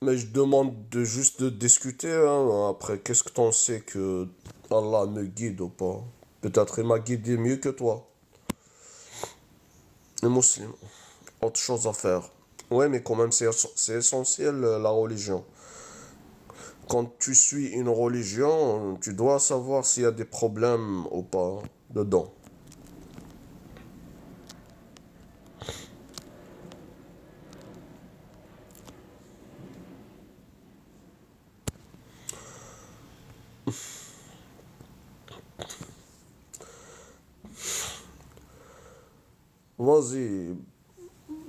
Mais je demande de juste de discuter, hein. Après, qu'est-ce que t'en sais que Allah me guide ou pas? Peut-être il m'a guidé mieux que toi. Les musulmans, autre chose à faire. Ouais, mais quand même, c'est essentiel, la religion. Quand tu suis une religion, tu dois savoir s'il y a des problèmes ou pas dedans. Vas-y,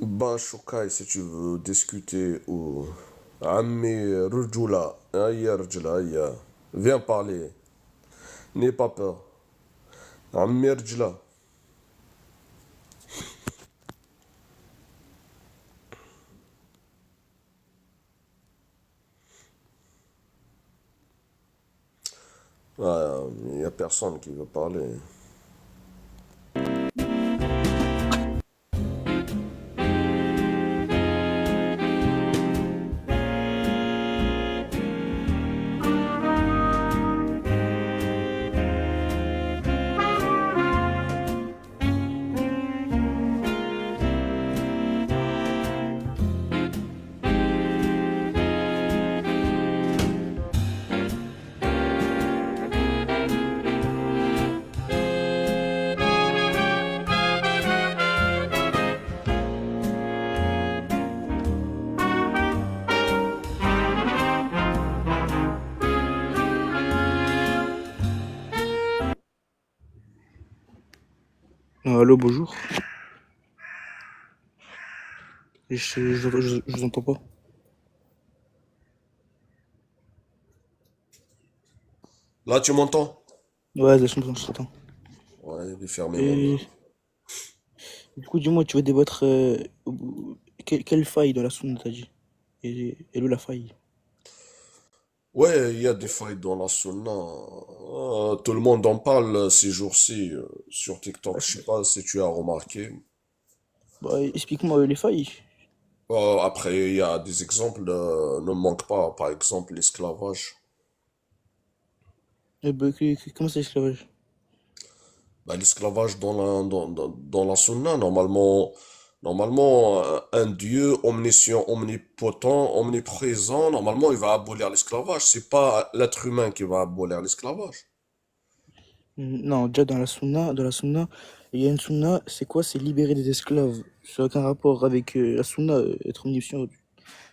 Bachoukai, si tu veux discuter ou Ammi Rujula, aïe Rujula, aïe. Viens parler, n'aie pas peur. Ammi Rujula. Ouais, il n'y a personne qui veut parler. Allô, bonjour. Je vous entends pas. Là, tu m'entends? Ouais, je t'entends. Ouais, j'ai fermé mon Et micro. du coup, dis-moi, tu veux débattre quelle faille dans la sunna t'as dit? Et où la faille? Ouais, il y a des failles dans la sunna. Tout le monde en parle ces jours-ci sur Bah, TikTok. Je sais pas si tu as remarqué. bah, explique-moi les failles. Après, il y a des exemples, ne manque pas. Par exemple, l'esclavage. Bah, comment c'est l'esclavage? Bah, l'esclavage dans la sunna, normalement, un Dieu omniscient, omnipotent, omniprésent, normalement, il va abolir l'esclavage. C'est pas l'être humain qui va abolir l'esclavage. Non, déjà dans la sunna, il y a une sunna, c'est quoi? C'est libérer des esclaves. Ça n'a aucun rapport avec la sunna, être omniscient.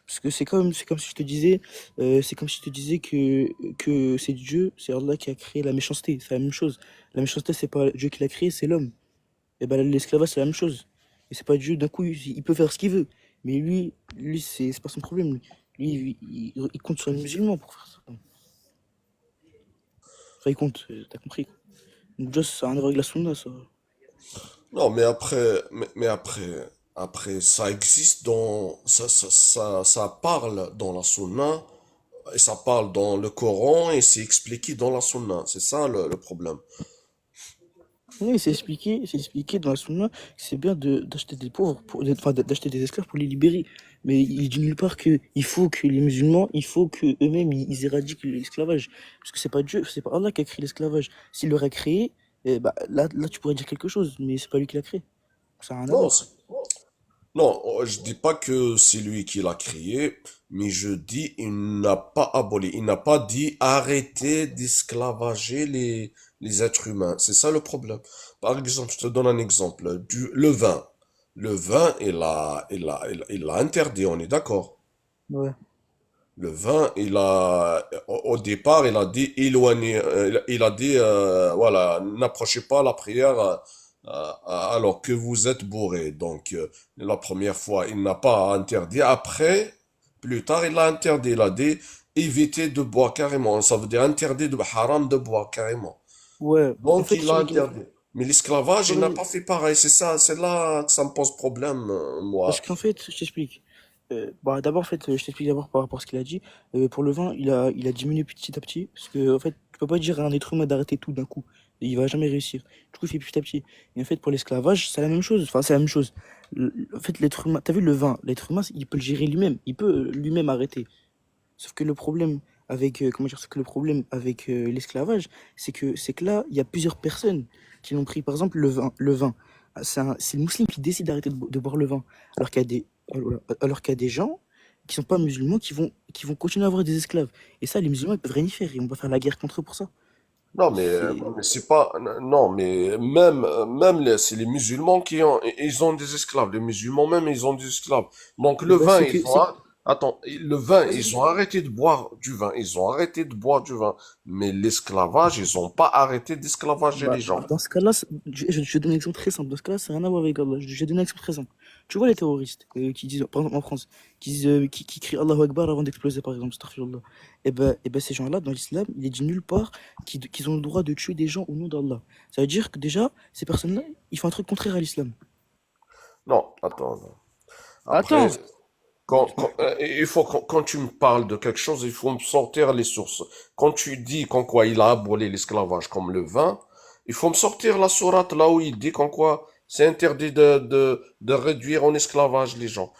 Parce que c'est comme si je te disais, c'est comme si je te disais que c'est Dieu, c'est Allah qui a créé la méchanceté. C'est la même chose. La méchanceté, c'est pas Dieu qui l'a créée, c'est l'homme. Et ben l'esclavage, c'est la même chose. Et c'est pas Dieu, d'un coup, il peut faire ce qu'il veut. Mais lui c'est pas son problème. Lui, il compte sur les musulmans pour faire ça. Enfin, il compte, t'as compris, quoi. Donc, déjà, ça a rien à voir avec la sunna, ça. Non, mais après, ça existe ça parle dans la sunna, et ça parle dans le Coran, et c'est expliqué dans la sunna. C'est ça le problème. Oui, c'est expliqué dans la sunna que c'est bien d'acheter des pauvres, enfin, d'acheter des esclaves pour les libérer. Mais il dit nulle part que il faut que les musulmans, il faut que eux-mêmes ils éradiquent l'esclavage. Parce que c'est pas Dieu, c'est pas Allah qui a créé l'esclavage. S'il l'aurait créé, bah, là tu pourrais dire quelque chose, mais c'est pas lui qui l'a créé. Ça n'a rien à Non, voir. non, je dis pas que c'est lui qui l'a créé, mais je dis il n'a pas aboli, il n'a pas dit arrêtez d'esclavager les êtres humains. C'est ça le problème. Par exemple, je te donne un exemple, le vin. Le vin, il a interdit, on est d'accord. Ouais. Le vin, au départ, il a dit éloignez, il a dit, voilà, n'approchez pas la prière alors que vous êtes bourré. Donc, la première fois, il n'a pas interdit. Après, plus tard, il l'a interdit. Il a dit évitez de boire carrément. Ça veut dire interdit de haram de boire carrément. Ouais. En Donc, fait, il l'a interdit. Mais l'esclavage, il n'a oui, pas fait pareil. C'est ça, c'est là que ça me pose problème, parce moi. qu'en fait, je t'explique. Bah, d'abord, en fait, je t'explique d'abord par rapport à ce qu'il a dit. Pour le vin, il a diminué petit à petit. Parce que, en fait, tu peux pas dire à un être humain d'arrêter tout d'un coup. Et il va jamais réussir. Du coup, il fait petit à petit. Et en fait, pour l'esclavage, c'est la même chose. Enfin, c'est la même chose. En fait, l'être humain, t'as vu le vin, l'être humain, il peut le gérer lui-même. Il peut lui-même arrêter. Sauf que le problème avec, comment dire? Sauf que le problème avec, l'esclavage, c'est que là, il y a plusieurs personnes qui l'ont pris. Par exemple, le vin, c'est le musulman qui décide d'arrêter de boire le vin, alors qu'il y a des alors qu'il y a des gens qui sont pas musulmans qui vont continuer à avoir des esclaves et ça, les musulmans, ils peuvent rien y faire et on va faire la guerre contre eux pour ça. Non, C'est mais c'est pas, non, mais même c'est les musulmans qui ont, ils ont des esclaves. Les musulmans même, ils ont des esclaves. Donc le bah, vin, c'est ils que ont, c'est attends, le vin, vas-y, ils vas-y. ont arrêté de boire du vin. Ils ont arrêté de boire du vin. Mais l'esclavage, ils ont pas arrêté d'esclavager les Bah, gens. dans ce cas-là, je donne un exemple très simple. Dans ce cas-là, ça n'a rien à voir avec Allah. Je vais donner un exemple très simple. Tu vois les terroristes qui disent, par exemple en France, qui crient Allahu Akbar avant d'exploser, par exemple, astaghfirullah. Et ben, ces gens-là, dans l'islam, il est dit nulle part qu'ils ont le droit de tuer des gens au nom d'Allah. Ça veut dire que déjà, ces personnes-là, ils font un truc contraire à l'islam. Non, attends. Non. Après, Attends! il faut, quand tu me parles de quelque chose, il faut me sortir les sources. Quand tu dis qu'en quoi il a aboli l'esclavage comme le vin, il faut me sortir la sourate là où il dit qu'en quoi c'est interdit de réduire en esclavage les gens.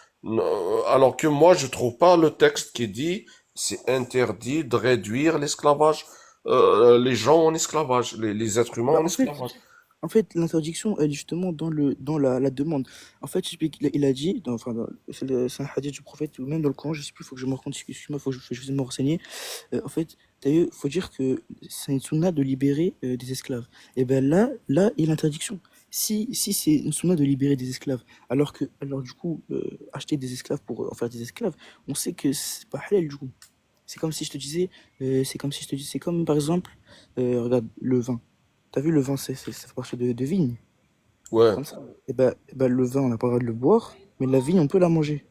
Alors que moi, je trouve pas le texte qui dit c'est interdit de réduire l'esclavage, les gens en esclavage, les êtres humains Bah, en esclavage. en fait, l'interdiction, elle est justement dans la demande. En fait, il a dit, enfin, c'est un hadith du prophète, ou même dans le Coran, je sais plus, il faut que je me raconte, excuse-moi, je vais me renseigner. En fait, il faut dire que c'est une sunna de libérer des esclaves. Et ben là, il y a l'interdiction. Si c'est une sunna de libérer des esclaves, alors du coup, acheter des esclaves pour en faire des esclaves, on sait que c'est pas halal du coup. C'est comme si je te disais, c'est comme par exemple, regarde, le vin. T'as vu, le vin, ça fait partie de vigne. C'est Ouais. comme ça. Et ben, le vin, on n'a pas le droit de le boire, mais la vigne, on peut la manger.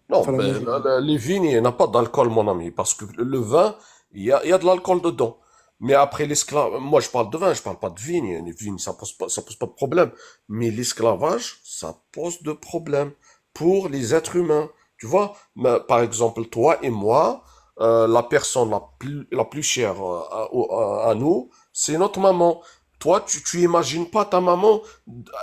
Non, Enfin, la ben, manger. les vignes, il n'y a pas d'alcool, mon ami, parce que le vin, il y a de l'alcool dedans. Mais après l'esclavage, moi je parle de vin, je parle pas de vigne. Les vignes, ça pose pas de problème. Mais l'esclavage, ça pose de problème pour les êtres humains. Tu vois, mais, par exemple, toi et moi, la personne la plus chère à nous, c'est notre maman. Toi, tu imagines pas ta maman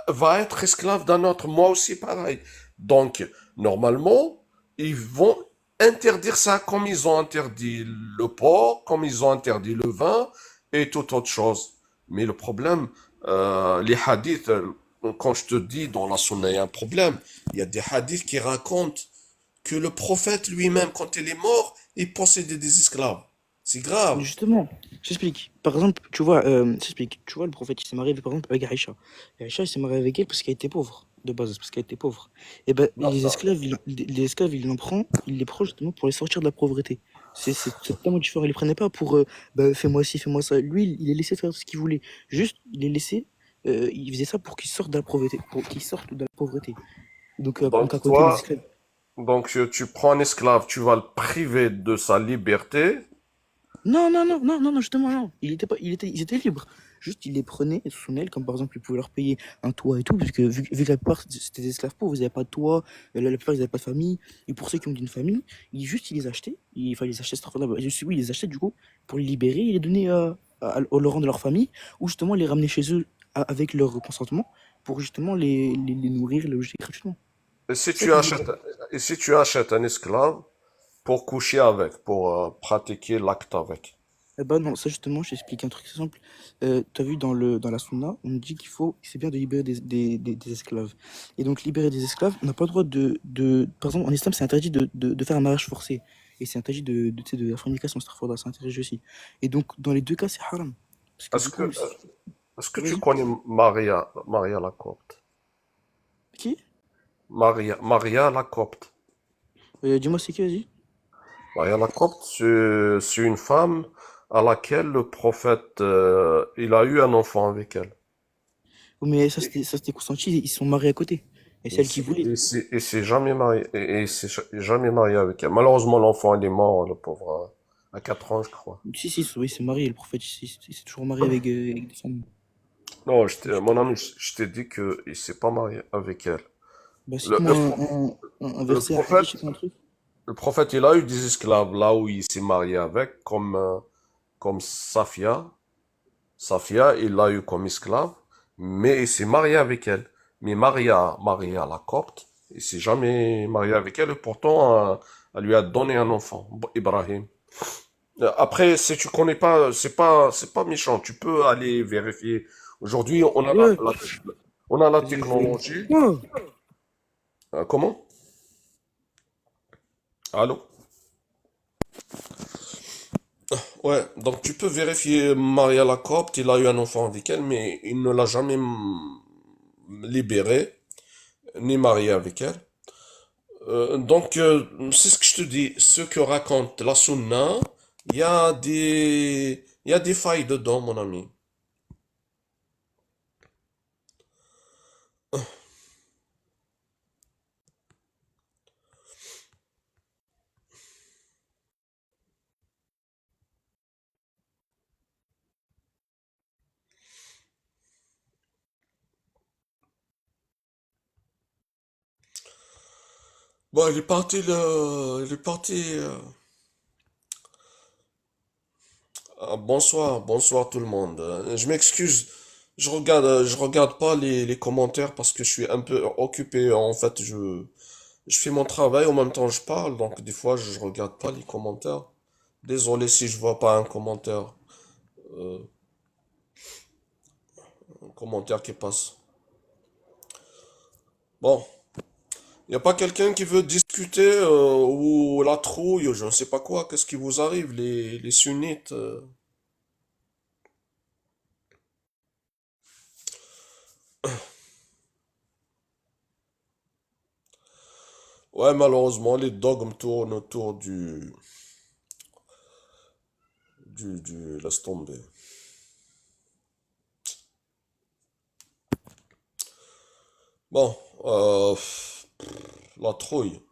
va être esclave d'un autre. Moi aussi, pareil. Donc, normalement, ils vont interdire ça comme ils ont interdit le porc, comme ils ont interdit le vin et toute autre chose. Mais le problème, les hadiths, quand je te dis dans la sunna, il y a un problème. Il y a des hadiths qui racontent que le prophète lui-même, quand il est mort, il possédait des esclaves. C'est grave. Justement, j'explique. Par exemple, j'explique. Tu vois, le prophète, il s'est marié, par exemple, avec Aïcha. Et Aïcha, il s'est marié avec elle parce qu'elle était pauvre, de base, parce qu'elle était pauvre. Et ben, Non, les esclaves, il en prend, il les prend justement pour les sortir de la pauvreté. C'est totalement différent. Il les prenait pas pour, bah, fais-moi ci, fais-moi ça. Lui, il les laissait faire ce qu'il voulait. Juste, il les laissait, il faisait ça pour qu'ils sortent de la pauvreté, pour qu'ils sortent de la pauvreté. Donc à donc côté, les toi, esclaves. donc tu prends un esclave, tu vas le priver de sa liberté. Non, non, non, non, non, non, justement, non. Ils étaient libres. Juste, ils les prenaient sous son aile, comme par exemple, ils pouvaient leur payer un toit et tout, parce que vu que la plupart c'était des esclaves pauvres, ils n'avaient pas de toit, la plupart ils n'avaient pas de famille. Et pour ceux qui ont une famille, ils les achetaient. Enfin, ils les achetaient, oui, ils les achetaient du coup, pour les libérer et les donner au rang de leur famille, ou justement les ramener chez eux avec leur consentement, pour justement les nourrir, les loger gratuitement. Et si C'est ça tu qu'ils faisaient. achètes, et si tu achètes un esclave pour coucher avec, pour pratiquer l'acte avec. Eh ben non, ça justement, je t'explique un truc simple. Tu as vu dans la Sunna, on dit c'est bien de libérer des esclaves. Et donc libérer des esclaves, on n'a pas le droit par exemple, en islam, c'est interdit de faire un mariage forcé. Et c'est interdit tu sais, de la fornication, astaghfirullah, c'est interdit aussi. Et donc, dans les deux cas, c'est haram. Parce que Est-ce du que, coup, est-ce que tu vas-y. connais Maria la Copte? Qui? Maria la Copte. Dis-moi, c'est qui, vas-y. Maria la Copte, c'est une femme à laquelle le prophète, il a eu un enfant avec elle. Oh, mais ça c'était consenti, ils se sont mariés à côté. Et c'est elle qui voulait. Il s'est jamais marié, et il s'est jamais marié avec elle. Malheureusement, l'enfant, il est mort, le pauvre, à 4 ans, je crois. Si, oui, il s'est marié, le prophète, il s'est toujours marié avec des femmes. Non, mon ami, je t'ai dit qu'il s'est pas marié avec elle. Bah, Le, cite-moi le, pro- un le verset, un hadith, prophète, cite-moi un truc. le prophète, il a eu des esclaves là où il s'est marié avec, comme Safia. Safia, il l'a eu comme esclave, mais il s'est marié avec elle. Mais Maria la Copte, il s'est jamais marié avec elle, et pourtant, Elle lui a donné un enfant, Ibrahim. Après, si tu connais pas, c'est pas méchant. Tu peux aller vérifier. Aujourd'hui, Ouais, on a la je vais. technologie. Ouais. Comment? Allô? Ouais, donc tu peux vérifier Maria Lacopte, il a eu un enfant avec elle, mais il ne l'a jamais libérée, ni mariée avec elle. C'est ce que je te dis, ce que raconte la Sunna, il y a des failles dedans, mon ami. Bon, il est parti. Bonsoir, bonsoir tout le monde. Je m'excuse, je regarde pas les commentaires parce que je suis un peu occupé. En fait, je fais mon travail en même temps que je parle, donc des fois je regarde pas les commentaires. Désolé si je vois pas euh, un commentaire qui passe. Bon, y a pas quelqu'un qui veut discuter ou la trouille ou je ne sais pas quoi. Qu'est-ce qui vous arrive, les sunnites? Ouais, malheureusement, les dogmes tournent autour laisse tomber. Bon, la trouille.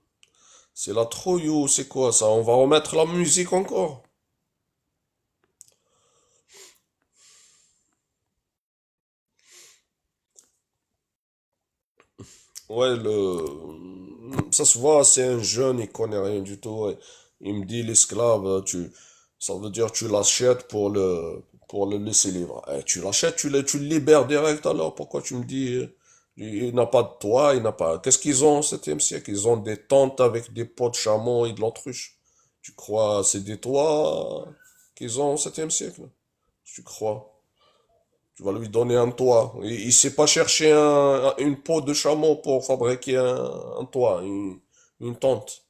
C'est la trouille ou c'est quoi ça? On va remettre la musique encore? Ouais, ça se voit, c'est un jeune, il connaît rien du tout. Ouais. Il me dit l'esclave, ça veut dire tu l'achètes pour le laisser libre. Tu l'achètes, tu le libères direct alors. Pourquoi tu me dis, il n'a pas de toit, il n'a pas. Qu'est-ce qu'ils ont au 7e siècle? Ils ont des tentes avec des pots de chameau et de l'autruche. Tu crois, c'est des toits qu'ils ont au 7e siècle? Tu crois? Tu vas lui donner un toit. Il sait pas chercher une peau de chameau pour fabriquer un toit, une tente.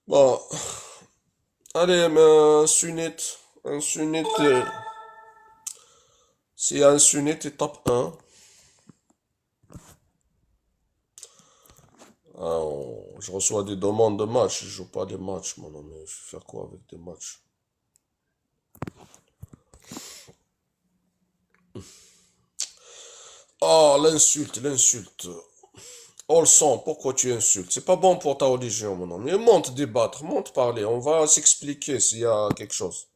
Bon, allez, mais un sunnite, s'il y a un sunnite, étape 1. Je reçois des demandes de matchs, je joue pas des matchs, mon ami. Je vais faire quoi avec des matchs? Oh, l'insulte, l'insulte. Oh, le sang, pourquoi tu insultes? C'est pas bon pour ta religion, mon ami. Monte débattre, monte parler. On va s'expliquer s'il y a quelque chose.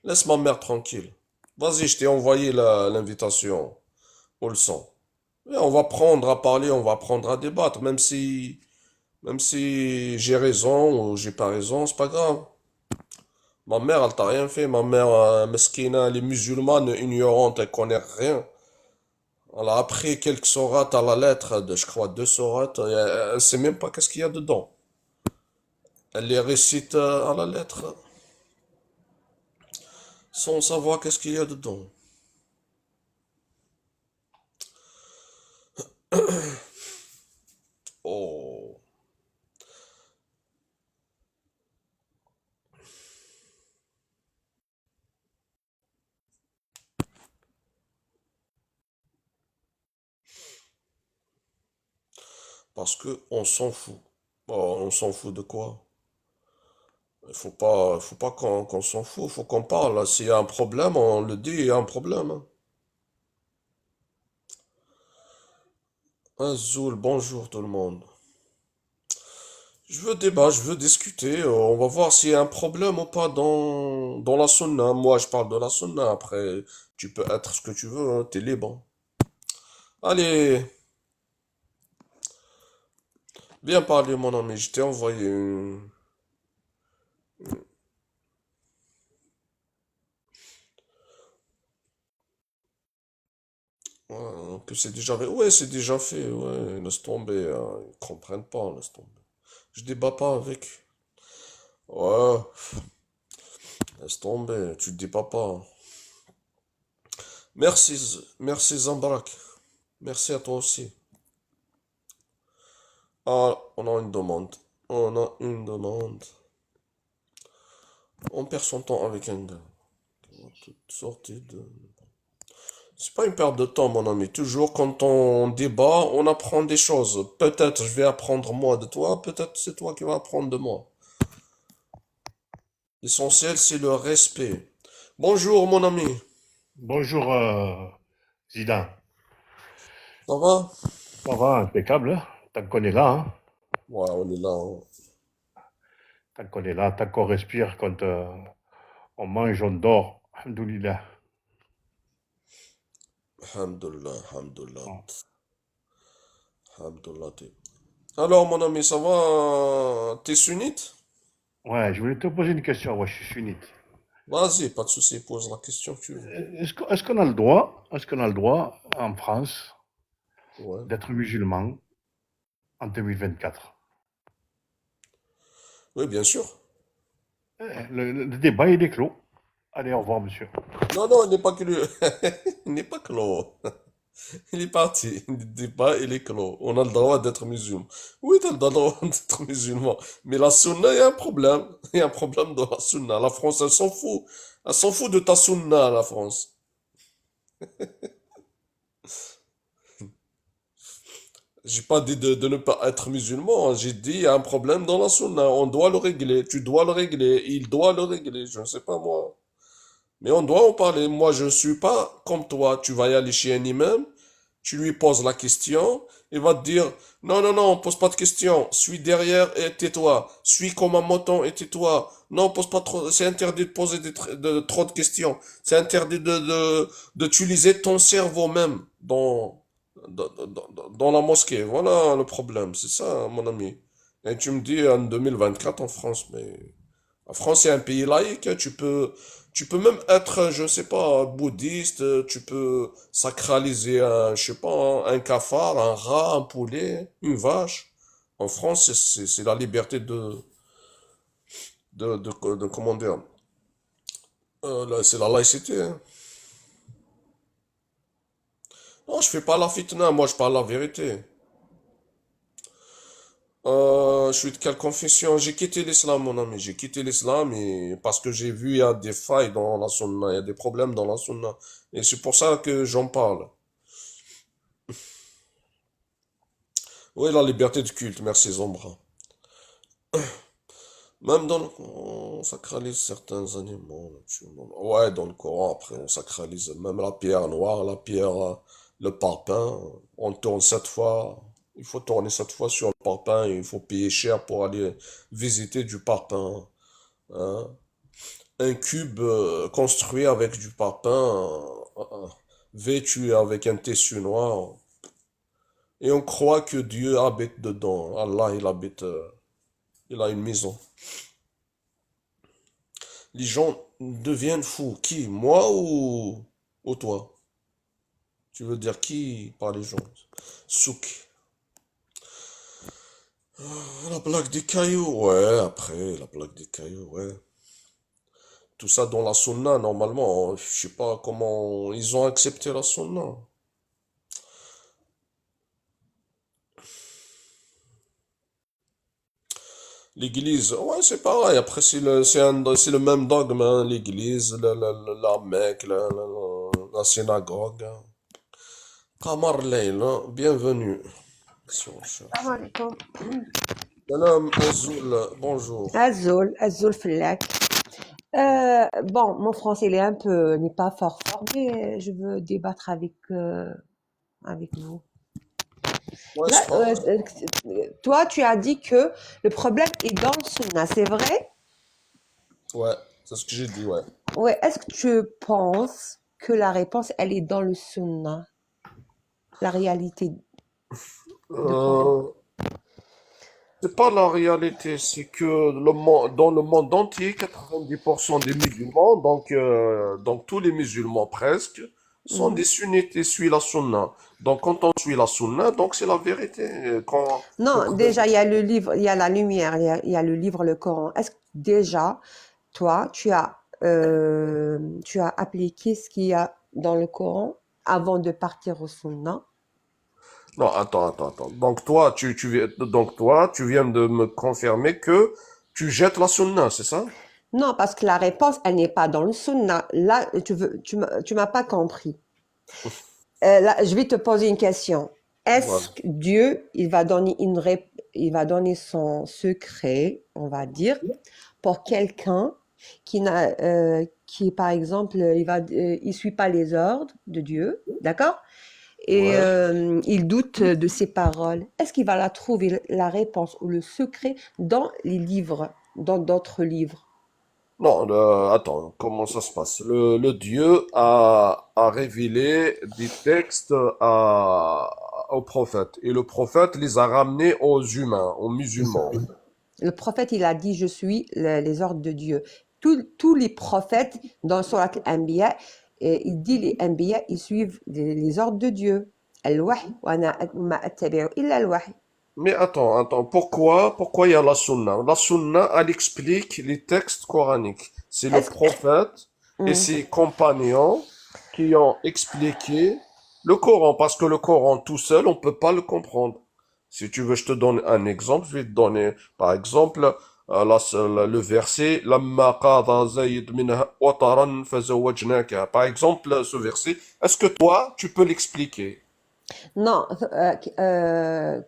Laisse ma mère tranquille. Vas-y, je t'ai envoyé l'invitation. Au leçon. Et on va prendre à parler, on va prendre à débattre, même si j'ai raison ou j'ai pas raison, c'est pas grave. Ma mère, elle t'a rien fait. Ma mère, mesquina, elle est musulmane, ignorante, elle connaît rien. Elle a appris quelques sourates à la lettre, je crois 2 sourates. Et elle sait même pas qu'est-ce qu'il y a dedans. Elle les récite à la lettre sans savoir qu'est-ce qu'il y a dedans. Oh. Parce que on s'en fout. Oh, on s'en fout de quoi? Il faut pas qu'on s'en fout, faut qu'on parle. S'il y a un problème, on le dit, il y a un problème. Hein. Azul, bonjour tout le monde. Je veux débattre, je veux discuter. On va voir s'il y a un problème ou pas dans la sunna. Moi, je parle de la sunna. Après, tu peux être ce que tu veux, hein, t'es libre. Allez, bien parlé, mon ami. Je t'ai envoyé Ouais, que c'est déjà fait. Ouais, c'est déjà fait. Ouais, laisse tomber. Ils comprennent pas, laisse tomber. Je débat pas avec. Ouais, laisse tomber. Tu débats pas. Merci, merci Zambrak. Merci à toi aussi. Ah, on a une demande. On a une demande. On perd son temps avec un gars. Toute sortie de... C'est pas une perte de temps, mon ami. Toujours quand on débat, on apprend des choses. Peut-être je vais apprendre moi de toi, peut-être c'est toi qui vas apprendre de moi. L'essentiel, c'est le respect. Bonjour, mon ami. Bonjour, Zidane. Ça va? Ça va, impeccable, hein. Tant qu'on est là, hein. Ouais, on est là, hein. Tant qu'on est là, tant qu'on respire, quand on mange, on dort. Alhamdoulilah. Alhamdulillah, alhamdulillah, Bon. alhamdulillah. Alors, mon ami, ça va? T'es sunnite? Ouais, je voulais te poser une question. Ouais, je suis sunnite. Vas-y, pas de souci, pose la question que tu veux. Est-ce qu'on a le droit, est-ce qu'on a le droit en France Ouais. d'être musulman en 2024? Oui, bien sûr. Le débat il est clos. Allez, au revoir, monsieur. Non, non, il n'est pas clos. Il n'est pas clos. Il est parti. Le débat, il est clos. On a le droit d'être musulman. Oui, tu as le droit d'être musulman. Mais la sunna, il y a un problème. Il y a un problème de la sunna. La France, elle s'en fout. Elle s'en fout de ta sunna, la France. J'ai pas dit de ne pas être musulman. J'ai dit, il y a un problème dans la sunna. On doit le régler. Tu dois le régler. Il doit le régler. Je ne sais pas moi. Mais on doit en parler. Moi, je ne suis pas comme toi. Tu vas y aller chez un imam. Tu lui poses la question, il va te dire, non, non, non, pose pas de question, suis derrière et tais-toi, suis comme un mouton et tais-toi, non, pose pas trop, c'est interdit de poser trop de questions, c'est interdit d'utiliser ton cerveau même dans la mosquée, voilà le problème, c'est ça, mon ami. Et tu me dis en 2024 en France, mais la France est un pays laïque, tu peux même être, je sais pas, bouddhiste, tu peux sacraliser un, je sais pas, un cafard, un rat, un poulet, une vache. En France, c'est la liberté comment dire, c'est la laïcité, hein. Non, je fais pas la fitna, moi je parle la vérité. Je suis de quelle confession? J'ai quitté l'islam, mon ami. J'ai quitté l'islam et parce que j'ai vu il y a des failles dans la sunna, il y a des problèmes dans la sunna. Et c'est pour ça que j'en parle. Oui, la liberté de culte, merci Zombra. Même dans le Coran, on sacralise certains animaux, naturellement. Ouais, dans le Coran, après, on sacralise même la pierre noire, la pierre, le parpaing. On tourne 7 fois. Il faut tourner 7 fois sur le parpaing et il faut payer cher pour aller visiter du parpaing, hein. Un cube construit avec du parpaing, vêtu avec un tissu noir. Et on croit que Dieu habite dedans. Allah, il habite, il a une maison. Les gens deviennent fous. Qui? Moi ou toi? Tu veux dire qui par les gens? Souk. La plaque des cailloux. Ouais, après, la plaque des cailloux, ouais. Tout ça dans la sunna, normalement. Je sais pas comment ils ont accepté la sunna. L'église, ouais, c'est pareil. Après, c'est le même dogme, hein. L'église, la Mecque, la synagogue, hein. Qamar Layl, hein. Bienvenue. Si on السلام cherche. عليكم. Madame Azoul, bonjour. Azul Fellak. Bon, mon français il est n'est pas fort, mais je veux débattre avec vous. Ouais, Là, c'est pas mal. toi, tu as dit que le problème est dans le sunna, c'est vrai? Ouais, c'est ce que j'ai dit, ouais. Ouais. Est-ce que tu penses que la réponse, elle est dans le sunna, la réalité de problème? Euh, c'est pas la réalité, c'est que dans le monde entier, 90% des musulmans, donc tous les musulmans presque, sont des Mhm. sunnites et suivent la sunna. Donc, quand on suit la sunna, donc c'est la vérité. Non, déjà, il y a le livre, il y a la lumière, il y a le livre, le Coran. Est-ce que déjà, toi, tu as appliqué ce qu'il y a dans le Coran avant de partir au Sunna? Non, attends. Donc toi, tu viens de me confirmer que tu jettes la sunna, c'est ça? Non, parce que la réponse, elle n'est pas dans le Sunna. Là, tu m'as pas compris. Là, je vais te poser une question. Voilà. Est-ce que Dieu, il va donner son secret, on va dire, pour quelqu'un qui, par exemple, il suit pas les ordres de Dieu, d'accord? Et Ouais. il doute de ses paroles. Est-ce qu'il va la trouver, la réponse ou le secret dans les livres, dans d'autres livres? Non, attends, comment ça se passe? Le Dieu a révélé des textes au prophète. Et le prophète les a ramenés aux humains, aux C'est ça. musulmans. Le prophète, il a dit, je suis les ordres de Dieu. Tous les prophètes, dans Surat al-Anbiya, il dit les Anbiya, ils suivent les ordres de Dieu. Al-Wahy, wa ana ma attabi'u illa al-Wahy. Mais attends, pourquoi il y a la sunna? La sunna, elle explique les textes coraniques. C'est le Est-ce que... prophète et Hmm. ses compagnons qui ont expliqué le Coran, parce que le Coran tout seul, on peut pas le comprendre. Si tu veux, je te donne un exemple. Je vais te donner, par exemple, le verset, Lamma qada Zayd minha wataran fazawwajnaka. Par exemple, ce verset, est-ce que toi, tu peux l'expliquer? Non,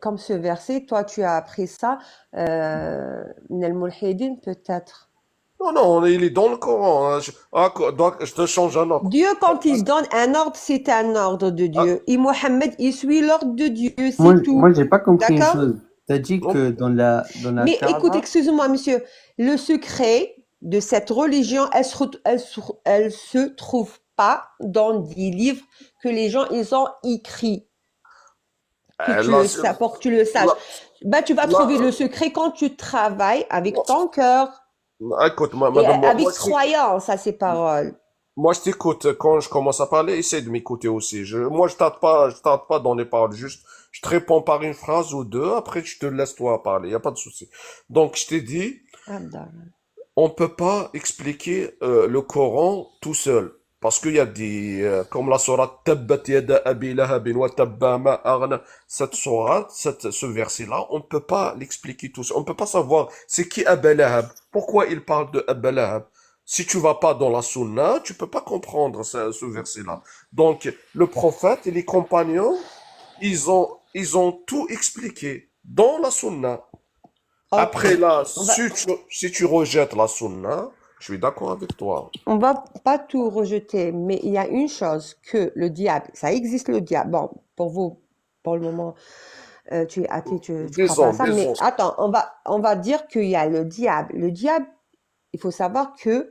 comme ce verset, toi, tu as appris ça, min al-mulhidin, peut-être. Non, il est dans le Coran, hein. Donc, je te change un autre. Dieu, quand il donne un ordre, c'est un ordre de Ah, Dieu. Et Mohammed, il suit l'ordre de Dieu, Moi, c'est moi, tout. j'ai pas compris une D'accord? chose. T'as dit non. que dans la Mais écoute, Kaaba, excuse-moi, monsieur, le secret de cette religion, elle se trouve pas dans des livres que les gens, ils ont écrits, Là, pour que tu le saches. là, Bah, tu vas trouver là, le secret quand tu travailles avec ton cœur écoute, et madame, avec croyance à ces paroles. moi, je t'écoute. Quand je commence à parler, essaie de m'écouter aussi. Moi, je t'arrête pas dans les paroles. Juste, je te réponds par une phrase ou deux. Après, je te laisse toi parler. Y a pas de souci. Donc, je t'ai dit, Abdallah. on peut pas expliquer le Coran tout seul. Parce qu'il y a comme la sourate Tabbat yada Abi Lahabin wa tabba ma aghna. Cette sourate, ce verset-là, on peut pas l'expliquer tout seul. On peut pas savoir c'est qui Abu Lahab. Pourquoi il parle de Abu Lahab. Si tu vas pas dans la sunna, tu peux pas comprendre ce verset-là. Donc, le prophète et les compagnons, ils ont tout expliqué dans la sunna. Ok. Après là, On va, si tu rejettes la sunna, je suis d'accord avec toi. on va pas tout rejeter, mais il y a une chose que le diable, ça existe le diable. Bon, pour vous, pour le moment, tu es athée, tu crois pas à Disons, ça, mais disons. attends, on va dire qu'il y a le diable. Le diable, il faut savoir que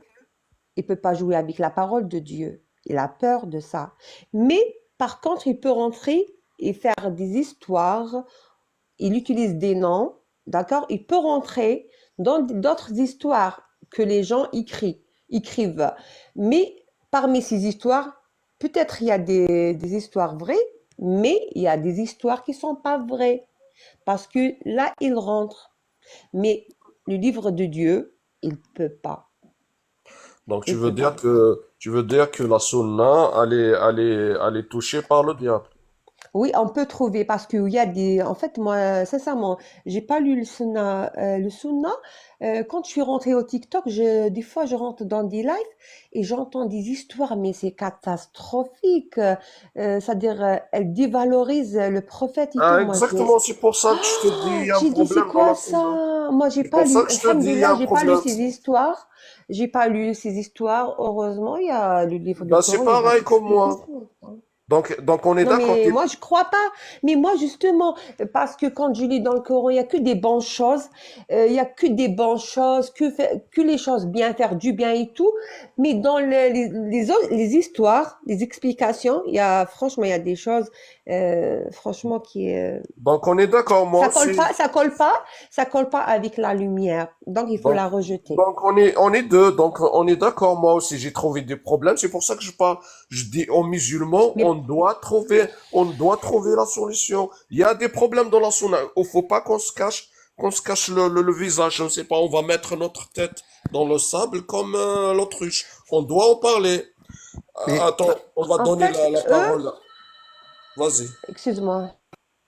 il peut pas jouer avec la parole de Dieu. Il a peur de ça. Mais par contre, il peut rentrer et faire des histoires. Il utilise des noms, d'accord? Il peut rentrer dans d'autres histoires que les gens écrivent. Mais parmi ces histoires, peut-être il y a des histoires vraies, mais il y a des histoires qui sont pas vraies. Parce que là, il rentre. Mais le livre de Dieu, il peut pas. Donc Il peut pas. tu veux dire que la sunna, elle est touchée par le diable. Oui, on peut trouver parce qu'il y a des. En fait, moi, sincèrement, j'ai pas lu le Sunna. Le Sunna, quand je suis rentrée au TikTok, des fois, je rentre dans des lives et j'entends des histoires, mais c'est catastrophique. C'est-à-dire, elles dévalorisent le prophète et tout. Ah, Moi, exactement, c'est pour ça que je te dis, il y a un j'ai dit, c'est problème dans quoi la sunna. ça? Moi, j'ai C'est pas pour ça lu. que je te dis, il y a Alhamdulillah, un j'ai pas lu problème. ces histoires. J'ai pas lu ces histoires. Heureusement, il y a le livre de Ben, c'est Coran, il va pareil comme t'expliquer moi. tout. Donc on est Non, d'accord mais qu'il... moi, je crois pas. Mais moi, justement, parce que quand je lis dans le Coran, il y a que des bonnes choses. Il y a que des bonnes choses, que les choses bien, faire du bien et tout. Mais dans les histoires, les explications, franchement, il y a des choses, franchement, Donc on est d'accord, moi aussi. ça colle pas avec la lumière. Donc, il faut Donc, la rejeter. donc on est deux, donc on est d'accord, moi aussi j'ai trouvé des problèmes, c'est pour ça que je parle, je dis aux musulmans, Mais on doit trouver la solution. Il y a des problèmes dans la sunna, il faut pas qu'on se cache le visage, je ne sais pas, on va mettre notre tête dans le sable comme l'autruche. On doit en parler. Mais, Attends, on va en donner fait, la eux, parole. Vas-y, excuse-moi.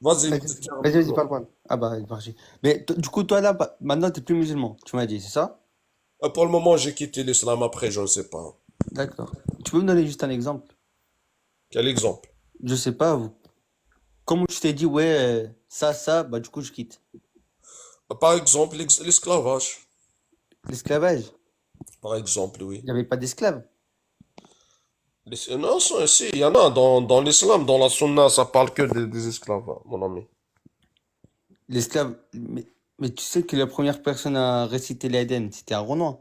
vas-y, vas-y, termine. parle, parle. Ah bah, il est parti. Mais du coup, toi là, maintenant, t'es plus musulman, tu m'as dit, c'est ça? Pour le moment, j'ai quitté l'islam, après, je ne sais pas. D'accord. Tu peux me donner juste un exemple? Quel exemple? Je sais pas, comment tu t'es dit, ouais, ça, bah du coup, je quitte. Par exemple, l'esclavage. L'esclavage, Par exemple, il oui. n'y avait pas d'esclaves. Non, si, il y en a dans l'islam, dans la sunna, ça parle que des esclaves, hein, mon ami. L'esclave, mais tu sais que la première personne à réciter l'Aden, c'était un Renoir.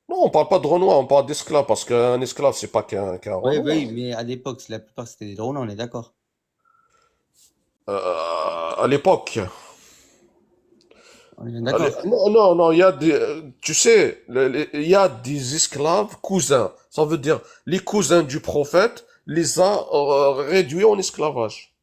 Non, on parle pas de Renoir, on parle d'esclave, parce qu'un esclave, c'est pas qu'un Oui, Renoir. oui, mais à l'époque, la plupart c'était des Renois, on est d'accord. À l'époque. On est bien d'accord. Non, non, non, il y a tu sais, il y a des esclaves cousins. Ça veut dire, les cousins du prophète les a réduits en esclavage.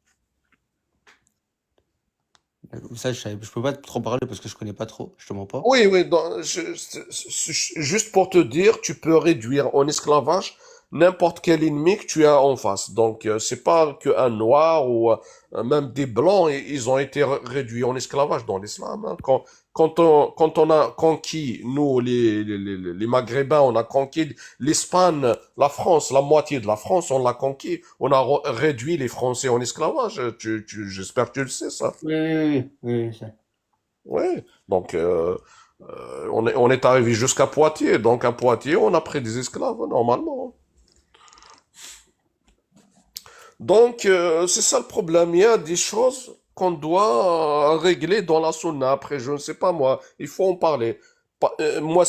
Ça, je peux pas trop parler parce que je connais pas trop, je te mens pas. Oui, oui, juste pour te dire, tu peux réduire en esclavage n'importe quel ennemi que tu as en face. Donc, c'est pas qu'un noir ou même des blancs, ils ont été réduits en esclavage dans l'islam, hein. Quand on a conquis, nous, les Maghrébins, on a conquis l'Espagne, la France, la moitié de la France, on l'a conquis, on a réduit les Français en esclavage. J'espère que tu le sais, ça. Oui, oui, oui, oui, ça. Ouais. Donc, on est arrivé jusqu'à Poitiers. Donc, à Poitiers, on a pris des esclaves, normalement. Donc, c'est ça le problème. Il y a des choses qu'on doit régler dans la sunna. Après, je ne sais pas moi. Il faut en parler. Moi,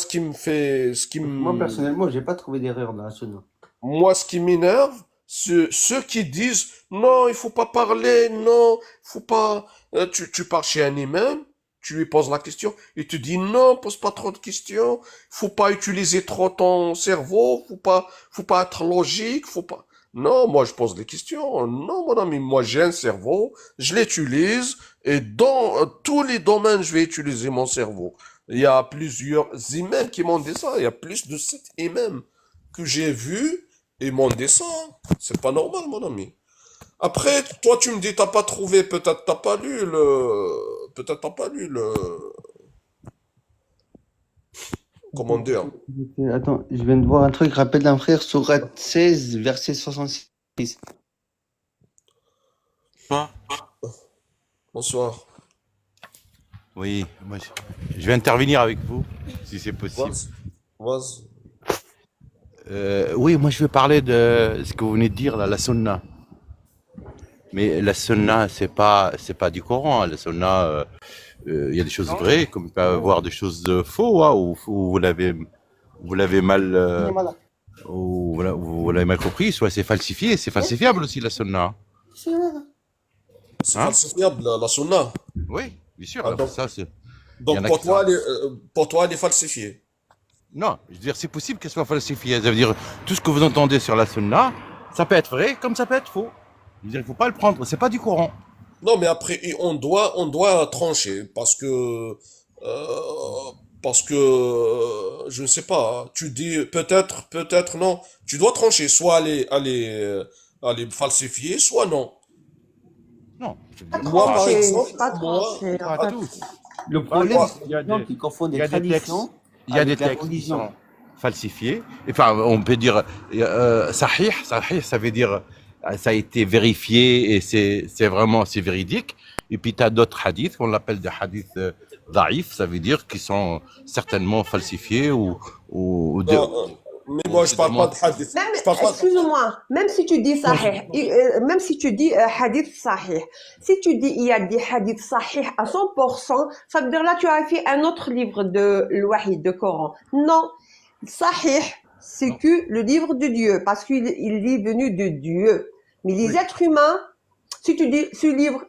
Moi, personnellement, j'ai pas trouvé d'erreur dans la sunna. moi, ce qui m'énerve, c'est ceux qui disent, non, il faut pas parler, non, il faut pas, tu pars chez un imam, tu lui poses la question, il te dit, non, pose pas trop de questions, faut pas utiliser trop ton cerveau, faut pas être logique, faut pas, non, moi, je pose des questions, non, mon ami, moi, j'ai un cerveau, je l'utilise, et dans tous les domaines, je vais utiliser mon cerveau. Il y a plusieurs imams qui m'ont dit ça, il y a plus de 7 imams que j'ai vus, et mon dessin, c'est pas normal, mon ami. Après, toi, tu me dis, t'as pas trouvé, peut-être t'as pas lu le, comment dire. Attends, je viens de voir un truc, rappel d'un frère, sourate 16, verset 66. Bonsoir. Bonsoir. Oui, moi, je vais intervenir avec vous, si c'est possible. Vas-y. Vas-y. Oui, moi je vais parler de ce que vous venez de dire, là, la sunna. Mais la sunna, c'est pas du Coran, hein. La sunna, il y a des choses vraies, comme il peut y avoir des choses faux, hein, ou vous l'avez mal, ou vous l'avez mal compris, soit c'est falsifié, c'est falsifiable aussi la sunna. C'est Hein? falsifiable, la sunna. Oui, bien sûr. Ah, Alors ça, il y donc en a qui ça. pour toi, elle est falsifiée. Non, je veux dire, c'est possible qu'elle soit falsifiée. Ça veut dire, tout ce que vous entendez sur la sunna, ça peut être vrai comme ça peut être faux. Je veux dire, il faut pas le prendre, c'est pas du Coran. Non, mais après, on doit trancher parce que, je ne sais pas, hein, tu dis peut-être non. Tu dois trancher, soit aller falsifier, soit non. Non, je veux Pas dire, Moi, par tranché, exemple, c'est pas moi, tranché, en pas fait. tous. Le Pas problème, tous. c'est que les gens qui confondent Il y des a des textes, traditions il y a des avec la textes qui religion. sont falsifiés. Enfin, on peut dire sahih, ça veut dire ça a été vérifié et c'est véridique. Et puis tu as d'autres hadiths qu'on appelle des hadiths dhaïf, ça veut dire qu'ils sont certainement falsifiés ou ben, Mais Bon, moi, je c'est parle pas demande. de hadith. Même, Je parle pas. excuse-moi, même si tu dis sahih, même si tu dis hadith sahih, si tu dis il y a des hadiths sahih à 100%, ça veut dire là tu as fait un autre livre de l'Wahid, de Coran. Non, sahih, c'est Non. que le livre de Dieu, parce qu'il est venu de Dieu. Mais les Oui. êtres humains, si tu dis ce livre,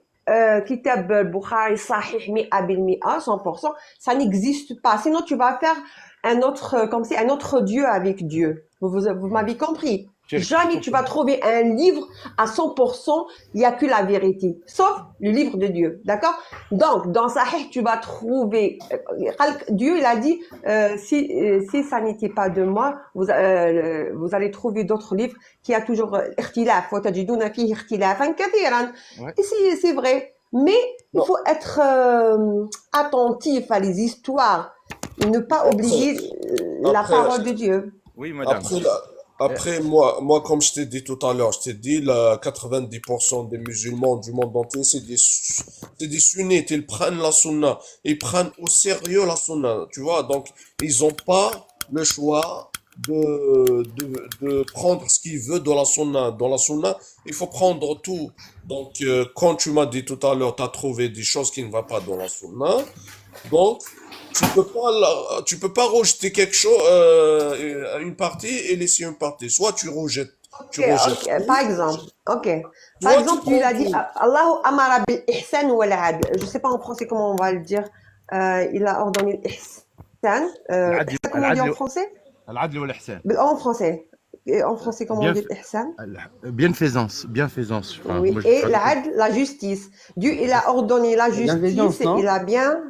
Kitab al-Bukhari Sahih Mi'a bil Mi'a, 100%, ça n'existe pas. Sinon, tu vas faire un autre, comme c'est un autre Dieu avec Dieu. Vous m'avez compris. Shirk, Jamais tu vas trouver un livre à 100%, il n'y a que la vérité. Sauf le livre de Dieu. D'accord? Donc, dans Sahih, tu vas trouver, Dieu, il a dit, si ça n'était pas de moi, vous allez trouver d'autres livres qui a toujours ikhtilaf, wa tajiduna fihi ikhtilafan kathiran. Ouais. Et c'est vrai. Mais il Non. faut être attentif à les histoires et ne pas oublier la Après, parole de Dieu. Oui, madame. après, moi, comme je t'ai dit tout à l'heure, je t'ai dit, 90% des musulmans du monde entier, c'est des sunnites. Ils prennent la sunna. Ils prennent au sérieux la sunna. Tu vois, donc, ils ont pas le choix de prendre ce qu'ils veulent dans la sunna. Dans la sunna, il faut prendre tout. Donc, quand tu m'as dit tout à l'heure, tu as trouvé des choses qui ne vont pas dans la sunna. Donc, tu peux pas rejeter quelque chose, une partie et laisser une partie. Soit tu rejettes, tu rejettes Ok, tout, par exemple. Ok. Par soit tu exemple, Dieu il prends a dit tout. Allahu amara bil ihsan wal adl. Je sais pas en français comment on va le dire. Il a ordonné l'ihsan. العدل Ihsan, comment on dit en العدل français? العدل والإحسان. En français. Et en français, comment on dit l'ihsan? Bienfaisance, bienfaisance. Enfin, Oui. moi, je Et traduis. l'adl, la justice. Dieu, il a ordonné la bienveillance, justice. non? Il a bien.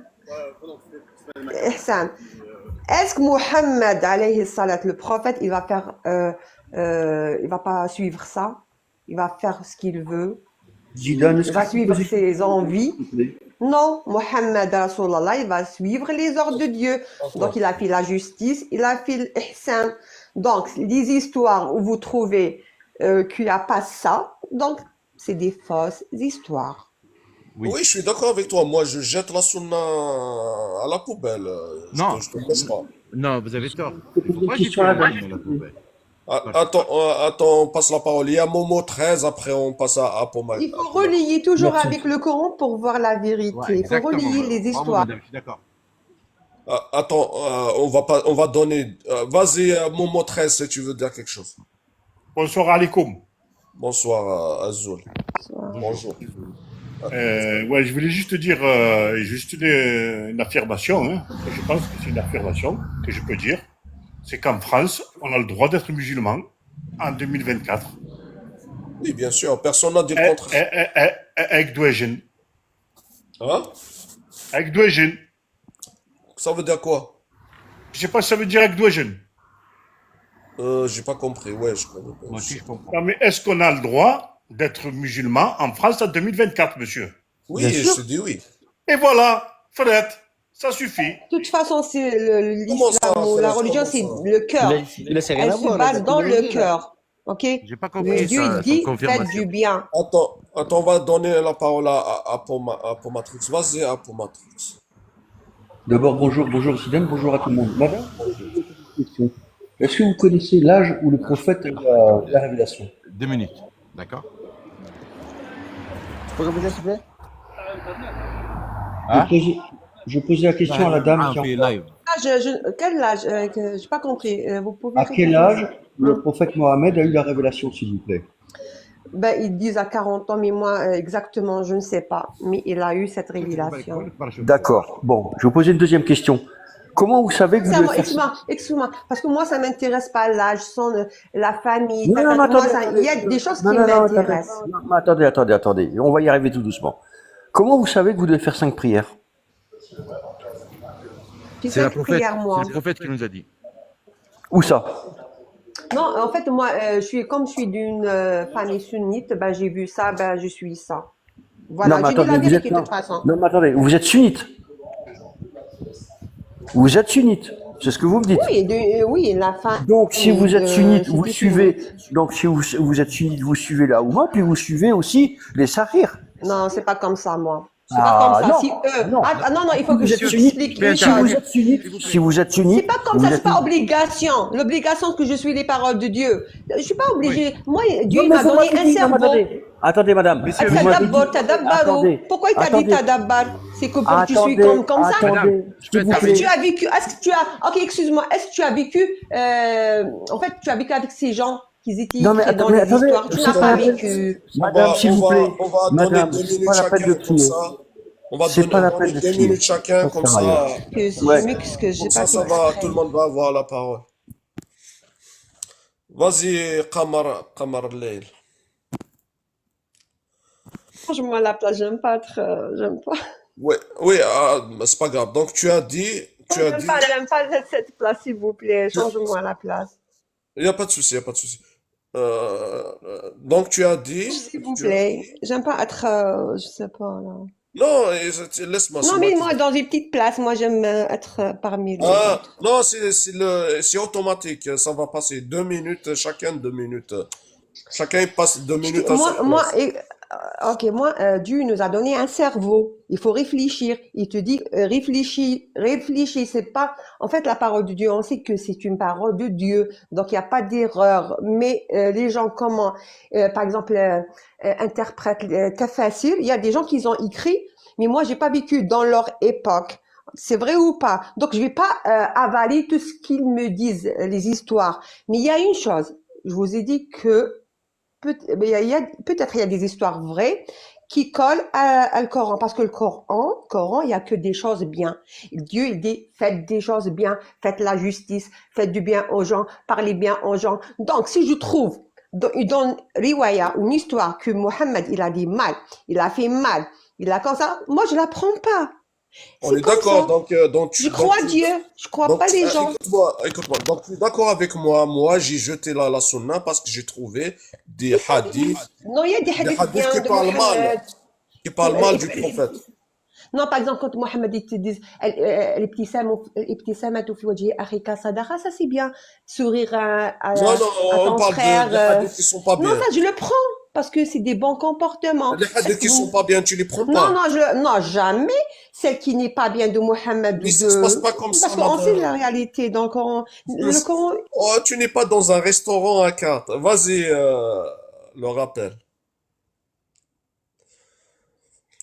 Ihsan. Est-ce que Mohammed, alayhi salat, le prophète, il va faire, il va pas suivre ça? Il va faire ce qu'il veut? Zidane, est-ce Il que va je peux suivre poser ses une envies? question, s'il vous plaît? Non, Mohammed Rasulallah, il va suivre les ordres de Dieu. Donc, il a fait la justice, il a fait l'ihsan. Donc, les histoires où vous trouvez qu'il n'y a pas ça, donc, c'est des fausses histoires. Oui. Oui, je suis d'accord avec toi. Moi, je jette la sunna à la poubelle. Non, Je te cache pas. non, vous avez tort. Je peux Il faut poser pas une jeter question à la la sunna à la dame? poubelle. Attends, on passe la parole. Il y a Momo 13, après on passe à Poma. Il faut relier toujours Merci. avec le Coran pour voir la vérité. Ouais, Il faut exactement. relier les Bravo, histoires. madame, je suis d'accord. Attends, on va donner. Vas-y, Momo 13, si tu veux dire quelque chose. Bonsoir alaikum. Bonsoir, Azul. Bonjour. Ouais, je voulais juste dire juste une affirmation. Hein. Je pense que c'est une affirmation que je peux dire. C'est qu'en France, on a le droit d'être musulman en 2024. Oui, bien sûr, personne n'a dit le contraire. Avec Douéjen. Hein? Avec Douéjen. Ça veut dire quoi? Je sais pas si ça veut dire avec Douéjen. J'ai pas compris. Ouais, je connais pas. Moi aussi, je comprends. Non, mais est-ce qu'on a le droit d'être musulman en France en 2024, monsieur? Oui, Bien je sûr. te dis oui. Et voilà, Fred, ça suffit. De toute façon, c'est Comment ça, l'islam ou la Fred, religion, comment c'est ça? le cœur. Là, c'est rien Elle à se voir, là, base t'as dans tout le mélangé, là. cœur. Ok? J'ai pas Le compris Dieu, ça, il dit, comme faites confirmation. du bien. Attends, on va donner la parole à Pomatrix. Vas-y, à Pomatrix. D'abord, bonjour Zidane, bonjour à tout le monde. Madame, je vais poser une question. Est-ce que vous connaissez l'âge où le prophète a eu la révélation? 2 minutes, d'accord? Tu peux répéter, s'il te plaît? Hein? Je posais la question à la dame Ah, qui on en fait parle. live. Quel âge? J'ai pas compris. Vous pouvez À quel répéter? âge le prophète Mohammed a eu la révélation, s'il vous plaît? Ben, ils disent à 40 ans, mais moi, exactement, je ne sais pas. Mais il a eu cette révélation. D'accord. Bon, je vais vous poser une deuxième question. Comment vous savez que vous devez faire ça? Excuse-moi, parce que moi, ça m'intéresse pas l'âge, la famille. Non, non, Moi, attendez, il y a des choses Non, qui non, non, m'intéressent. attendez. On va y arriver tout doucement. Comment vous savez que vous devez faire 5 prières? J'ai C'est la 5 prophète, prières, c'est moi. le prophète qui nous a dit. Où ça? Non, en fait, moi, comme je suis d'une famille sunnite, ben, j'ai vu ça, ben, je suis ça. Voilà, Non, mais je dis la attendez, vérité de toute façon. Non, mais attendez, vous êtes sunnite. Vous êtes sunnite. C'est ce que vous me dites. Oui, la fin. Donc, si vous êtes sunnite, vous c'était suivez. sunnite. Donc, si vous êtes sunnite, vous suivez la Oumma, puis vous suivez aussi les Sahirs. Non, c'est pas comme ça, moi. C'est pas comme Ah ça. non, Si eux, non. non, non, il faut Si que vous je êtes sunnite, t'explique Mais une si attends, vous chose. êtes sunnite, s'il vous plaît. si vous êtes C'est sunnite, pas comme vous ça, c'est êtes pas obligation. L'obligation que je suis les paroles de Dieu. Je suis pas Oui. obligée. Moi, Dieu non, il mais m'a vous donné m'avez un dit, non, mais cerveau. attendez, madame, Messieurs, vous m'avez dit, Tadabbar, tadabbaru. attendez, Pourquoi il t'a dit attendez, tadabbar? C'est que pour que tu suis attendez, comme ça? madame, attendez, je s'il peux vous Est-ce que tu plaît. intervenir. as vécu, ok, excuse-moi, est-ce que tu as vécu, en fait, tu as vécu avec ces gens qui étaient Non, mais écrits dans attendez, les histoires? Tu c'est n'as pas pas la peine. vécu. Madame, s'il vous plaît, On va donner madame, 2 c'est pas minutes la peine de chacun, comme crier. ça. C'est pas On va la donner peine de 2 crier. minutes chacun, Ça comme sert à rien. ça. Je Ouais. m'excuse, j'ai Comme pas ça fait va, tout exprès. le monde va avoir la parole. Vas-y, Qamar Leil. Franchement, à la place, j'aime pas être, j'aime pas. Oui, oui, c'est pas grave. Donc, tu as dit, J'aime pas cette place, s'il vous plaît. Change-moi à la place. il n'y a pas de souci, il n'y a pas de souci. Donc, tu as dit, S'il vous plaît. J'aime pas être, je sais pas, là. non, laisse-moi, c'est Non, moi mais qui. moi, dans une petite place, moi, j'aime être parmi les Ah, autres. non, c'est automatique, ça va passer 2 minutes, chacun 2 minutes. Chacun passe 2 minutes à sa Moi, place. ok, moi, Dieu nous a donné un cerveau. Il faut réfléchir. Il te dit, réfléchis. C'est pas, en fait, la parole de Dieu, on sait que c'est une parole de Dieu. Donc, il n'y a pas d'erreur. Mais les gens, comment, par exemple, interprètent très facile. Il y a des gens qui ont écrit, mais moi, j'ai pas vécu dans leur époque. C'est vrai ou pas? Donc, je vais pas avaler tout ce qu'ils me disent, les histoires. Mais il y a une chose. Je vous ai dit que peut-être il y a des histoires vraies qui collent à le Coran, parce que le Coran, il y a que des choses bien. Dieu, il dit, faites des choses bien, faites la justice, faites du bien aux gens, parlez bien aux gens. Donc, si je trouve dans Riwaya, une histoire que Mohammed, il a dit mal, il a fait mal, il a comme ça, moi, je la prends pas. On C'est est comme d'accord, ça. donc Je crois Dieu, je crois pas les gens. écoute-moi, donc tu es d'accord avec moi, j'ai jeté la sunna parce que j'ai trouvé des hadiths, Non, il y a des des hadiths hadiths bien qui de parlent mal, Mohammed. du prophète. Non, par exemple, quand Mohamed il te dit الابتسامة في وجه أخيك صدقة, ça c'est bien. Sourire Non, non, à on ton parle frère. des hadiths qui sont pas Non, bien. ça je le prends parce que c'est des bons comportements. Les hadiths qui sont pas bien, tu les prends Non, pas. non, jamais. Celle qui n'est pas bien de Mohamed ou Mais ça se passe pas comme ça, parce qu'on sait madame. la réalité dans le Coran. Le Coran, Oh, tu n'es pas dans un restaurant à carte. Vas-y, le rappel.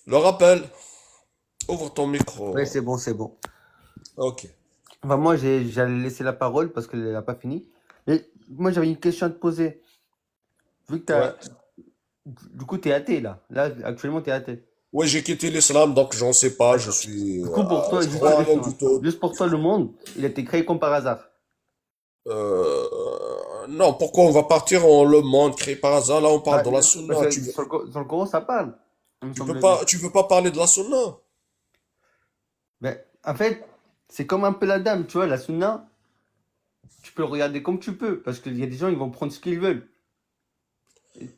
Le rappel. Ouvre ton micro. Ouais, c'est bon, c'est bon. Ok. Enfin, moi, j'allais laisser la parole parce qu'elle n'a pas fini. Et moi, j'avais une question à te poser. Vu que Ouais. du coup, tu es athée, là. Là, actuellement, tu es athée. Ouais, j'ai quitté l'islam, donc j'en sais pas. Je suis. Du coup, pour toi, Je crois à rien du tout. juste pour toi, le monde, il a été créé comme par hasard. Non, pourquoi on va partir en le monde créé par hasard? Là, on parle de la Parce sunna. que dans le Coran, ça parle. il me semble. Tu veux pas parler de la sunna? Mais en fait, c'est comme un peu la dame, tu vois, la sunna, tu peux le regarder comme tu peux, parce qu'il y a des gens, ils vont prendre ce qu'ils veulent.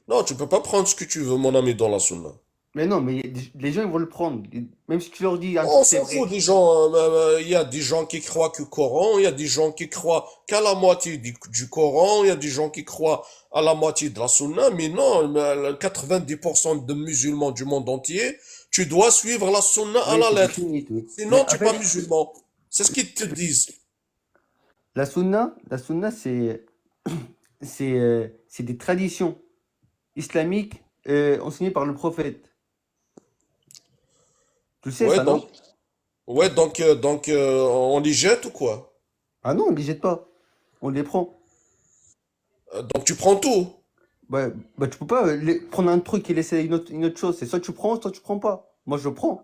Non, tu peux pas prendre ce que tu veux, mon ami, dans la sunna. Mais non, mais les gens, ils vont le prendre. Même si tu leur dis un On truc, c'est s'en vrai. fout des gens. Il y a des gens qui croient qu'au Coran, il y a des gens qui croient qu'à la moitié du Coran, il y a des gens qui croient à la moitié de la sunna, mais non, 90% de musulmans du monde entier, tu dois suivre la sunna à Oui, la c'est lettre. défini, oui. Sinon, Mais tu en n'es pas fait, musulman. C'est ce qu'ils te disent. la sunna, c'est des traditions islamiques enseignées par le prophète. Tu le sais, Ouais, ça, non? donc, on les jette ou quoi? Ah non, on ne les jette pas. On les prend. Donc, tu prends tout. Ouais, bah, tu peux pas prendre un truc et laisser une autre chose. C'est soit tu prends, soit tu prends pas. Moi, je prends.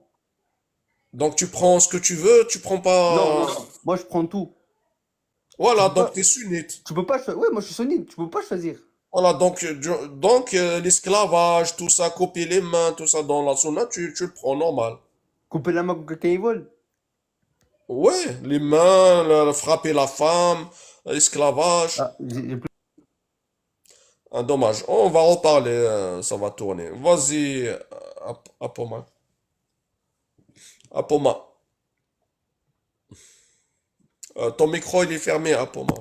Donc, tu prends ce que tu veux, tu prends pas. Non. Moi, je prends tout. Voilà, Tu peux donc pas, tu es sunnite. tu peux pas Ouais, moi, je suis sunnite. Tu peux pas choisir. Voilà, donc l'esclavage, tout ça, couper les mains, tout ça dans la sunna, tu le prends normal. Couper la main quand quelqu'un il vole. Ouais, les mains, frapper la femme, l'esclavage. Ah, j'ai plus. Ah, dommage. On va reparler, ça va tourner. Vas-y, Apoma. Apoma. Ton micro, il est fermé, Apoma.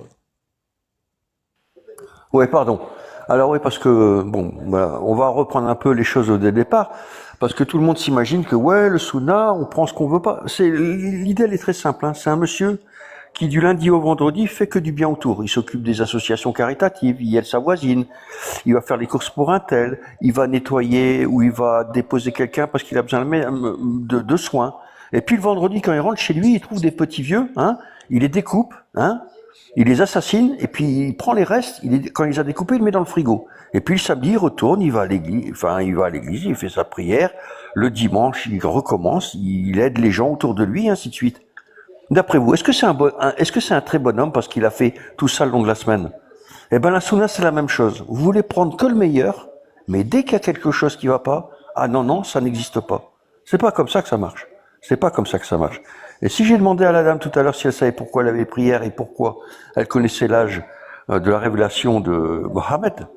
Ouais, pardon. Alors oui, parce que bon, voilà, on va reprendre un peu les choses au départ. Parce que tout le monde s'imagine que, ouais, le sunna, on prend ce qu'on veut pas. L'idée, elle est très simple, hein. C'est un monsieur qui, du lundi au vendredi, fait que du bien autour. Il s'occupe des associations caritatives, il aide sa voisine, il va faire les courses pour un tel, il va nettoyer ou il va déposer quelqu'un parce qu'il a besoin de soins. Et puis le vendredi, quand il rentre chez lui, il trouve des petits vieux, hein, il les découpe, hein, il les assassine, et puis il prend les restes, quand il les a découpés, il les met dans le frigo. Et puis le samedi, il retourne, il va à l'église, il fait sa prière. Le dimanche, il recommence, il aide les gens autour de lui, et ainsi de suite. D'après vous, est-ce que c'est un très bon homme parce qu'il a fait tout ça le long de la semaine? Eh ben, la sunna, c'est la même chose. Vous voulez prendre que le meilleur, mais dès qu'il y a quelque chose qui va pas, ah non, non, ça n'existe pas. C'est pas comme ça que ça marche. C'est pas comme ça que ça marche. Et si j'ai demandé à la dame tout à l'heure si elle savait pourquoi elle avait prière et pourquoi elle connaissait l'âge de la révélation de Mohammed,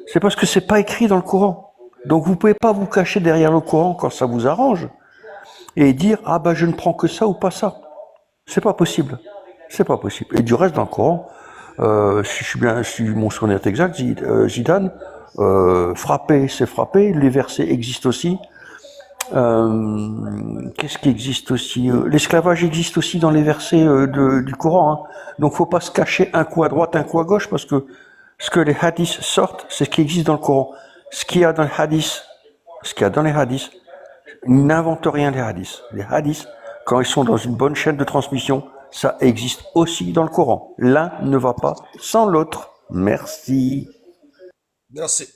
c'est parce que c'est pas écrit dans le Coran. Donc vous pouvez pas vous cacher derrière le Coran quand ça vous arrange et dire ah ben je ne prends que ça ou pas ça. C'est pas possible. C'est pas possible. Et du reste, dans le Coran, si mon souvenir est exact, Zidane, frapper, c'est frapper. Les versets existent aussi. Qu'est-ce qui existe aussi? L'esclavage existe aussi dans les versets du Coran. Hein. Donc, faut pas se cacher un coup à droite, un coup à gauche, parce que ce que les hadiths sortent, c'est ce qui existe dans le Coran. Ce qu'il y a dans les hadiths, n'invente rien les hadiths. Les hadiths, quand ils sont dans une bonne chaîne de transmission, ça existe aussi dans le Coran. L'un ne va pas sans l'autre. Merci. Merci.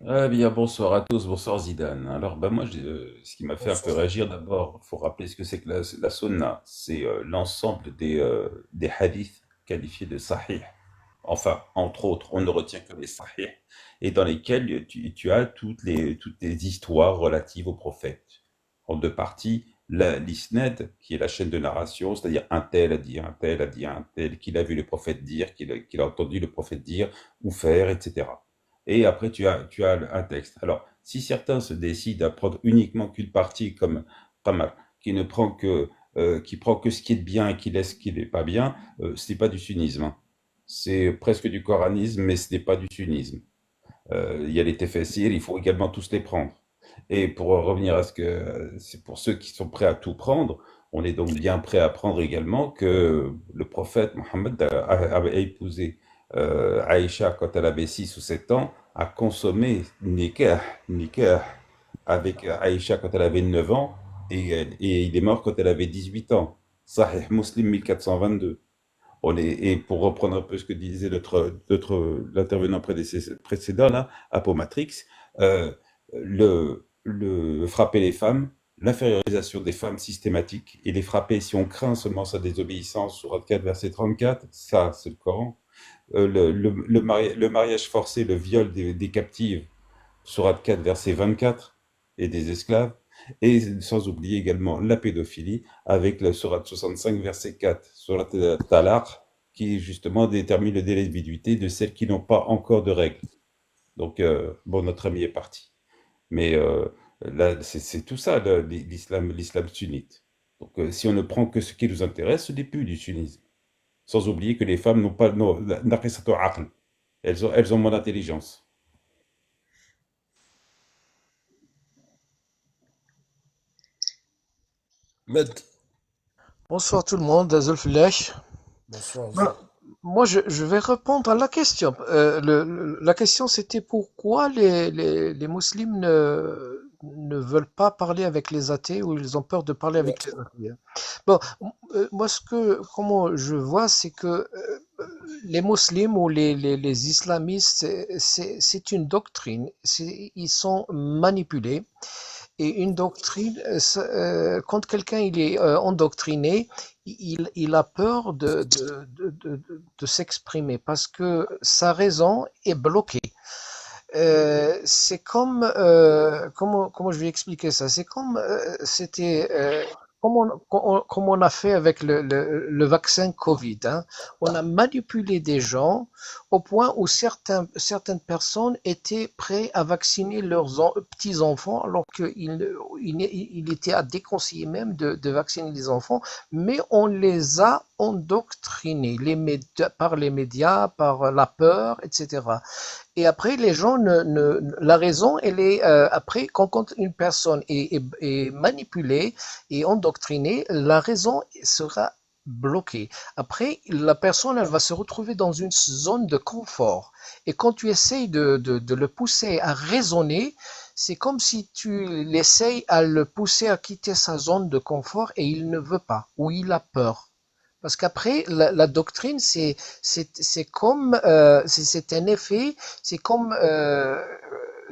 Ah bien, bonsoir à tous, bonsoir Zidane. Alors, ben moi, ce qui m'a fait un peu Bonsoir. réagir d'abord, il faut rappeler ce que c'est que la sunna. C'est l'ensemble des hadiths qualifiés de sahih. Enfin, entre autres, on ne retient que les sahih, et dans lesquels tu as toutes les histoires relatives au prophète. En deux parties, l'isnad, qui est la chaîne de narration, c'est-à-dire un tel a dit, un tel a dit, un tel, qu'il a vu le prophète dire, qu'il a entendu le prophète dire ou faire, etc. Et après, tu as un texte. Alors, si certains se décident à prendre uniquement qu'une partie comme Qamar, qui prend que ce qui est bien et qui laisse ce qui n'est pas bien, ce n'est pas du sunnisme, hein. C'est presque du coranisme, mais ce n'est pas du sunnisme. Il y a les tefessirs, il faut également tous les prendre. Et pour revenir à ce que c'est pour ceux qui sont prêts à tout prendre, on est donc bien prêt à prendre également que le prophète Mohammed a épousé Aïcha quand elle avait 6 ou 7 ans, a consommé nikah avec Aïcha quand elle avait 9 ans, et il est mort quand elle avait 18 ans. Sahih Muslim 1422. Et pour reprendre un peu ce que disait l'intervenant précédent, là, Apomatrix, euh, le frapper les femmes, l'infériorisation des femmes systématique, et les frapper si on craint seulement sa désobéissance, Sourate 4, verset 34, ça, c'est le Coran. Le mariage forcé, le viol des captives, Sourate 4, verset 24, et des esclaves, et sans oublier également la pédophilie, avec la Sourate 65, verset 4, Sourate Talaq, qui justement détermine le délai de viduité de celles qui n'ont pas encore de règles. Donc, bon, notre ami est parti. Mais là, c'est tout ça, l'islam sunnite. Donc, si on ne prend que ce qui nous intéresse, ce n'est plus du sunnisme. Sans oublier que les femmes n'ont pas naqisatu aql. Elles ont moins d'intelligence. Med. Bonsoir tout le monde, Azulfillah. Bonsoir. Ben, moi, je vais répondre à la question. La question, c'était pourquoi les musulmans ne veulent pas parler avec les athées ou ils ont peur de parler avec les athées. Bon, moi, comment je vois, c'est que les musulmans ou les islamistes, c'est une doctrine. Ils sont manipulés. Et une doctrine, quand quelqu'un il est endoctriné, il a peur de s'exprimer parce que sa raison est bloquée. C'est comme, comment je vais expliquer ça? C'est comme, comme on a fait avec le vaccin Covid, hein. On a manipulé des gens au point où certaines personnes étaient prêtes à vacciner leurs petits-enfants alors qu'il était à déconseiller même de vacciner les enfants, mais on les a endoctrinés par les médias, par la peur, etc. Et après, les gens la raison, elle est après quand une personne est manipulée et endoctrinée, la raison sera bloquée. Après, la personne, elle va se retrouver dans une zone de confort. Et quand tu essayes de le pousser à raisonner, c'est comme si tu l'essayes à le pousser à quitter sa zone de confort et il ne veut pas, ou il a peur. Parce qu'après, la doctrine, c'est comme, c'est un effet, c'est comme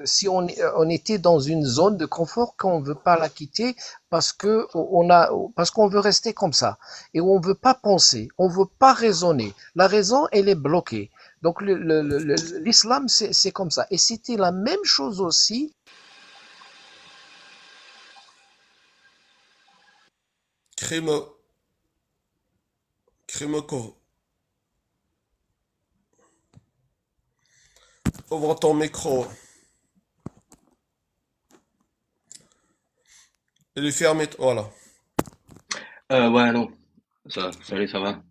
si on était dans une zone de confort qu'on ne veut pas la quitter parce qu'on veut rester comme ça. Et on ne veut pas penser, on ne veut pas raisonner. La raison, elle est bloquée. Donc l'islam, c'est comme ça. Et c'était la même chose aussi. Crime, ouvre ton micro. Il est fermé, voilà. Ouais, non, salut, ça va.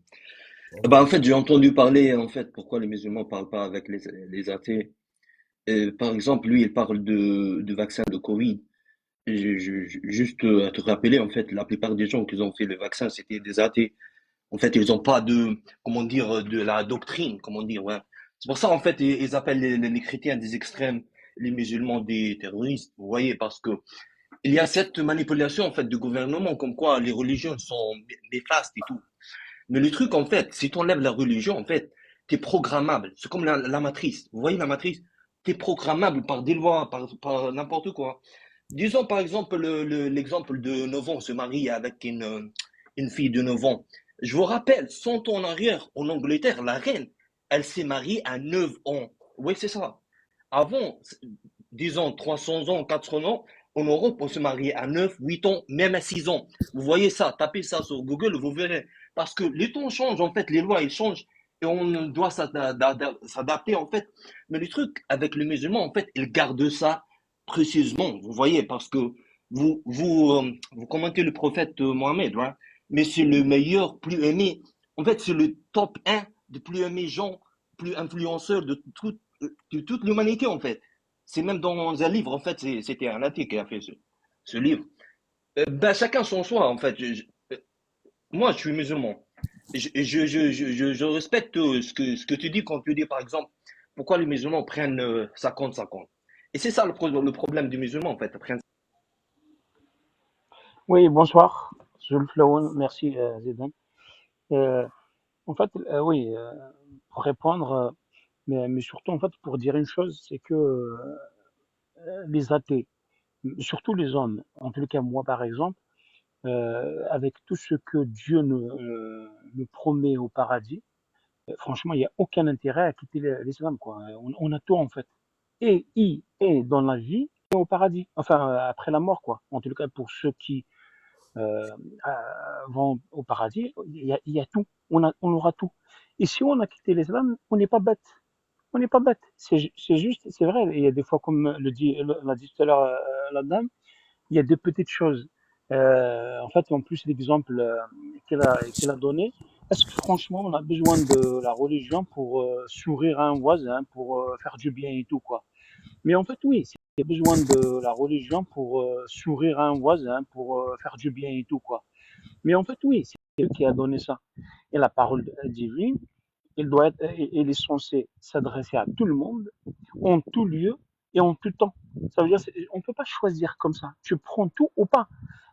Bah, en fait, j'ai entendu parler, en fait, pourquoi les musulmans parlent pas avec les athées. Par exemple, lui, il parle de vaccin de Covid. Juste à te rappeler, en fait, la plupart des gens qui ont fait le vaccin, c'était des athées. En fait, ils ont pas de, comment dire, de la doctrine, comment dire, ouais. C'est pour ça, en fait, ils appellent les chrétiens des extrêmes, les musulmans des terroristes, vous voyez, parce que il y a cette manipulation, en fait, du gouvernement, comme quoi les religions sont néfastes et tout. Mais le truc, en fait, si tu enlèves la religion, en fait, t'es programmable. C'est comme la matrice. Vous voyez la matrice? T'es programmable par des lois, par n'importe quoi. Disons, par exemple, l'exemple de 9 ans se marie avec une fille de 9 ans. Je vous rappelle, 100 ans en arrière, en Angleterre, la reine, elle s'est mariée à 9 ans. Oui, c'est ça. Avant, disons 300 ans, 400 ans, en Europe, on se mariait à 9, 8 ans, même à 6 ans. Vous voyez ça, tapez ça sur Google, vous verrez. Parce que les temps changent, en fait, les lois, ils changent et on doit s'adapter, en fait. Mais le truc avec les musulmans, en fait, ils gardent ça précisément, vous voyez, parce que vous commentez le prophète Mohammed, hein, mais c'est le meilleur, plus aimé. En fait, c'est le top 1 des plus aimés gens, plus influenceurs de toute l'humanité, en fait. C'est même dans un livre, en fait, c'était un athée qui a fait ce livre. Ben, chacun son choix, en fait. Moi, je suis musulman. Je respecte ce que tu dis quand tu dis, par exemple, pourquoi les musulmans prennent 50-50. Et c'est ça le problème des musulmans, en fait. Oui, bonsoir. Jules Flaoun, merci Zidane. Euh, en fait, oui, pour répondre, mais surtout en fait pour dire une chose, c'est que les athées, surtout les hommes, en tout cas moi par exemple, avec tout ce que Dieu nous promet au paradis, franchement, il n'y a aucun intérêt à quitter l'islam, quoi. On a tout en fait. Et dans la vie et au paradis, enfin après la mort, quoi. En tout cas pour ceux qui euh, vont au paradis, il y a tout, on aura tout. Et si on a quitté l'islam, on n'est pas bête. On n'est pas bête. C'est juste, c'est vrai, il y a des fois, comme l'a dit tout à l'heure la dame, il y a des petites choses. En fait, en plus, l'exemple qu'elle a donné, est-ce que franchement, on a besoin de la religion pour sourire à un voisin, pour faire du bien et tout, quoi? Mais en fait, oui, il y a besoin de la religion pour sourire à un voisin, pour faire du bien et tout, quoi. Mais en fait, oui, c'est Dieu qui a donné ça. Et la parole divine, elle est censée s'adresser à tout le monde, en tout lieu et en tout temps. Ça veut dire, on ne peut pas choisir comme ça. Tu prends tout ou pas.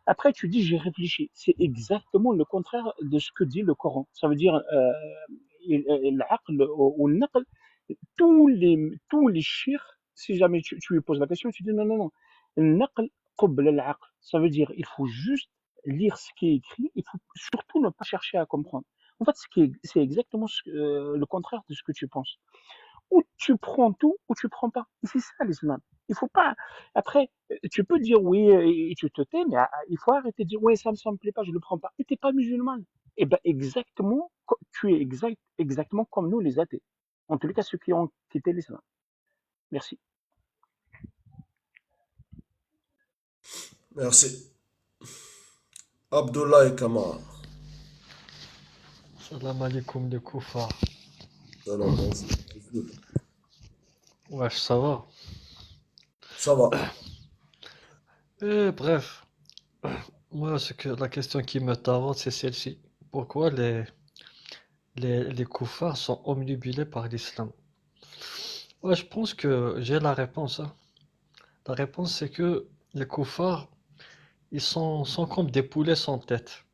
Après, tu dis, j'ai réfléchi. C'est exactement le contraire de ce que dit le Coran. Ça veut dire, العقل والنقل, tous les chirs, si jamais tu lui poses la question, tu dis non, non, non. النقل قبل العقل. Ça veut dire, il faut juste lire ce qui est écrit, il faut surtout ne pas chercher à comprendre. En fait, c'est exactement le contraire de ce que tu penses. Ou tu prends tout, ou tu prends pas. Et c'est ça l'islam. Il faut pas. Après, tu peux dire oui et tu te tais, mais il faut arrêter de dire oui, ça me plaît pas, je le prends pas. Et t'es pas musulman. Et ben exactement, tu es exactement comme nous les athées. En tous les cas, ceux qui ont quitté l'islam. Merci. Merci. Abdullah et Kamara. Salam alaikum les koufars. Alors, bon, Wesh, ça va? ça va. Bref, moi, la question qui me taraude, c'est celle-ci. Pourquoi les koufars sont omnibulés par l'islam? Ouais, je pense que j'ai la réponse, hein. La réponse, c'est que les koufars, sont comme des poulets sans tête.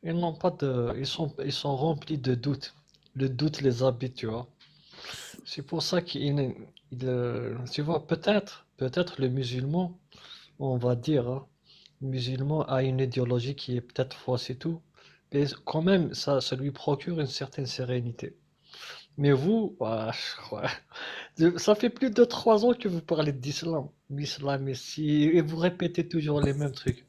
Ils n'ont pas de, ils sont remplis de doutes. Le doute les habite, tu vois. C'est pour ça tu vois, peut-être le musulman, on va dire, hein, le musulman a une idéologie qui est peut-être fausse et tout, mais quand même, ça lui procure une certaine sérénité. Mais vous, ça fait plus de 3 ans que vous parlez l'islam ici, et vous répétez toujours les mêmes trucs.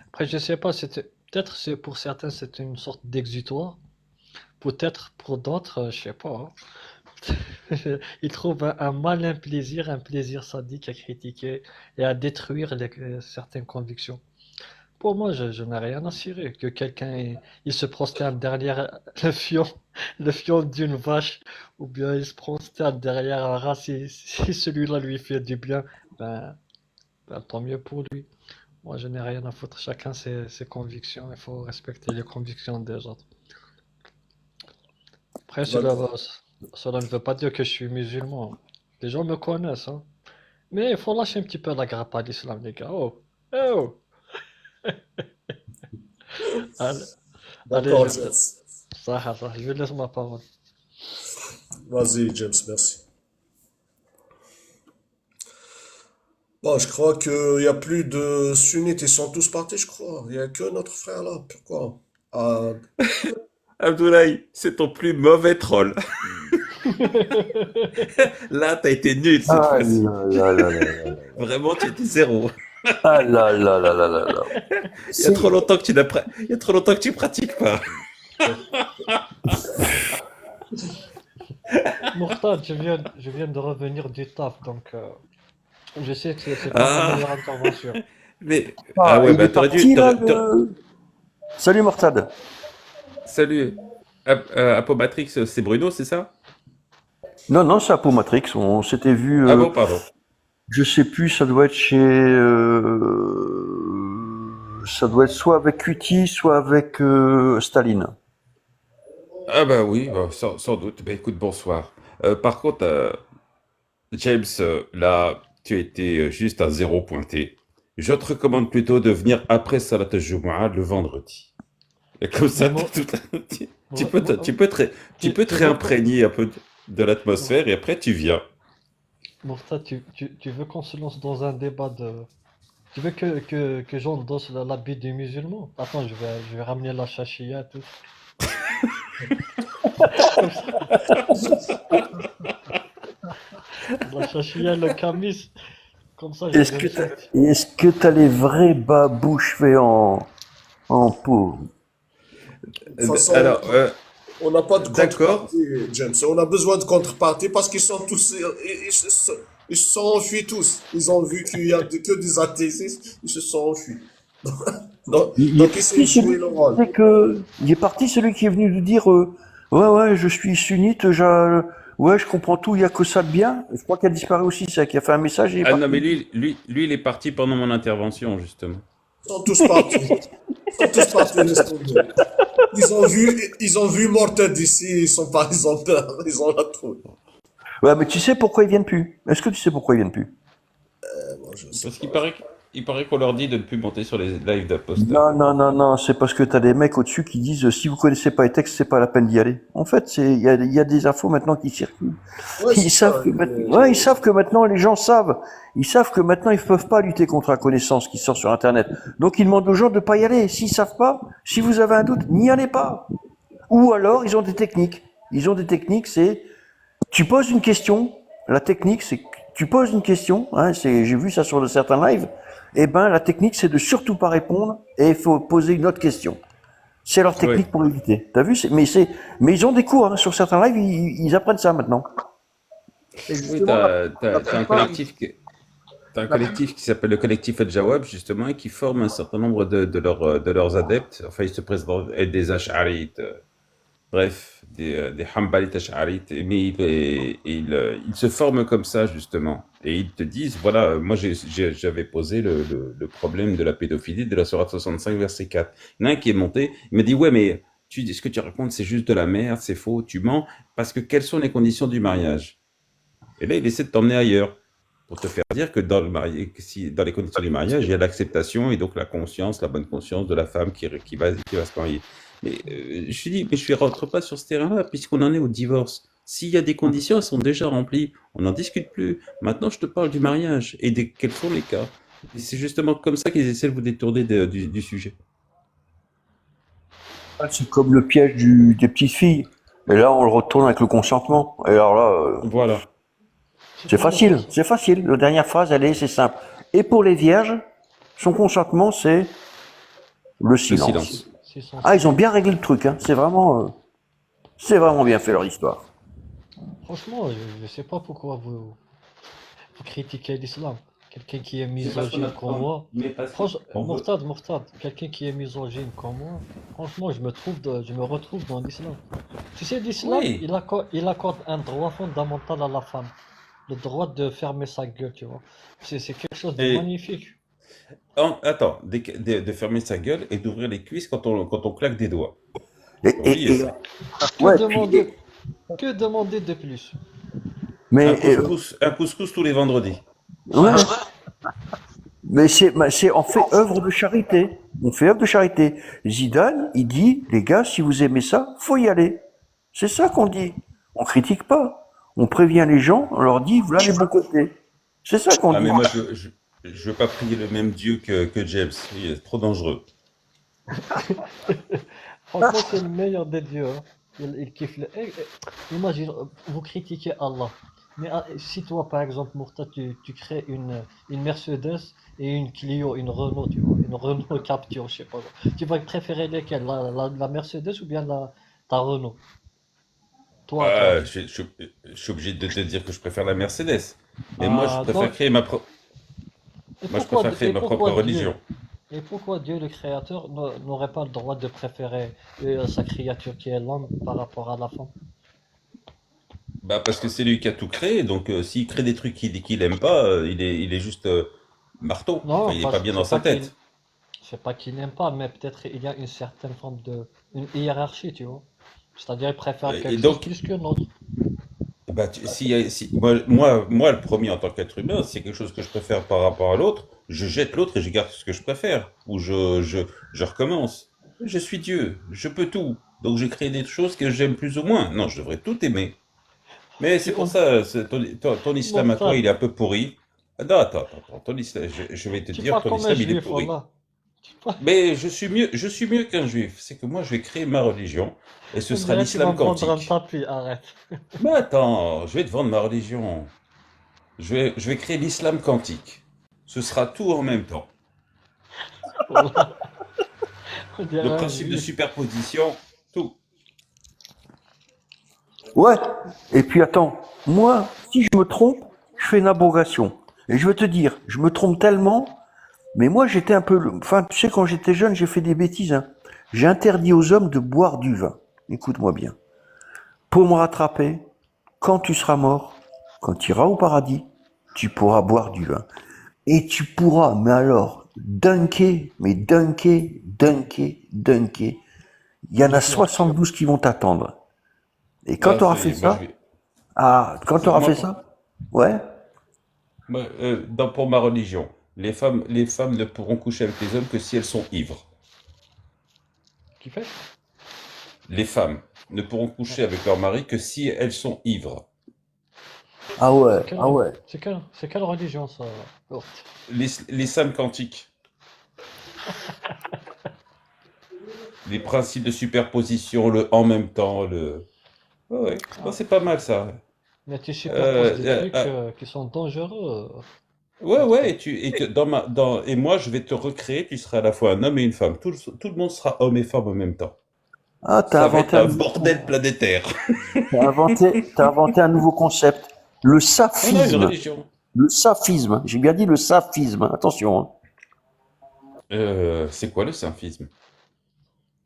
Après, je sais pas, peut-être pour certains, c'est une sorte d'exutoire, peut-être pour d'autres, je sais pas, hein. Ils trouvent un malin plaisir, un plaisir sadique à critiquer et à détruire certaines convictions. Pour moi, je n'ai rien à cirer. Que quelqu'un il se prosterne derrière le fion d'une vache, ou bien il se prosterne derrière un rat si celui-là lui fait du bien, ben, tant mieux pour lui. Moi, je n'ai rien à foutre. Chacun ses convictions. Il faut respecter les convictions des autres. Après, D'accord. cela ne veut pas dire que je suis musulman. Les gens me connaissent, hein. Mais il faut lâcher un petit peu la grappe à l'islam, les gars. Oh, oh. Allez, allez, D'accord, James. je laisse ma parole. Vas-y, James, merci. Bon, je crois qu'il n'y a plus de sunnites, ils sont tous partis, je crois. Il n'y a que notre frère là. Pourquoi? Ah, Abdoulaye, c'est ton plus mauvais troll. Là, t'as été nul cette Ah fois-ci. là là là là là là. Vraiment, tu étais zéro. Ah là là là là là là. Il y a trop longtemps que il y a trop longtemps que tu pratiques pas. Mourtad, je viens de revenir du taf, donc je sais que c'est pas ma Ah, meilleure intervention. mais Ah, ouais, il est bah t'aurais dû. parti là, le... Salut Mortad. Salut. Apomatrix, c'est Bruno, c'est ça? Non, non, c'est Apomatrix. On s'était vu, Ah bon, pardon. je sais plus, ça doit être chez... ça doit être soit avec Cutie, soit avec Staline. Ah bah oui, bah, sans doute. Bah écoute, bonsoir. Par contre, James, là, tu as été juste à zéro pointé. Je te recommande plutôt de venir après Salat al-Jumu'ah le vendredi. Et comme Mais ça, tu peux te tu veux qu'on réimprégner un peu de l'atmosphère et après tu viens. Mourtad, tu veux qu'on se lance dans un débat de... Tu veux que j'endosse l'habit des musulmans? Attends, je vais ramener la chachia et tout. Comme ça. La chachia, le camis. Comme ça, je vais me sentir. Est-ce que t'as les vrais babouches faits en peau? de toute façon, Alors, on n'a pas de d'accord. contrepartie, James. On a besoin de contrepartie parce qu'ils sont tous, ils se sont enfuis tous. Ils ont vu qu'il y a que des athésistes, ils se sont enfuis. Donc ils s'est joué le rôle. Il est parti celui qui est venu nous dire ouais, je suis sunnite, ouais, je comprends tout, il y a que ça de bien. Je crois qu'il a disparu aussi, ça, qui a fait un message et il est Ah non, parti. mais lui, il est parti pendant mon intervention, justement. Ils sont tous partis. Ils sont tous partis, laisse tomber. Ils ont vu Morted ici, ils ont peur, ils ont la trouille. Ouais, mais tu sais pourquoi ils viennent plus? Est-ce que tu sais pourquoi ils viennent plus? Moi, je sais Parce qu'il pas. paraît qu'on leur dit de ne plus monter sur les lives d'Apostat. Non, c'est parce que t'as des mecs au-dessus qui disent si vous connaissez pas les textes, c'est pas la peine d'y aller. En fait, il y a des infos maintenant qui circulent. Ouais, c'est ça. Ils savent que maintenant les gens savent. Ils savent que maintenant ils peuvent pas lutter contre la connaissance qui sort sur Internet. Donc ils demandent aux gens de pas y aller. S'ils savent pas, si vous avez un doute, n'y allez pas. Ou alors ils ont des techniques. C'est tu poses une question. La technique, c'est que tu poses une question. Hein, j'ai vu ça sur certains lives. Eh ben, la technique, c'est de surtout pas répondre et il faut poser une autre question. C'est leur technique Oui. pour éviter. T'as vu? Mais ils ont des cours, hein, sur certains lives, ils apprennent ça maintenant. Et Oui, justement, t'as un collectif qui s'appelle le collectif El Jawab, justement, et qui forme un certain nombre de leurs adeptes. Enfin, ils se présentent être des Ash'arites. Bref, des Hanbalites Ash'arites, mais ils se forment comme ça, justement. Et ils te disent, voilà, moi j'avais posé le problème de la pédophilie de la Sourate 65, verset 4. Il y en a un qui est monté, il m'a dit, ouais, mais ce que tu racontes, c'est juste de la merde, c'est faux, tu mens, parce que quelles sont les conditions du mariage? Et là, il essaie de t'emmener ailleurs, pour te faire dire que dans les conditions du mariage, il y a l'acceptation et donc la conscience, la bonne conscience de la femme qui va se marier. Mais je dis, mais je ne rentre pas sur ce terrain-là, puisqu'on en est au divorce. S'il y a des conditions, elles sont déjà remplies. On n'en discute plus. Maintenant, je te parle du mariage et de quels sont les cas. Et c'est justement comme ça qu'ils essaient de vous détourner du sujet. C'est comme le piège des petites filles. Et là, on le retourne avec le consentement. Et alors là, Voilà. c'est facile, c'est facile. La dernière phrase, c'est simple. Et pour les vierges, son consentement, c'est le Le silence. silence. Ah, ils ont bien réglé le truc, hein. C'est vraiment bien fait leur histoire. Franchement, je sais pas pourquoi vous critiquez l'islam. Quelqu'un qui est C'est parce qu'on misogyne a comme moi. mais parce qu'on veut. Mortad, quelqu'un qui est misogyne comme moi, franchement, je me retrouve dans l'islam. Tu sais, l'islam, Oui. il accorde un droit fondamental à la femme. Le droit de fermer sa gueule, tu vois. C'est quelque chose de Et magnifique. attends, de fermer sa gueule et d'ouvrir les cuisses quand on claque des doigts. Et, Faut oublier et, et, ça. Que ouais, puis, demander, que demander de plus? mais, Un couscous tous les vendredis. ouais, mais on fait œuvre de charité. On fait œuvre de charité. Zidane, il dit, les gars, si vous aimez ça, faut y aller. C'est ça qu'on dit. On critique pas. On prévient les gens, on leur dit, voilà les bons côtés. C'est ça qu'on Ah, dit. mais moi, je veux pas prier le même Dieu que James. Il est trop dangereux. Franchement, c'est le meilleur des dieux, hein. Il kiffe imagine, vous critiquez Allah. Mais si toi, par exemple, Mourta, tu crées une Mercedes et une Clio, une Renault, tu vois, une Renault Captur, je sais pas quoi. Tu vas préférer lesquelles, la Mercedes ou bien ta Renault? Toi. Je suis obligé de te dire que je préfère la Mercedes. Mais moi, je Ah, préfère donc, créer et moi, je préfère créer ma propre religion. pourquoi Dieu, le Créateur, n'aurait pas le droit de préférer sa créature qui est l'homme par rapport à la femme? Bah, parce que c'est lui qui a tout créé. Donc, s'il crée des trucs qu'il aime pas, il est juste marteau. Enfin, Non, il est pas bien dans sa tête. c'est pas qu'il n'aime pas, mais peut-être il y a une certaine forme une hiérarchie, tu vois. C'est-à-dire, il préfère Et quelque chose donc, plus que l'autre. bah, moi, le premier en tant qu'être humain, c'est quelque chose que je préfère par rapport à l'autre. Je jette l'autre et je garde ce que je préfère. Ou je recommence. Je suis Dieu, je peux tout. Donc, j'ai créé des choses que j'aime plus ou moins. Non, je devrais tout aimer. Mais c'est Tu pour on... ça, ton islam à toi, Mortad, il est un peu pourri. Ah, non, attends, ton islam, je vais te tu dire, parles ton comme un islam, il est juif, pourri. voilà. Tu parles... Mais je suis mieux qu'un juif. C'est que moi, je vais créer ma religion, et ce On sera dirait que tu vas l'islam me vendre un quantique. tapis, arrête. Mais attends, je vais te vendre ma religion. Je vais créer l'islam quantique. Ce sera tout en même temps. Voilà. On Le dirait un principe de juif. superposition, tout. Ouais. Et puis attends, moi, si je me trompe, je fais une abrogation. Et je veux te dire, je me trompe tellement, mais moi j'étais un peu... Enfin, tu sais, quand j'étais jeune, j'ai fait des bêtises, hein. J'ai interdit aux hommes de boire du vin. Écoute-moi bien. Pour me rattraper, quand tu seras mort, quand tu iras au paradis, tu pourras boire du vin. Et tu pourras, mais alors, dunker, mais dunker. Il y en a 72 qui vont t'attendre. Et quand Bah, tu auras fait moi, ça, quand tu auras fait ça, ouais, pour ma religion, les femmes ne pourront coucher avec les hommes que si elles sont ivres. Qui fait? Les femmes ne pourront coucher avec leur mari que si elles sont ivres. ah ouais, ah ouais. C'est quelle religion, ça, Lourdes? L'islam quantique, les principes de superposition, le en même temps, Ouais, ouais. Non, Ah. c'est pas mal ça. Mais tu superposes Euh, des euh, trucs euh, qui sont dangereux, ouais, ouais, Mortad. et moi je vais te recréer, tu seras à la fois un homme et une femme. Tout le monde sera homme et femme en même temps. Ah, Ça va être un bordel planétaire. t'as inventé un nouveau concept. Le On a une saphisme. religion. Le saphisme. J'ai bien dit le saphisme. Attention, hein. C'est quoi le symphisme?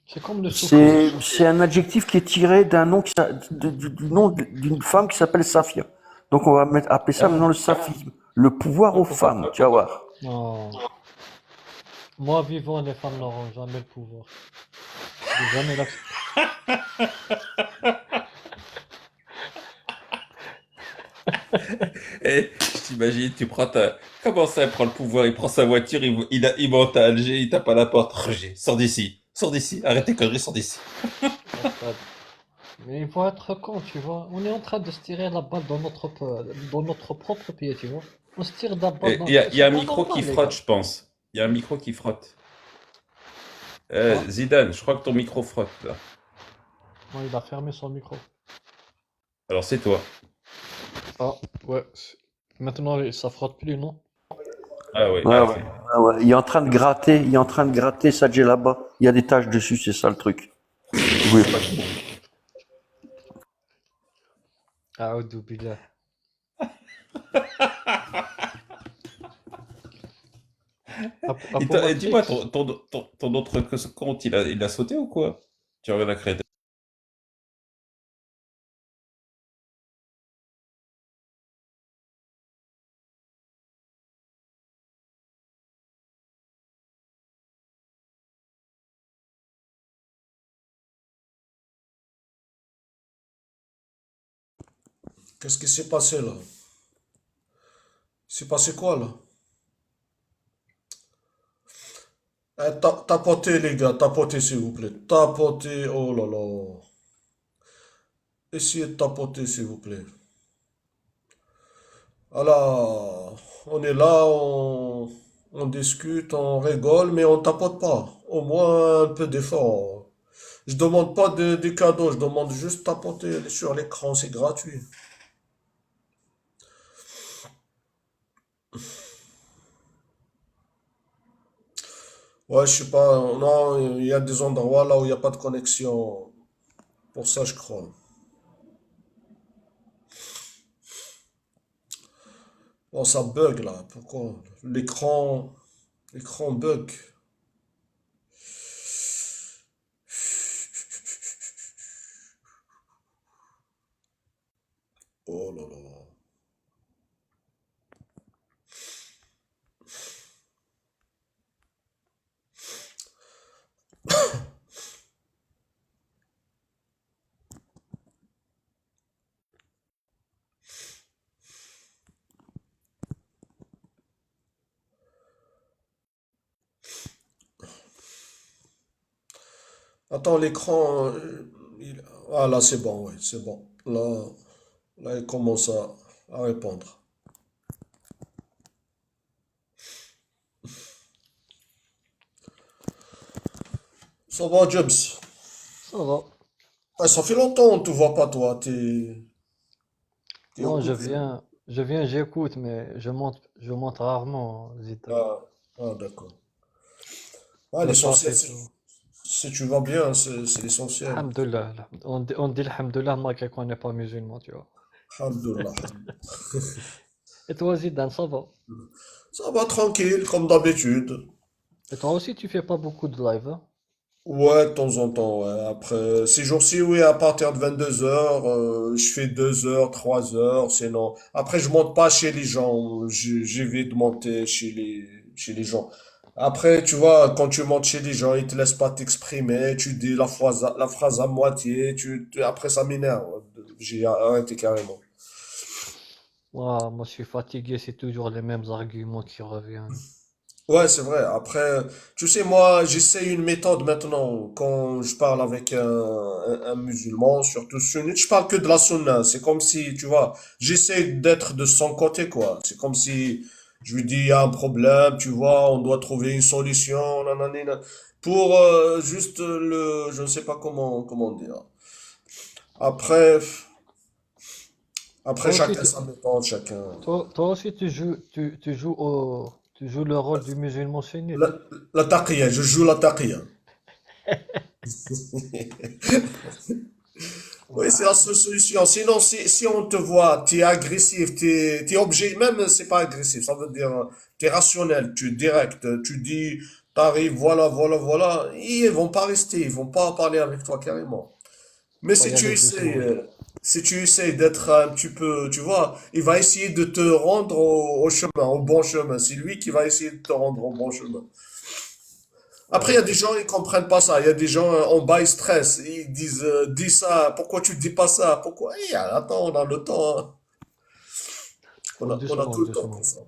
C'est comme le soufisme. C'est un adjectif qui est tiré d'un nom du nom d'une femme qui s'appelle Safia. Donc on va appeler ça maintenant le safisme, le pouvoir aux femmes, tu vas voir. Non. Moi, vivant, les femmes n'auront jamais le pouvoir. J'ai jamais l'accepté. Et je t'imagine, tu prends ta... Comment ça, il prend le pouvoir, il prend sa voiture, il monte à Alger, il tape à la porte. Roger, sors d'ici, arrête tes conneries, sors d'ici. Bastard. Mais il faut être con, tu vois. On est en train de se tirer la balle dans notre propre pied, tu vois. On se tire la balle Et dans... il y a C'est un pas micro qui normal, les frotte, gars. je pense. Il y a un micro qui frotte. Quoi? Zidane, je crois que ton micro frotte, là. Non, il a fermé son micro. Alors c'est toi. Ah, ouais. Maintenant, ça frotte plus, non? Ah ouais, Ouais, ah, ouais, ouais. Il est en train de gratter, ça là-bas. Il y a des taches dessus, c'est ça le truc. Vous voulez pas Aoudou billah. Dis-moi, Appomatix. ton autre compte, il a sauté ou quoi? Tu reviens la créer. Qu'est-ce qui s'est passé là? C'est passé quoi là? Tapotez les gars, tapotez s'il vous plaît. Tapotez, oh là là. Essayez de tapoter s'il vous plaît. Alors, on est là, on discute, on rigole, mais on tapote pas. Au moins un peu d'effort. Je demande pas des cadeaux, je demande juste tapoter sur l'écran, c'est gratuit. Ouais, je sais pas, non, il y a des endroits là où il n'y a pas de connexion. Pour ça, je crois. Bon, ça bug là, pourquoi? L'écran bug. Oh là là. Attends, l'écran. Ah là, c'est bon, ouais, c'est bon. Là, il commence à répondre. Ça va, James? Ça va. Ah, ça fait longtemps on te voit pas, toi. T'es Non, occupé. j'écoute, mais je monte rarement, Zidane. Ah, ah, d'accord. Ah, Le taf l'essentiel, et tout. si tu vas bien, c'est l'essentiel. Alhamdoulilah. On dit Alhamdoulilah malgré qu'on n'est pas musulman, tu vois. Alhamdoulilah. Et toi, Zidane, ça va? Ça va tranquille, comme d'habitude. Et toi aussi, tu fais pas beaucoup de live, hein? Ouais, de temps en temps, ouais. Après, ces jours-ci, oui, à partir de 22 heures, je fais 2 heures, 3 heures, sinon. Après, je monte pas chez les gens. J'évite de monter chez les gens. Après, tu vois, quand tu montes chez les gens, ils te laissent pas t'exprimer, tu dis la phrase à moitié, après ça m'énerve. J'ai arrêté carrément. Moi, je suis fatigué, c'est toujours les mêmes arguments qui reviennent. Ouais, c'est vrai. Après, tu sais, moi, j'essaie une méthode maintenant. Quand je parle avec un musulman, surtout sunnite, je parle que de la sunna. C'est comme si, tu vois, j'essaie d'être de son côté, quoi. C'est comme si je lui dis, il y a un problème, tu vois, on doit trouver une solution, nanana, pour juste je ne sais pas comment dire. Après, après, Toi aussi, chacun tu, sa méthode, chacun. toi aussi, tu joues le rôle du musulman La, sunnite. la taqiyya, je joue la taqiyya. Oui, c'est la Ouah. seule solution. Sinon, si on te voit, t'es agressif, t'es objet, même c'est pas agressif, ça veut dire, t'es rationnel, tu es direct, tu dis T'arrives, voilà, voilà, voilà, ils vont pas rester, ils vont pas parler avec toi carrément. Mais Faut y aller doucement. si tu essaies d'être un petit peu, tu vois, il va essayer de te rendre au chemin, au bon chemin. C'est lui qui va essayer de te rendre au bon chemin. Après, il y Ouais, a des gens, ils comprennent pas ça. Il y a des gens en bas, ils stressent. Ils disent, dis ça, pourquoi tu dis pas ça? Pourquoi? Attends, on a le temps, hein. faut On a doucement, tout le temps pour doucement. ça.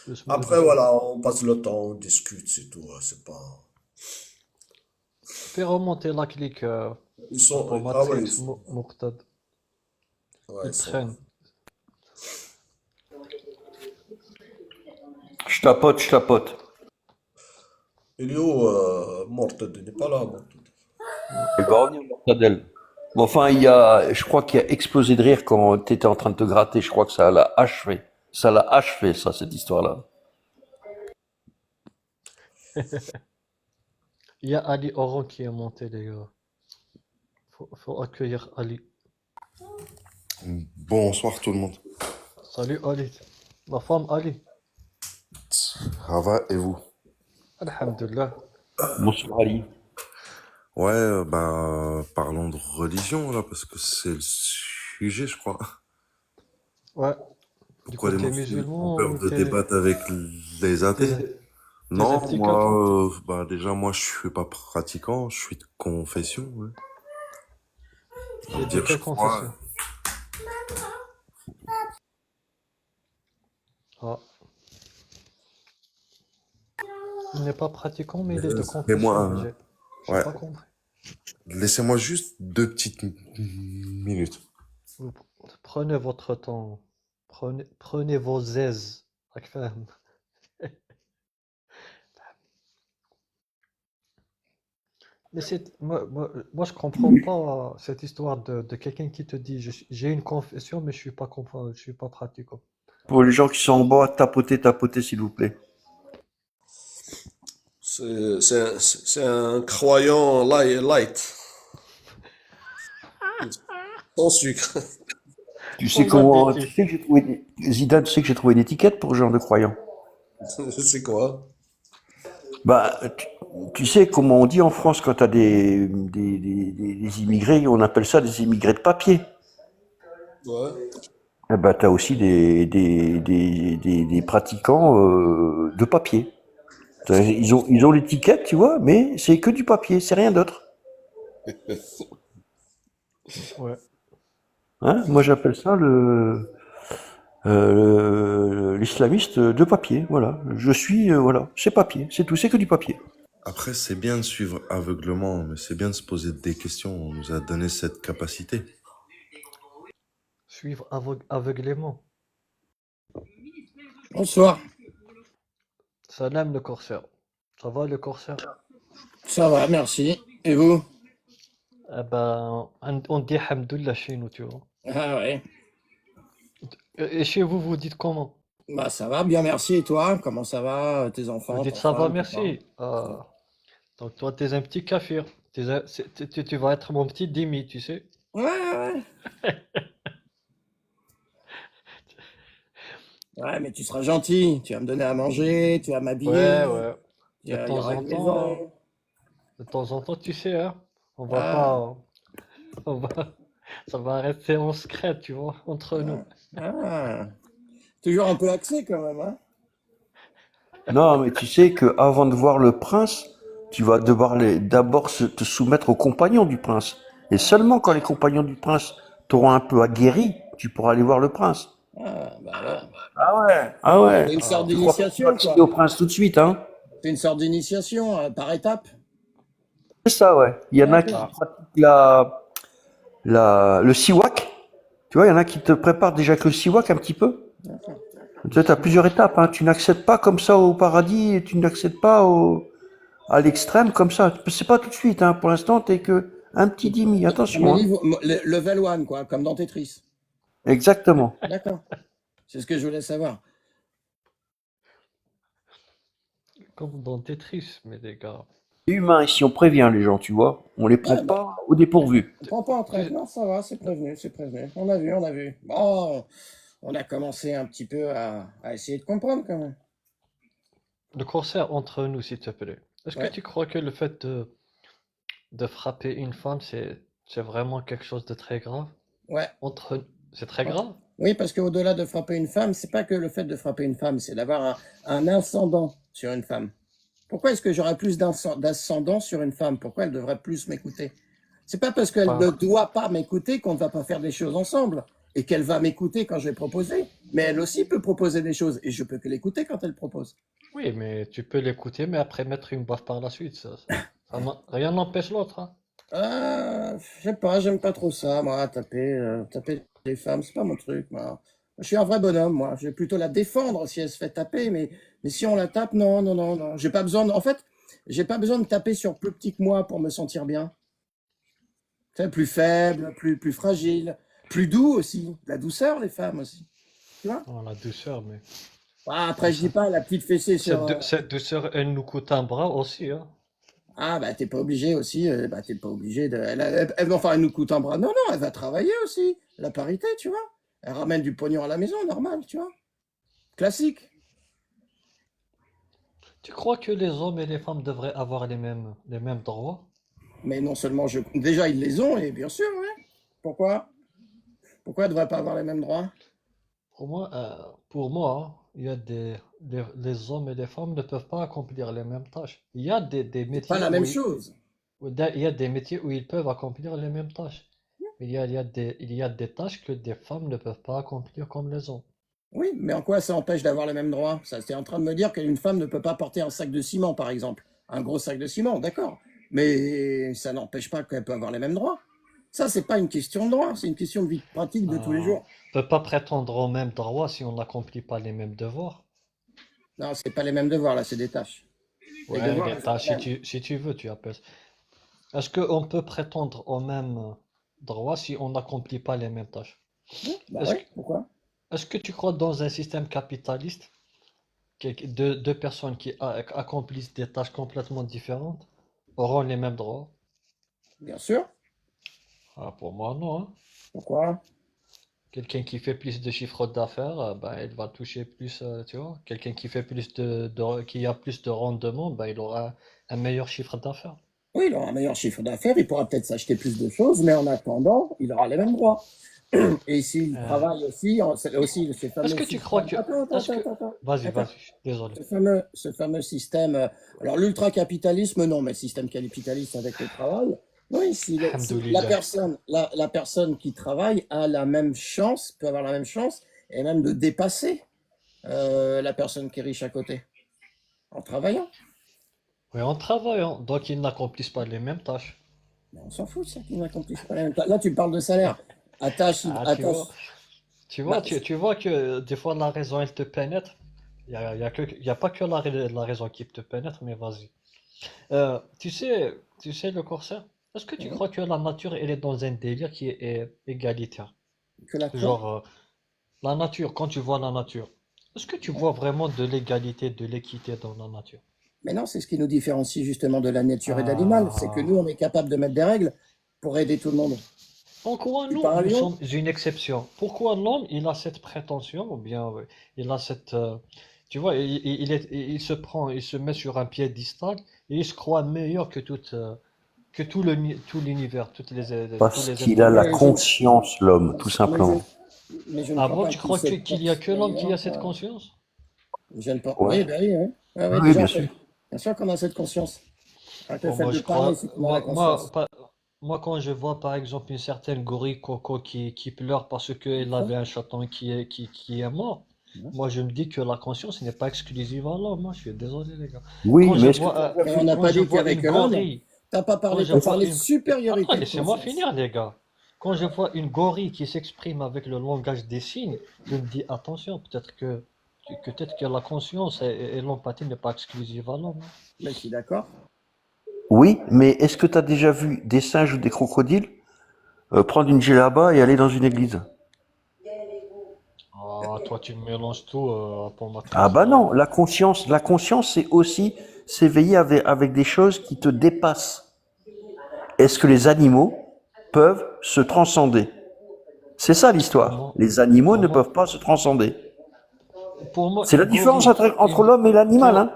Doucement, Après, doucement. voilà, on passe le temps, on discute, c'est tout, hein. C'est pas. Fais remonter la clique Ils pour sont. Ah ouais, Matrix, Muqtad. ouais, Il traîne. Je tapote, je tapote. Il est où, Morted? Il n'est pas là, Morted. Il va revenir, Mortadelle. Bon, enfin, je crois qu'il a explosé de rire quand tu étais en train de te gratter. Je crois que ça l'a achevé. Ça l'a achevé, ça, cette histoire-là. Il y a Ali Oran qui est monté, les gars. Faut accueillir Ali. Bonsoir tout le monde. Salut Ali. Ma femme Ali. Ça va et vous? Alhamdulillah. Bonsoir, Ali. Ouais, parlons de religion là, parce que c'est le sujet, je crois. Ouais. Du Pourquoi coup, les t'es musulmans ont musulman peur ou de débattre avec les t'es athées? t'es Non, sceptique à toi? moi, déjà, moi, je suis pas pratiquant, je suis de confession, ouais. Ça veut T'es de dire, je quelle crois. confession? Ah. Il n'est pas pratiquant, mais il est de confession. Laissez-moi, J'ai ouais, pas compris. laissez-moi juste 2 petites minutes. Vous prenez votre temps. Prenez vos aises. راك فاهم. Mais moi, je comprends pas cette histoire de quelqu'un qui te dit j'ai une confession, mais je suis pas pratiquant. Pour les gens qui sont en bas, tapotez, s'il vous plaît. C'est un croyant light, sans sucre. Tu sais Sans tu appétit. sais que j'ai trouvé, Zidane, tu sais que j'ai trouvé une étiquette pour ce genre de croyant. C'est quoi? Bah, tu sais comment on dit en France quand t'as des immigrés, on appelle ça des immigrés de papier. Ouais. Eh ben, t'as aussi des pratiquants de papier. Ils ont l'étiquette, tu vois, mais c'est que du papier, c'est rien d'autre. Ouais. Hein? Moi, j'appelle ça l'islamiste de papier. Voilà, voilà, c'est papier, c'est tout, c'est que du papier. Après, c'est bien de suivre aveuglement, mais c'est bien de se poser des questions. On nous a donné cette capacité. Suivre aveuglément. Bonsoir, Salam le corsaire. Ça va le corsaire? ça va, merci. Et vous? Eh ben, on dit Hamdoullah chez nous, tu vois. Ah ouais, Et chez vous, vous dites comment? bah ça va, bien merci. Et toi, comment ça va? Tes Vous enfants, dites ta ça va, femme, tes parents? merci. Ah. Donc toi, t'es un petit kafir. Tu vas être mon petit dhimmi, tu sais. Ouais, ouais. Ouais, mais tu seras gentil. Tu vas me donner à manger, tu vas Ouais, m'habiller, ouais. il y aura une maison. De temps en temps, tu sais, hein. On va Ah, pas, on va, ça va rester en secret, tu vois, entre nous. ah. Toujours un peu axé quand même, hein? Non, mais tu sais que avant de voir le prince, tu vas devoir d'abord te soumettre aux compagnons du prince. Et seulement quand les compagnons du prince t'auront un peu aguerri, tu pourras aller voir le prince. Ah, bah alors. Ah ouais. C'est une sorte Tu crois pas que tu vas d'initiation, accéder au quoi. prince tout de suite, hein? C'est une sorte d'initiation par étapes. C'est ça, ouais. Il y en a qui D'accord. pratiquent le siwak. Tu vois, il y en a qui te préparent déjà que le siwak un petit peu. D'accord. Tu as plusieurs étapes, hein. Tu n'accèdes pas comme ça au paradis et tu n'accèdes pas à l'extrême comme ça. C'est pas tout de suite, hein. Pour l'instant, t'es que un petit demi. Attention, hein. Level 1, quoi, comme dans Tetris. Exactement. D'accord. C'est ce que je voulais savoir. Comme dans Tetris, mais les gars. C'est humain ici, on prévient les gens, tu vois. On les prend pas au dépourvu. On prend pas en traite. Non, ça va, c'est prévenu, c'est prévenu. On a vu, on a vu. Bon, on a commencé un petit peu à essayer de comprendre quand même. le corsaire entre nous, s'il te plaît. Est-ce que Ouais, tu crois que le fait de frapper une femme, c'est vraiment quelque chose de très grave? ouais. C'est très Ouais. grave? Oui, parce qu'au-delà de frapper une femme, c'est pas que le fait de frapper une femme, c'est d'avoir un ascendant sur une femme. Pourquoi est-ce que j'aurais plus d'ascendant sur une femme? Pourquoi elle devrait plus m'écouter? C'est pas parce qu'elle ne Pas- doit pas m'écouter qu'on ne va pas faire des choses ensemble et qu'elle va m'écouter quand je vais proposer. Mais elle aussi peut proposer des choses et je peux que l'écouter quand elle propose. Oui, mais tu peux l'écouter, mais après mettre une baffe par la suite. Rien n'empêche l'autre, hein. Je sais pas, j'aime pas trop ça, moi, taper les femmes, c'est pas mon truc, moi. Je suis un vrai bonhomme, moi. Je vais plutôt la défendre si elle se fait taper, mais si on la tape, non, non, non, non. J'ai pas besoin en fait, j'ai pas besoin de taper sur plus petit que moi pour me sentir bien. Tu sais, plus faible, plus fragile, plus doux aussi. La douceur, les femmes aussi. Tu vois? Oh, la douceur, mais Ah, après, je dis pas la petite fessée sur. cette douceur, elle nous coûte un bras aussi, hein. Ah, bah, t'es pas obligé aussi. Bah, t'es pas obligé de. Enfin, elle nous coûte un bras. Non, non, elle va travailler aussi. La parité, tu vois. Elle ramène du pognon à la maison, normal, tu vois. Classique. Tu crois que les hommes et les femmes devraient avoir les mêmes droits? Mais non seulement je. Déjà, ils les ont, et bien sûr, ouais. Pourquoi? Pourquoi elle devrait pas avoir les mêmes droits? Pour moi, hein, il y a les hommes et les femmes ne peuvent pas accomplir les mêmes tâches. Il y a des C'est pas métiers la même chose. il y a des métiers où ils peuvent accomplir les mêmes tâches. Mais il y a des tâches que des femmes ne peuvent pas accomplir comme les hommes. Oui, mais en quoi ça empêche d'avoir les mêmes droits? Ça, c'est en train de me dire qu'une femme ne peut pas porter un sac de ciment, par exemple. Un gros sac de ciment, d'accord. Mais ça n'empêche pas qu'elle peut avoir les mêmes droits. Ça, c'est pas une question de droit, c'est une question de vie pratique de tous les jours. On ne peut pas prétendre aux mêmes droits si on n'accomplit pas les mêmes devoirs. Non, c'est pas les mêmes devoirs, là, c'est des tâches. Les Ouais, devoirs, les elles sont tâches, les mêmes. si tu veux, tu appelles. Est-ce qu'on peut prétendre aux mêmes droits si on n'accomplit pas les mêmes tâches? Bah Est-ce que, ouais, pourquoi? est-ce que tu crois dans un système capitaliste, deux personnes qui accomplissent des tâches complètement différentes auront les mêmes droits? Bien sûr. Ah, pour moi, non, hein. Pourquoi? Quelqu'un qui fait plus de chiffre d'affaires, ben, il va toucher plus, tu vois. Quelqu'un qui fait plus qui a plus de rendement, ben, il aura un meilleur chiffre d'affaires. Oui, il aura un meilleur chiffre d'affaires, il pourra peut-être s'acheter plus de choses, mais en attendant, il aura les mêmes droits. Et s'il travaille aussi, c'est aussi ce fameux Est-ce que tu crois système. que... Est-ce que... Vas-y, Attends. désolé. Ce fameux système, alors l'ultracapitalisme, non, mais le système capitaliste avec le travail, oui, si la Alhamdoulilah. la personne qui travaille a la même chance, peut avoir la même chance, et même de dépasser la personne qui est riche à côté, en travaillant. Oui, en travaillant, donc ils n'accomplissent pas les mêmes tâches. Mais on s'en fout, ça, qu'ils n'accomplissent pas la même tâche. Là, tu parles de salaire. Attache, Ah, attache. Bah, tu vois que des fois la raison elle te pénètre. Il y a pas que la raison qui te pénètre, mais vas-y. Tu sais le corsaire? Est-ce que tu crois que la nature elle est dans un délire qui est égalitaire? que la quoi? Genre la nature, quand tu vois la nature, est-ce que tu vois vraiment de l'égalité, de l'équité dans la nature? Mais non, c'est ce qui nous différencie justement de la nature et de l'animal, c'est que nous, on est capable de mettre des règles pour aider tout le monde. En quoi Tu nous, pars à nous Lyon? sommes une exception? Pourquoi l'homme, il a cette prétention, ou bien il a cette... tu vois, il se prend, il se met sur un piédestal et il se croit meilleur que tout l'univers, tous Parce les qu'il êtres a la humains. conscience, l'homme, tout Mais je, simplement. mais je ne Ah crois bon, pas tu qu'il crois se qu'il y a pense que l'homme qui a meilleur. cette conscience? Je ne pense. Ouais. Oui, ben oui, oui. Ouais, ouais, Oui, déjà, bien sûr. bien sûr qu'on a cette conscience. Avec le Bon, fait moi, de je parler, crois, c'est qu'on a la conscience. moi, quand je vois par exemple une certaine gorille Coco qui pleure parce qu'elle avait un chaton qui est mort, moi je me dis que la conscience n'est pas exclusive à l'homme, hein. Je suis désolé les gars. Oui, Quand je mais est-ce que vois, Mais on n'a quand pas je dit vois qu'avec une l'homme, gorille, t'as pas quand parlé, je t'as vois parlé de une... supériorité Attends, de laissez-moi conscience. finir les gars. Quand je vois une gorille qui s'exprime avec le langage des signes, je me dis attention, peut-être que la conscience et l'empathie n'est pas exclusive à l'homme, hein. Mais je suis d'accord. oui, mais est-ce que tu as déjà vu des singes ou des crocodiles prendre une djellaba et aller dans une église? Ah, toi tu mélanges tout pour ma Ah bah non, là. la conscience, c'est aussi s'éveiller avec des choses qui te dépassent. Est-ce que les animaux peuvent se transcender? C'est ça Pour l'histoire. moi, Les animaux pour ne moi, peuvent pas se transcender. pour moi, C'est la une différence gorille, entre l'homme et l'animal, pour, hein.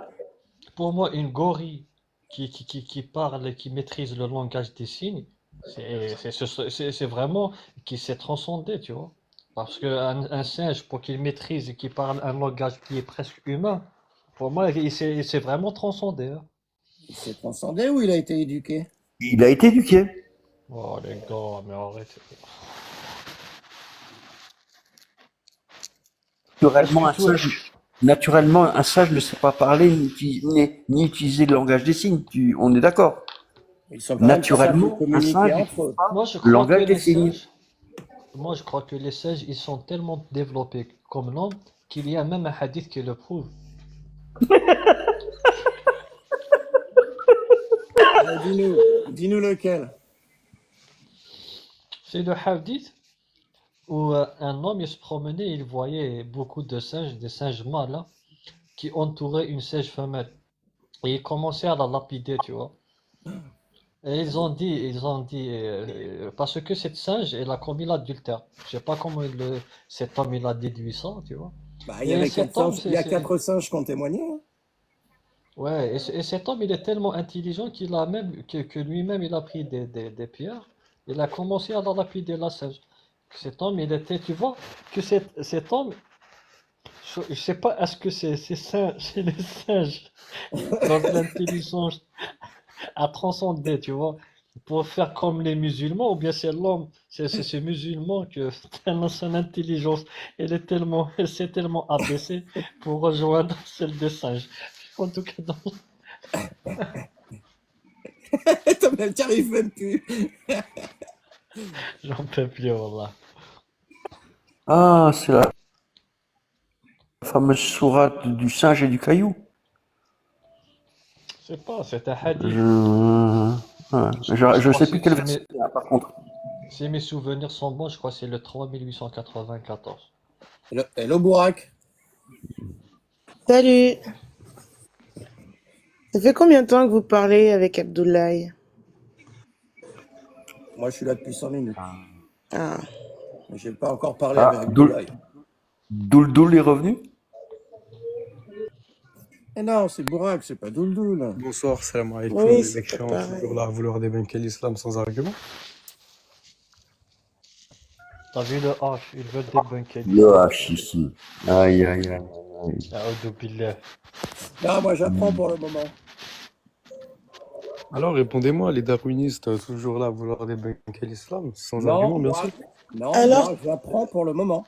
pour moi, une gorille qui parle et qui maîtrise le langage des signes, c'est vraiment qui s'est transcendé, tu vois. Parce qu'un singe, pour qu'il maîtrise et qu'il parle un langage qui est presque humain, pour moi, il s'est vraiment transcendé, hein. Il s'est transcendé ou il a été éduqué? Il a été éduqué. Oh les gars, mais arrêtez. Est-ce que toi, Naturellement, un singe ne sait pas parler ni utiliser le langage des signes. On est d'accord. Ils sont quand même capables de Naturellement, un communiquer singe entre n'utilise eux. pas moi je le crois que langage des les signes. singes, moi je crois que les singes, ils sont tellement développés comme l'homme qu'il y a même un hadith qui le prouve. Dis-nous lequel. C'est le hadith où un homme il se promenait, il voyait beaucoup de singes, des singes mâles, hein, qui entouraient une singe femelle. Et il commençait à la lapider, tu vois. Et ils ont dit, parce que cette singe, elle a commis l'adultère. Je sais pas comment cet homme il a déduit ça, tu vois. Bah, Et cet homme, il y a 4 singes qui ont témoigné. Hein. ouais, et cet homme, il est tellement intelligent qu'il a même, que lui-même, il a pris des pierres. Il a commencé à la lapider la singe. Cet homme, il était, tu vois, que cet homme, je sais pas, est-ce que c'est les singes dont l'intelligence a transcendé, tu vois, pour faire comme les musulmans, ou bien c'est l'homme, c'est ce musulman que tellement son intelligence, elle s'est tellement abaissée pour rejoindre celle des singes. En tout cas, T'y arrives même plus. j'en peux plus, voilà. Ah, c'est la fameuse sourate du singe et du caillou. C'est pas, c'est un hadith. Je sais plus quel verset, par contre. Si mes souvenirs sont bons, je crois que c'est le 3894. Hello Bourak. Salut. Ça fait combien de temps que vous parlez avec Abdoulaye? Moi, je suis là depuis 100 minutes. Ah. Mais j'ai pas encore parlé Ah, avec Abdoulaye. Douldoul est revenu? Eh non, c'est Bourak, c'est pas Douldoul. Bonsoir, salam alaikum, Oui, les c'est mécréants, pas pareil. toujours là à vouloir débunker l'islam sans argument. T'as vu le H, ils veulent débunker Le l'islam. H ici. Aïe, aïe, aïe. A'udhu billah. Non, moi j'apprends pour le moment. Alors répondez-moi, les darwinistes, toujours là à vouloir débunker l'islam sans Non, argument, bien Bourak. sûr. Non, Alors, moi j'apprends pour le moment.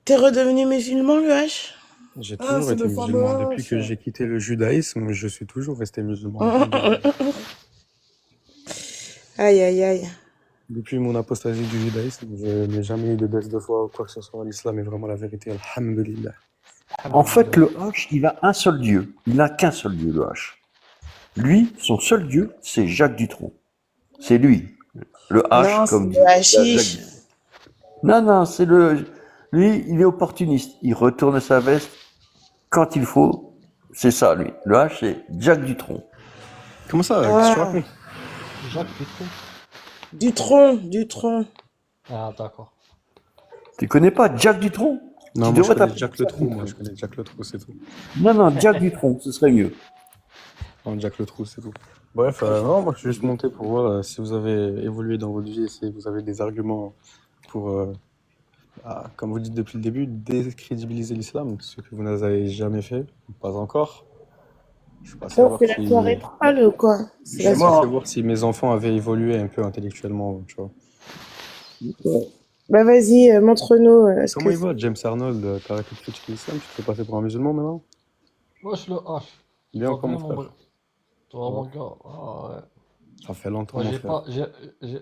t'es redevenu musulman, le H? J'ai Ah, toujours c'est été le fameux musulman. Depuis H. que j'ai quitté le judaïsme, je suis toujours resté musulman. Alhamdoulilah. Aïe, aïe, aïe. Depuis mon apostasie du judaïsme, je n'ai jamais eu de baisse de foi ou quoi que ce soit. L'islam est vraiment la vérité. Alhamdulillah. En fait, le H, il a un seul dieu. Il n'a qu'un seul dieu, le H. Lui, son seul dieu, c'est Jacques Dutronc. C'est lui. Le H, Non, c'est comme le dit hashish. Jacques. Non, c'est le. Lui, il est opportuniste. Il retourne sa veste quand il faut. C'est ça, lui. Le H, c'est Jacques Dutronc. Comment ça? Qu'est-ce que tu Ah, racontes? Jacques Dutronc. du tronc. Ah, d'accord. Tu connais pas Jacques Dutronc? Non, Tu moi je devrais connais t'appeler Jack le Jacques Trou, moi je Dutronc. connais Jack le Trou, c'est tout. Non, Jacques Dutronc, ce serait mieux. Non, Jack le Trou, c'est tout. Bref, non, moi je suis juste monté pour voir si vous avez évolué dans votre vie, si vous avez des arguments pour, comme vous dites depuis le début, décrédibiliser l'islam, ce que vous n'avez jamais fait, pas encore. Je suis passé Donc, voir c'est la si, soirée troll ou quoi? je C'est suis la passé soirée. voir si mes enfants avaient évolué un peu intellectuellement, tu vois. Bah, vas-y, montre-nous. Est-ce Comment que il va, James Arnold, t'as arrêté de critiquer l'islam, tu te fais passer pour un musulman maintenant? Wesh le H. Bien T'as encore vu mon mon... frère. Toi, Ça mon va? gars. Ah, ouais. Ça fait longtemps Moi, mon j'ai frère. pas,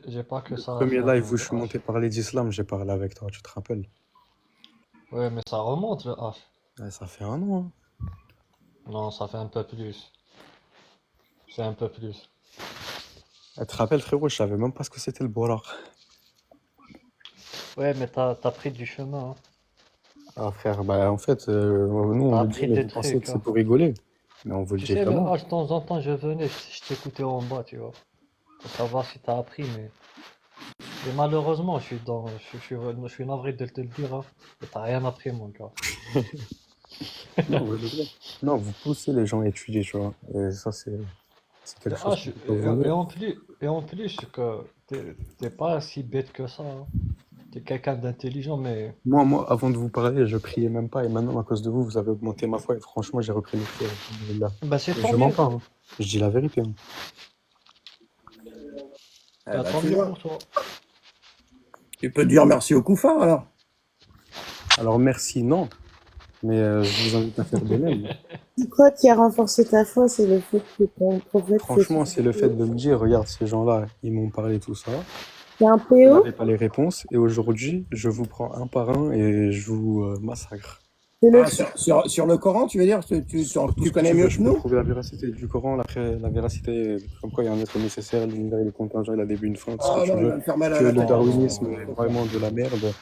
j'ai pas que Le ça à premier faire, live où le je suis H. monté parler d'islam, j'ai parlé avec toi, tu te rappelles? Ouais, mais ça remonte, le H. Ouais, ça fait un an, hein. Non, ça fait un peu plus. C'est un peu plus. Tu te rappelles, frérot, je savais même pas ce que c'était le bolar. Ouais, mais t'as pris du chemin, hein. Ah frère, bah en fait, nous on T'as le dit, appris mais des vous pensez trucs, que c'est hein. pour rigoler. Mais on vous le Tu dit sais, le vraiment. H, de temps en temps, je venais, je t'écoutais en bas, tu vois. Pour savoir si t'as appris, mais... Et malheureusement, je suis navré de te le dire, hein. Mais t'as rien appris, mon gars. Non, ouais, le vrai. Non, vous poussez les gens à étudier, tu vois. Et ça, c'est quelque Ah, chose qu'il faut revenir. et en plus que t'es pas si bête que ça, hein. T'es quelqu'un d'intelligent, mais Moi, avant de vous parler, je priais même pas. Et maintenant, à cause de vous, vous avez augmenté ma foi. Et franchement, j'ai repris le pied. Alhamdoulilah. bah c'est Et tant je mens mieux. pas, hein. Je dis la vérité, hein. Eh Bah ben, tant tu mieux vois. pour toi. Tu peux dire merci au couffin, alors. Alors, merci, non. Mais je vous invite à faire de même. C'est quoi qui a renforcé ta foi? C'est le fait que ton prophète s'est Franchement, c'est le fait de me dire, regarde, ces gens-là, ils m'ont parlé tout ça. C'est un Vous PO? n'avez pas les réponses. Et aujourd'hui, je vous prends un par un et je vous massacre. C'est le Ah, fait. sur le Coran, tu veux dire? Sur tout Tu ce que connais tu mieux veux, que je peux nous? prouver la véracité du Coran, la véracité, comme quoi il y a un être nécessaire, l'univers il est contingent, il a début, une fin, tout ce Ah que tu non, il veux, va me faire mal à que la le tête. darwinisme Non, est vraiment de la merde,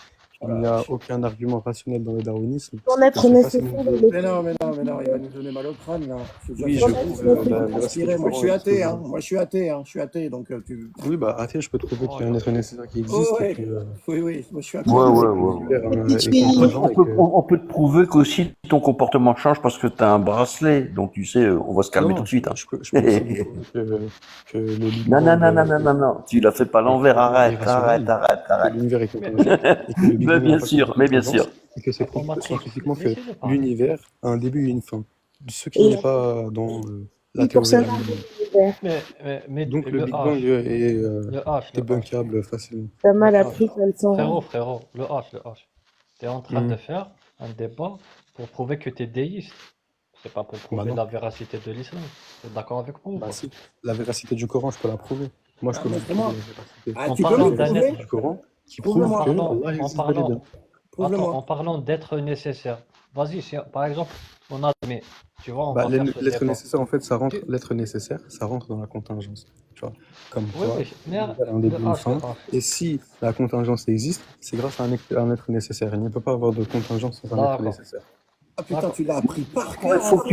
il n'y a aucun argument rationnel dans le darwinisme, Ton et être c'est nécessaire, facilement il est Mais non, il va nous donner mal au crâne, là. J'ai déjà Oui, fait je ton des être prouve prises, nécessaire. la pour véracité transpirer. du Moi, je Coran suis et de ce que athée, vous hein. avez. Moi, je suis athée, hein. Je suis athée, donc tu... Oui, bah, athée, je peux te prouver qu'il y a un oh là être nécessaire qui Oh, existe et ouais. que, Oui, oui, moi, je suis et athée. Ouais, que ouais, c'est ouais, que ouais. l'univers Et tu est contingent et que... On peut te prouver qu'aussi ton comportement change parce que tu as un bracelet. Donc, tu sais, on va se calmer tout Non, de suite. Hein. je peux aussi vous prouver que le Big Non, non, Bang non, non, non, non, non. Tu l'as fait pas à l'envers. est Arrête, arrête, irrationnel, arrête, que arrête. l'univers est mais contingent et que le Big Mais Bang n'a bien pas que de sûr, mais bien sûr. contingence et que c'est prouvé Matrix, scientifiquement que laissez-le parler. l'univers a un début et une fin. Ce qui et n'est pas dans la une théorie de la pourcentage de Big Bang. l'univers. Mais Donc le le Big Bang H, est le H, le H, débunkable facilement. T'as le mal H. appris comme ça. Frérot, le H, le H. T'es en train de Mhm. faire un débat pour prouver que t'es déiste. C'est pas pour Bah prouver non. la véracité de l'islam. T'es d'accord avec moi ou Bah pas? si. La véracité du Coran, je peux la prouver. Moi, je Ah, peux même montre-moi. prouver la véracité. Ah, En tu peux parlant me d'un prouver? être, Du Coran qui en prouve Prouve-moi. que parlant, Allah en existe bel et bien. parlant, Prouve-le-moi. en parlant d'être nécessaire. Vas-y, par exemple, on admet, tu vois, on Bah, va faire ce l'être débat. nécessaire, en fait, Tu- l'être nécessaire, ça rentre dans la contingence. Tu vois, comme Oui, toi, oui, mais l'univers a un le début, une H, le fin. H. Et si la contingence existe, c'est grâce à un être nécessaire. Il ne peut pas avoir de contingence sans un être D'accord, nécessaire. Ah putain, d'accord. tu l'as appris par Ouais, cœur, en fait.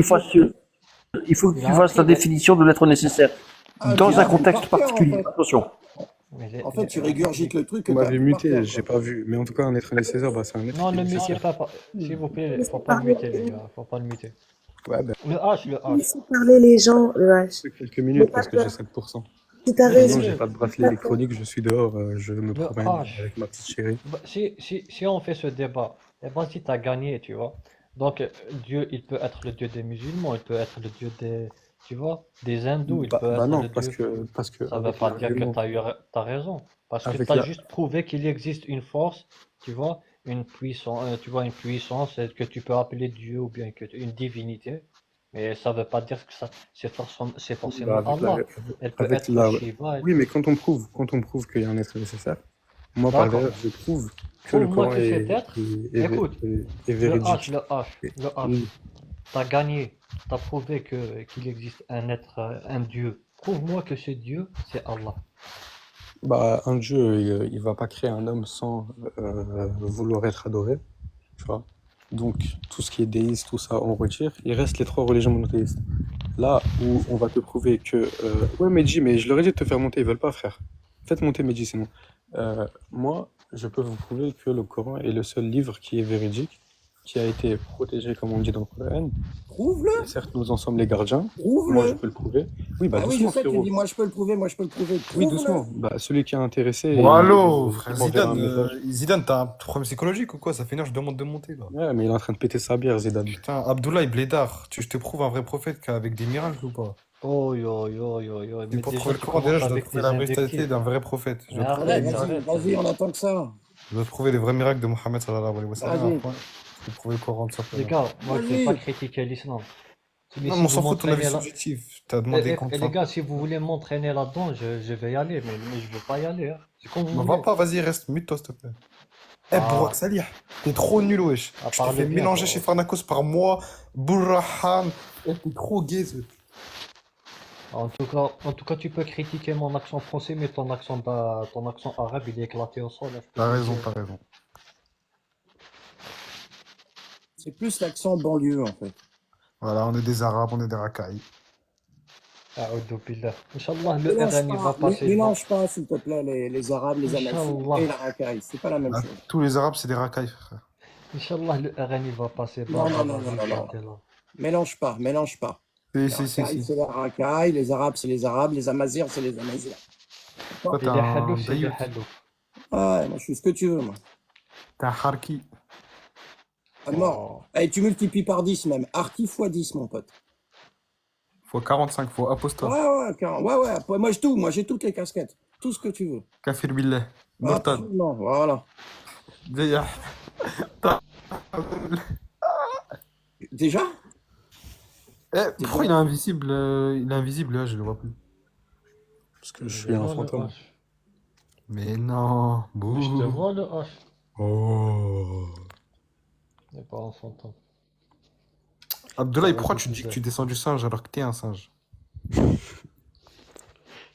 il faut que Il tu a fasses la appris, mais, définition de l'être nécessaire Ah, tu dans l'as un appris contexte par cœur, en particulier. fait. Attention. mais En fait, tu régurgites le truc que Vous t'as m'avez appris par muté, cœur, j'ai quoi. pas vu. Mais en tout cas, un être nécessaire, bah, c'est un être non, qui ne existe. mutez pas, s'il vous plaît, Laissez faut pas le parler, muter, les gars, faut pas le muter. Ouais, ben, Le H, le H. laissez parler les gens, le H. quelques Mais minutes pas parce que j'ai peur. 7%. Si t'as Sinon, raison, j'ai pas de bracelet pas peur. électronique, je suis dehors, je me Le promène H. avec ma petite chérie. Bah, si on fait ce débat, eh ben, si tu as gagné, tu vois. Donc, Dieu, il peut être le Dieu des musulmans, il peut être le Dieu des, tu vois, des hindous, il peut Bah être non, le parce Dieu. que Ça veut avec pas dire que l'argument, t'as raison. Parce que avec tu as la, juste prouvé qu'il existe une force, tu vois, une puissance que tu peux appeler Dieu ou bien une divinité. Mais ça veut pas dire que c'est bah, forcément Allah. Elle peut avec être la, Shiva. oui, mais quand on prouve qu'il y a un être nécessaire, moi par D'accord. derrière, je prouve que le Prouve-moi Coran que cet être, écoute, est le H, véridique. le H, Et- le H. oui. T'as gagné, t'as prouvé qu'il existe un être, un Dieu. Prouve-moi que ce Dieu, c'est Allah. Bah, un Dieu, il va pas créer un homme sans vouloir être adoré, tu vois. Donc, tout ce qui est déiste, tout ça, on retire. Il reste les 3 religions monothéistes. Là où on va te prouver que... Ouais, Medji, mais je leur ai dit de te faire monter, ils veulent pas, frère. Faites monter Medji, sinon. Moi, je peux vous prouver que le Coran est le seul livre qui est véridique, qui a été protégé, comme on dit dans le Coran. Prouve-le. Et certes, nous en sommes les gardiens. Moi, je Prouve-le. peux le prouver. Oui, bah Ah oui, je doucement, sais, tu frérot. dis, moi, je peux le prouver, moi, je peux le prouver. Oui, Prouve-le. doucement. Bah, celui qui est intéressé, Bon, allô, frère il m'enverra un Zidane, message. Zidane, t'as un problème psychologique ou quoi? Ça fait une heure que je demande de monter là. Ouais, mais il est en train de péter sa bière, Zidane. Putain, Abdoulaye Blédard, je te prouve un vrai prophète avec des miracles ou pas? Oh yo yo yo yo. Et Mais pour déjà, trouver le tu Coran, commences déjà, je dois avec trouver tes la vérité invectives. d'un vrai prophète. Je Mais dois prouver Allez, les arrête, vas-y, arrête. vas-y, on attend que ça. Je dois trouver les vrais miracles de Mohammed sallallahu alayhi wa sallam. Vas-y. Après, je peux prouver le Coran tout Les simplement. gars, moi je vais pas Vas-y. critiquer l'islam. Mais Non, si mais on vous s'en fout de ton avis m'entraînez là. subjectif. T'as demandé Et qu'on te les gars, si vous voulez m'entraîner là-dedans, je vais y aller, mais je veux pas y aller, hein. C'est comme vous Non, va voulez. pas, vas-y, reste, mute-toi s'il te plaît. Eh, Ah, Bourak Salih, t'es trop nul, wesh. à Je t'ai parler fait bien, mélanger chez frérot. Farnakos par moi, Bourrahan. Eh, t'es trop gaze. En tout cas, tu peux critiquer mon accent français, mais ton accent arabe, il est éclaté au sol, hein, je peux T'as te le raison, dire. t'as raison. C'est plus l'accent banlieue, en fait. Voilà, on est des Arabes, on est des Racailles. A'oudou billah. Inch'Allah, le Mélange RN, il va pas, passer devant. mélange pas, s'il te plaît, les Arabes, les Amalfites et Inch'Allah. la racaille. C'est pas la même Ah, chose. tous les Arabes, c'est des Racailles, frère. Inch'Allah, le RN il va passer. Non, Bah, non, non, non, vas-y, non, non. toi, t'es là. Mélange pas, mélange pas. Si, Les si, si, Racailles, si. c'est les Racailles, les Arabes, c'est les Arabes, les Amazirs, c'est les Amazirs. Toi, Et t'es les un halouf, c'est les Dayout. halouf. Ouais, moi, je suis ce que tu veux, moi. T'es un Harki. À mort. Oh. Et tu multiplies par 10 même. Arki fois 10, mon pote. Faut 45, faut apostrophe. Ouais, moi, j'ai toutes les casquettes. Tout ce que tu veux. Kafir billah. Murtad. Absolument, voilà. Déjà. Déjà? Pourquoi il est invisible? Il est invisible, là, je le vois plus. Parce que je suis un fantôme. Mais non. Mais je te vois le H. Oh. Il n'est pas un fantôme. Abdoulaye, pourquoi tu dis que tu descends du singe alors que t'es un singe?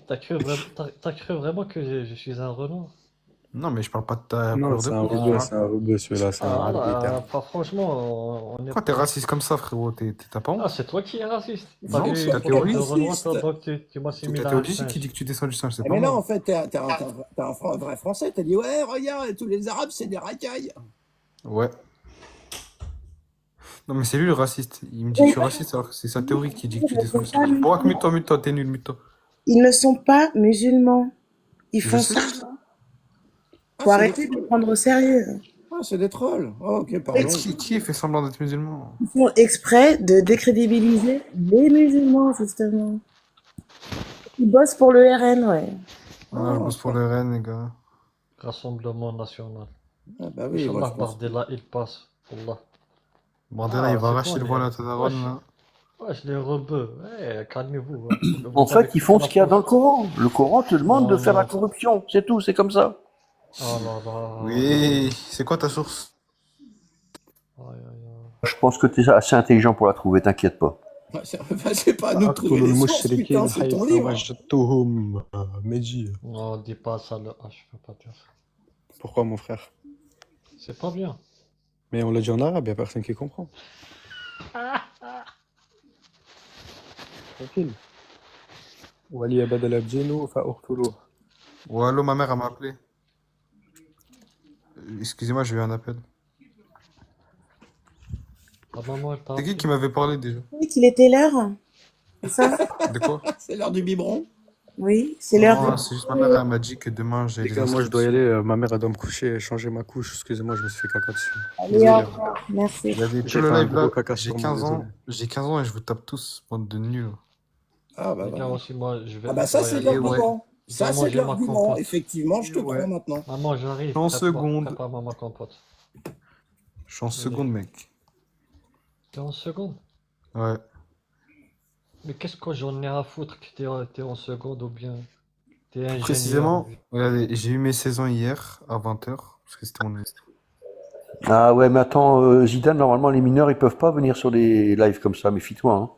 T'as cru vraiment que je suis un renard? Non, mais je parle pas de ta Non, couleur c'est de un peau. rebeu, c'est un rebeu celui-là, c'est un arbiter. Pas franchement, on est Pourquoi t'es raciste comme ça, frérot? T'as pas honte? Ah, c'est toi qui es raciste. Non, T'as c'est vu ta théorie. de Renoir, donc tu m'assimiles C'est à ta un théorie singe. qui dit que tu descends du singe, c'est pas Mais non, moi. en fait, t'es un vrai Français. T'as dit, ouais, regarde, tous les Arabes, c'est des racailles. Ouais. Non, mais c'est lui le raciste. Il me dit que je suis raciste alors que c'est sa théorie qui dit que tu descends du singe. Bon, mute-toi, t'es nul, mute-toi. Ils ne sont pas musulmans. Ils Je font sais. ça. Faut arrêter de les prendre au sérieux. Ah, c'est des trolls. Oh, ok, pardon. Qui fait semblant d'être musulman? Ils font exprès de décrédibiliser les musulmans, justement. Ils bossent pour le RN, ouais. Ah, je bosse pour le Rennes, les gars. Rassemblement national. Ah, bah oui, Inch'Allah, moi, je pense. Bardella, il passe. Allah. Bordel, il va c'est arracher bon, le les- voile à ta daronne, Wesh. là. Wesh, les rebeux. Ouais, calmez-vous. Hein. En Vous savez fait, ils que font la ce qu'il y a dans le France- Coran. Le Coran te demande de Non, faire la non. corruption. C'est tout, c'est comme ça. Oh là là. Oui, c'est quoi ta source? Aïe, aïe, aïe. Je pense que tu es assez intelligent pour la trouver, t'inquiète pas. Ouais, c'est pas à nous de trouver les sources, putain, c'est ton livre. Meji. Non, dis pas ça, le H, je peux pas dire ça. Pourquoi, mon frère? C'est pas bien. Mais on l'a dit en arabe, y a personne qui comprend. Tranquille. Wali abad al-abdinu fa uqtuluh. Ouais, allô, ma mère, elle m'a appelé. Excusez-moi, j'ai eu un appel. Ta maman, elle t'a C'est appelé. qui m'avait parlé déjà? Oui, qu'il était l'heure. C'est ça? De quoi? C'est l'heure du biberon. Oui, c'est l'heure Non, de... c'est juste ma mère, elle m'a dit que demain j'ai Les les gars, moi je dois y inscriptions. aller. Ma mère, elle doit me coucher, changer ma couche. Excusez-moi, je me suis fait caca dessus. Allez, Désolé. au revoir. Merci. J'avais J'ai tout fait le un live gros là, caca j'ai sur moi, 15 ans. désolé. J'ai 15 ans et je vous tape tous, bande de nuls. Ah, bah Les gars, voilà. aussi, moi, je vais. Ah, bah ça, je dois y c'est aller. de l'argument. Je Ça, dois c'est de manger ma l'argument. compote. Effectivement, je te crois Ouais. maintenant. Maman, j'arrive. En Prépare, seconde. prépare-moi ma compote. Je suis en Allez. seconde, mec. T'es en seconde? Ouais. Mais qu'est-ce que j'en ai à foutre que t'es en seconde ou bien t'es ingénieur? Précisément, regardez, j'ai eu mes 16 ans hier à 20h, parce que c'était mon Ah ouais, mais attends, Zidane, normalement, les mineurs, ils peuvent pas venir sur des lives comme ça, méfie-toi. Hein.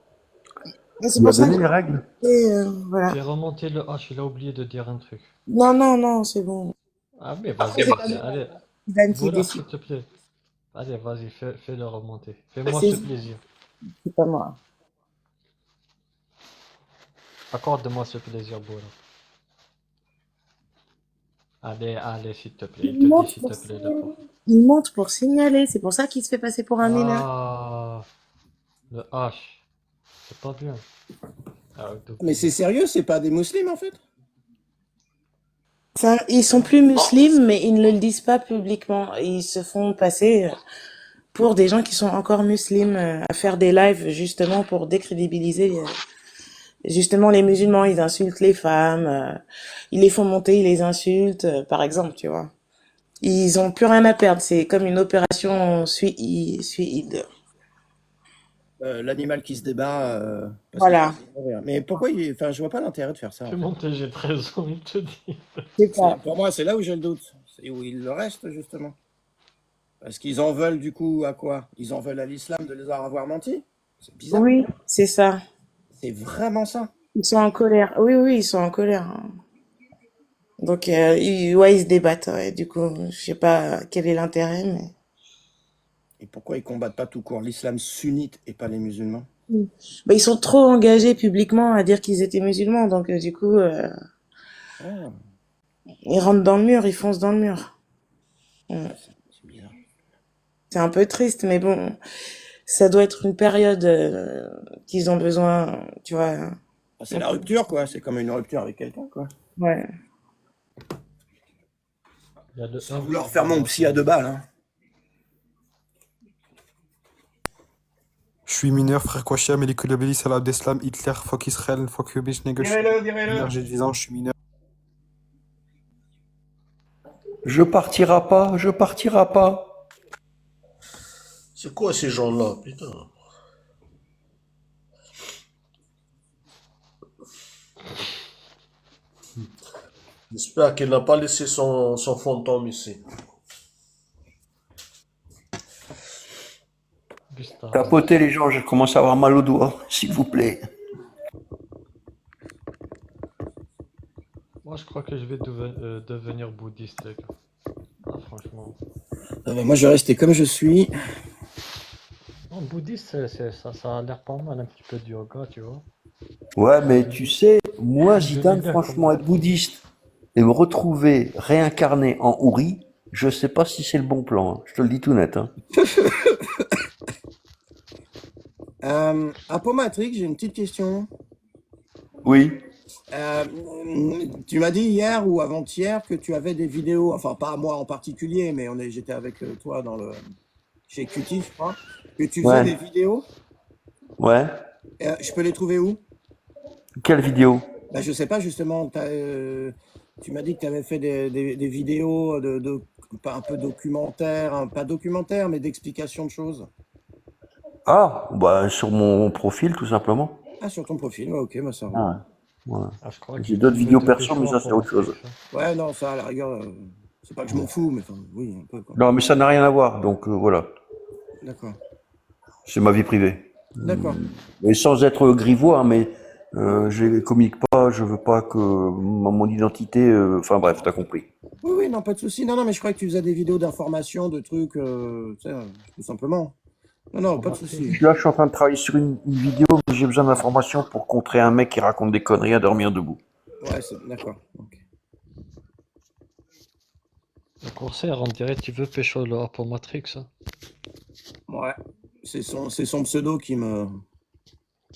C'est Il a pour ça donné que... les règles. Voilà. J'ai remonté le H, il a oublié de dire un truc. Non, non, non, c'est bon. Ah mais Après, vas-y, c'est pas vas-y, allez. Zidane qui Voilà, décide. s'il te plaît. Allez, vas-y, fais-le remonter. Fais-moi C'est ce plaisir. c'est pas moi. Accorde-moi ce plaisir, Boula. Allez, s'il te plaît. Il te dit s'il te plaît, le pauvre. Il monte pour signaler. C'est pour ça qu'il se fait passer pour un mineur. Ah, le H. C'est pas bien. Ah, Mais c'est sérieux, c'est pas des musulmans en fait? Ils sont plus musulmans, mais ils ne le disent pas publiquement. Ils se font passer pour des gens qui sont encore musulmans à faire des lives justement pour décrédibiliser justement les musulmans. Ils insultent les femmes, ils les font monter, ils les insultent, par exemple, tu vois. Ils ont plus rien à perdre. C'est comme une opération suicide. L'animal qui se débat. Parce Voilà. qu'il faut mourir. Mais pourquoi enfin, je vois pas l'intérêt de faire ça. En Fais fait. monter, j'ai 13 ans, il te dit. Pour moi, c'est là où j'ai le doute. C'est où il le reste, justement. Parce qu'ils en veulent, du coup, à quoi? Ils en veulent à l'islam de les avoir menti? C'est bizarre. Oui, c'est ça. C'est vraiment ça. Ils sont en colère. Oui, oui, ils sont en colère. Hein. Donc, ils se débattent. Ouais. Du coup, je sais pas quel est l'intérêt, mais... Et pourquoi ils combattent pas tout court l'islam sunnite et pas les musulmans? Bah, ils sont trop engagés publiquement à dire qu'ils étaient musulmans. Donc, du coup, ils rentrent dans le mur, ils foncent dans le mur. C'est bizarre. C'est un peu triste, mais bon, ça doit être une période qu'ils ont besoin, tu vois. C'est la rupture, quoi. C'est comme une rupture avec quelqu'un, quoi. Ouais. Il y a le Sans 1 vouloir qui faire mon commence psy à 2 balles, hein. Je suis mineur, frère Kwachia, Melikoulabeli, Salah Abdeslam, Hitler, fuck Israël, fuck Yubish, nigga. Direz-le. J'ai 10 ans, je suis mineur. Je partirai pas, je partirai pas. C'est quoi ces gens-là, putain? J'espère qu'il n'a pas laissé son fantôme ici. Gustave. Tapotez les gens, je commence à avoir mal aux doigts, s'il vous plaît. Moi, je crois que je vais devenir bouddhiste, les gars. Ah, franchement. Moi, je vais rester comme je suis. Non, bouddhiste, ça a l'air pas mal, un petit peu de yoga, tu vois. Ouais, mais tu sais, moi, Je Zidane, vis bien franchement, comme être bouddhiste et me retrouver réincarné en Ouri, je sais pas si c'est le bon plan, hein. Je te le dis tout net, hein. Apomatrix, j'ai une petite question. Oui. Tu m'as dit hier ou avant-hier que tu avais des vidéos, enfin pas moi en particulier, mais j'étais avec toi chez Cutie, je crois, que tu faisais des Ouais. vidéos. Ouais. Je peux les trouver où? Quelle vidéo? Bah, je sais pas, justement, tu m'as dit que tu avais fait des vidéos pas un peu documentaires, hein, pas documentaires, mais d'explications de choses. Ah, bah, sur mon profil, tout simplement. Ah, sur ton profil, ouais, ok, bah ça va. Ah, ouais. Ouais. Ah, je crois J'ai qu'il d'autres veut vidéos te perso, mais pécho ça, c'est autre chose. Apomatrix, hein. Ouais, non, ça, à la rigueur, c'est pas que je m'en fous, mais enfin, oui, un peu, quoi. Non, mais ça n'a rien à voir, donc voilà. D'accord. C'est ma vie privée. D'accord. Et sans être grivois, hein, mais je communique pas, je veux pas que mon identité. Enfin bref, t'as compris. Oui, oui, non, pas de souci. Non, non, mais je croyais que tu faisais des vidéos d'information, de trucs, tu sais, tout simplement. Non, non, pas de souci. Là, je suis en train de travailler sur une vidéo, mais j'ai besoin d'informations pour contrer un mec qui raconte des conneries à dormir debout. Ouais, d'accord. Ok. Le corsaire, on dirait qu'il veut pécho le Apomatrix, hein. Ouais. C'est son pseudo qui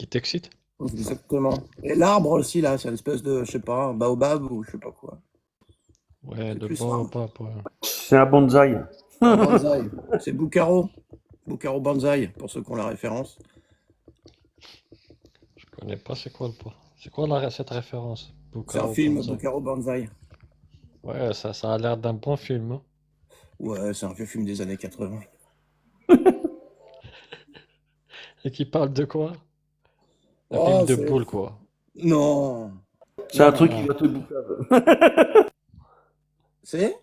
t'excite? Exactement. Et l'arbre aussi, là, c'est une espèce de, je sais pas, un baobab ou je sais pas quoi. Ouais, C'est le plus baobab, ouais. C'est un bonsaï. un bonsaï. C'est Bucaro. Bucaro Banzai, pour ceux qui ont la référence. Je connais pas c'est quoi cette référence? C'est un Bucaro film, Banzai. Bucaro Banzai. Ouais, ça a l'air d'un bon film, hein. Ouais, c'est un vieux film des années 80. Et qui parle de quoi? Un Oh, film de boule, quoi. Non. C'est un Non, truc non. qui va te boucave. C'est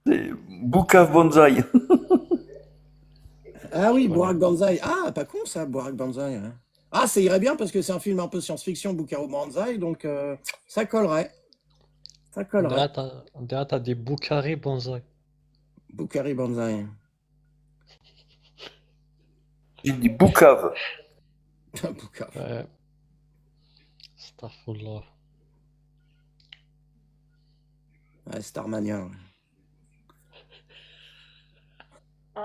Boucave bonsaï. Ah oui, Bourak Banzai. Ah, pas con ça, Bourak Banzai, hein. Ah, ça irait bien parce que c'est un film un peu science-fiction, Bucaro Banzai, donc ça collerait. Ça collerait. On dirait t'as des Bukhari Banzai. Bukhari Banzai. J'ai dit boucave. Boucave. Ouais. Astaghfirullah. Ouais, Starmania. Ouais.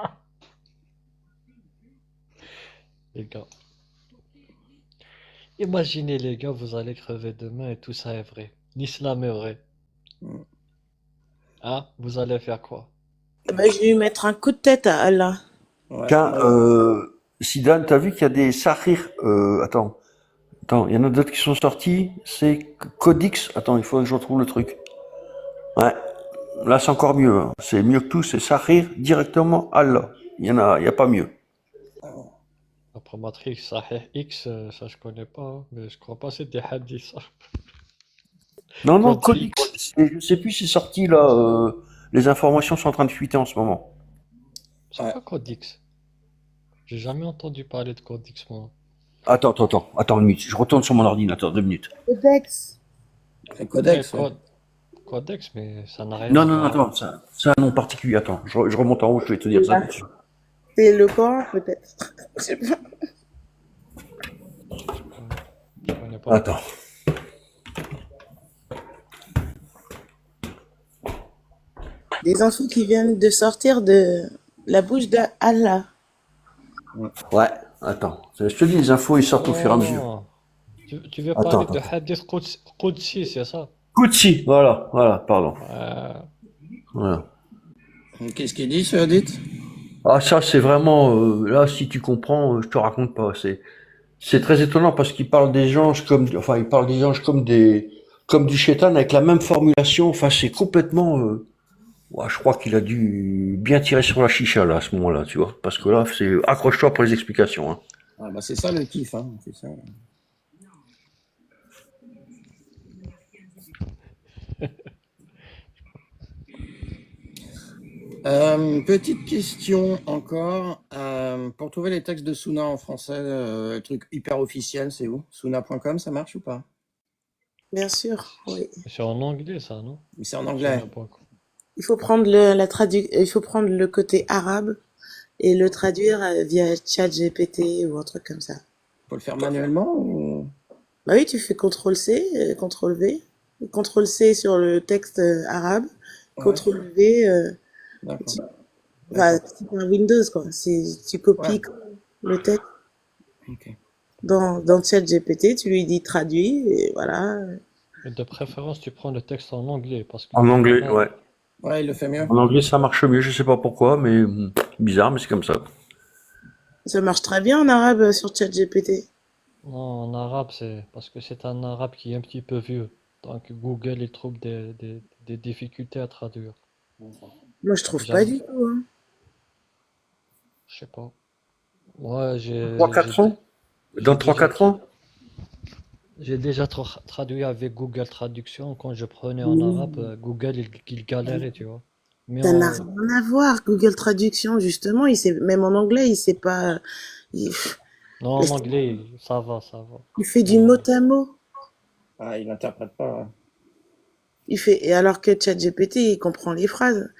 Les gars. Imaginez les gars, vous allez crever demain et tout ça est vrai. L'islam est vrai. Ah, vous allez faire quoi? Bah, je vais lui mettre un coup de tête à Allah. Ouais. Tiens, Zidane, t'as vu qu'il y a des sahir. Attends, il y en a d'autres qui sont sortis. C'est Codix. Attends, il faut que je retrouve le truc. Ouais. Là, c'est encore mieux, hein. C'est mieux que tout. C'est sahir directement Allah. Il y a pas mieux. Après Matrix, Sahih X, ça je connais pas, hein, mais je crois pas que c'est des hadiths, ça. Non, non, Codix. Codix. Je sais plus, c'est sorti là. Les informations sont en train de fuiter en ce moment. C'est quoi Codix? J'ai jamais entendu parler de Codix, moi. Attends une minute. Je retourne sur mon ordinateur, 2 minutes. Codex. C'est Codex. Ouais, Codex, mais ça n'a rien Non, à non, voir. attends, c'est un nom particulier. Attends, je remonte en haut, je vais te dire ça tout de suite. C'est le Coran, peut-être. Je sais pas. Je connais pas. Attends. Des infos qui viennent de sortir La bouche d'Allah. Ouais, attends. Je te dis, les infos, ils sortent au fur et à mesure. Non. Tu veux Attends, parler attends. de Hadith Qudsi, c'est ça? Kutsi, voilà, pardon. Voilà. Qu'est-ce qu'il dit, ce hadith? Ah, ça, c'est vraiment, là, si tu comprends, je te raconte pas. C'est très étonnant parce qu'il parle des anges il parle des anges comme du shaitan avec la même formulation. Enfin, c'est complètement, ouais, je crois qu'il a dû bien tirer sur la chicha, là, à ce moment-là, tu vois. Parce que là, accroche-toi pour les explications, hein. Ah bah c'est ça le kiff, hein. C'est ça. Petite question encore. Pour trouver les textes de Suna en français, truc hyper officiel, c'est où? Suna.com, ça marche ou pas? Bien sûr, oui. C'est en anglais, ça, non? Mais c'est en anglais. Il faut prendre il faut prendre le côté arabe et le traduire via ChatGPT ou un truc comme ça. Faut le faire manuellement ou... Bah oui, tu fais CTRL-C, CTRL-V, CTRL-C sur le texte arabe, Ouais. CTRL-V, D'accord. enfin, c'est un Windows, quoi. Tu copies le texte Ok. dans ChatGPT, tu lui dis traduit, et voilà. Et de préférence, tu prends le texte en anglais, parce que En anglais, vraiment, ouais. Ouais, il le fait mieux. En anglais, ça marche mieux, je sais pas pourquoi, mais bizarre, mais c'est comme ça. Ça marche très bien en arabe sur ChatGPT. non, en arabe, c'est parce que c'est un arabe qui est un petit peu vieux. Donc Google, il trouve des difficultés à traduire. Moi, je trouve pas J'avoue, du tout, hein. je sais pas. Moi, 3-4 ans? Dans 3-4 ans? j'ai déjà traduit avec Google Traduction. Quand je prenais en arabe, Google, il galérait, tu vois. Mais Ça n'a rien à voir, Google Traduction, justement, même en anglais, il sait pas, non, en anglais, ça va. il fait du mot à mot. Ah, il n'interprète pas. Ouais. Et alors que ChatGPT, il comprend les phrases.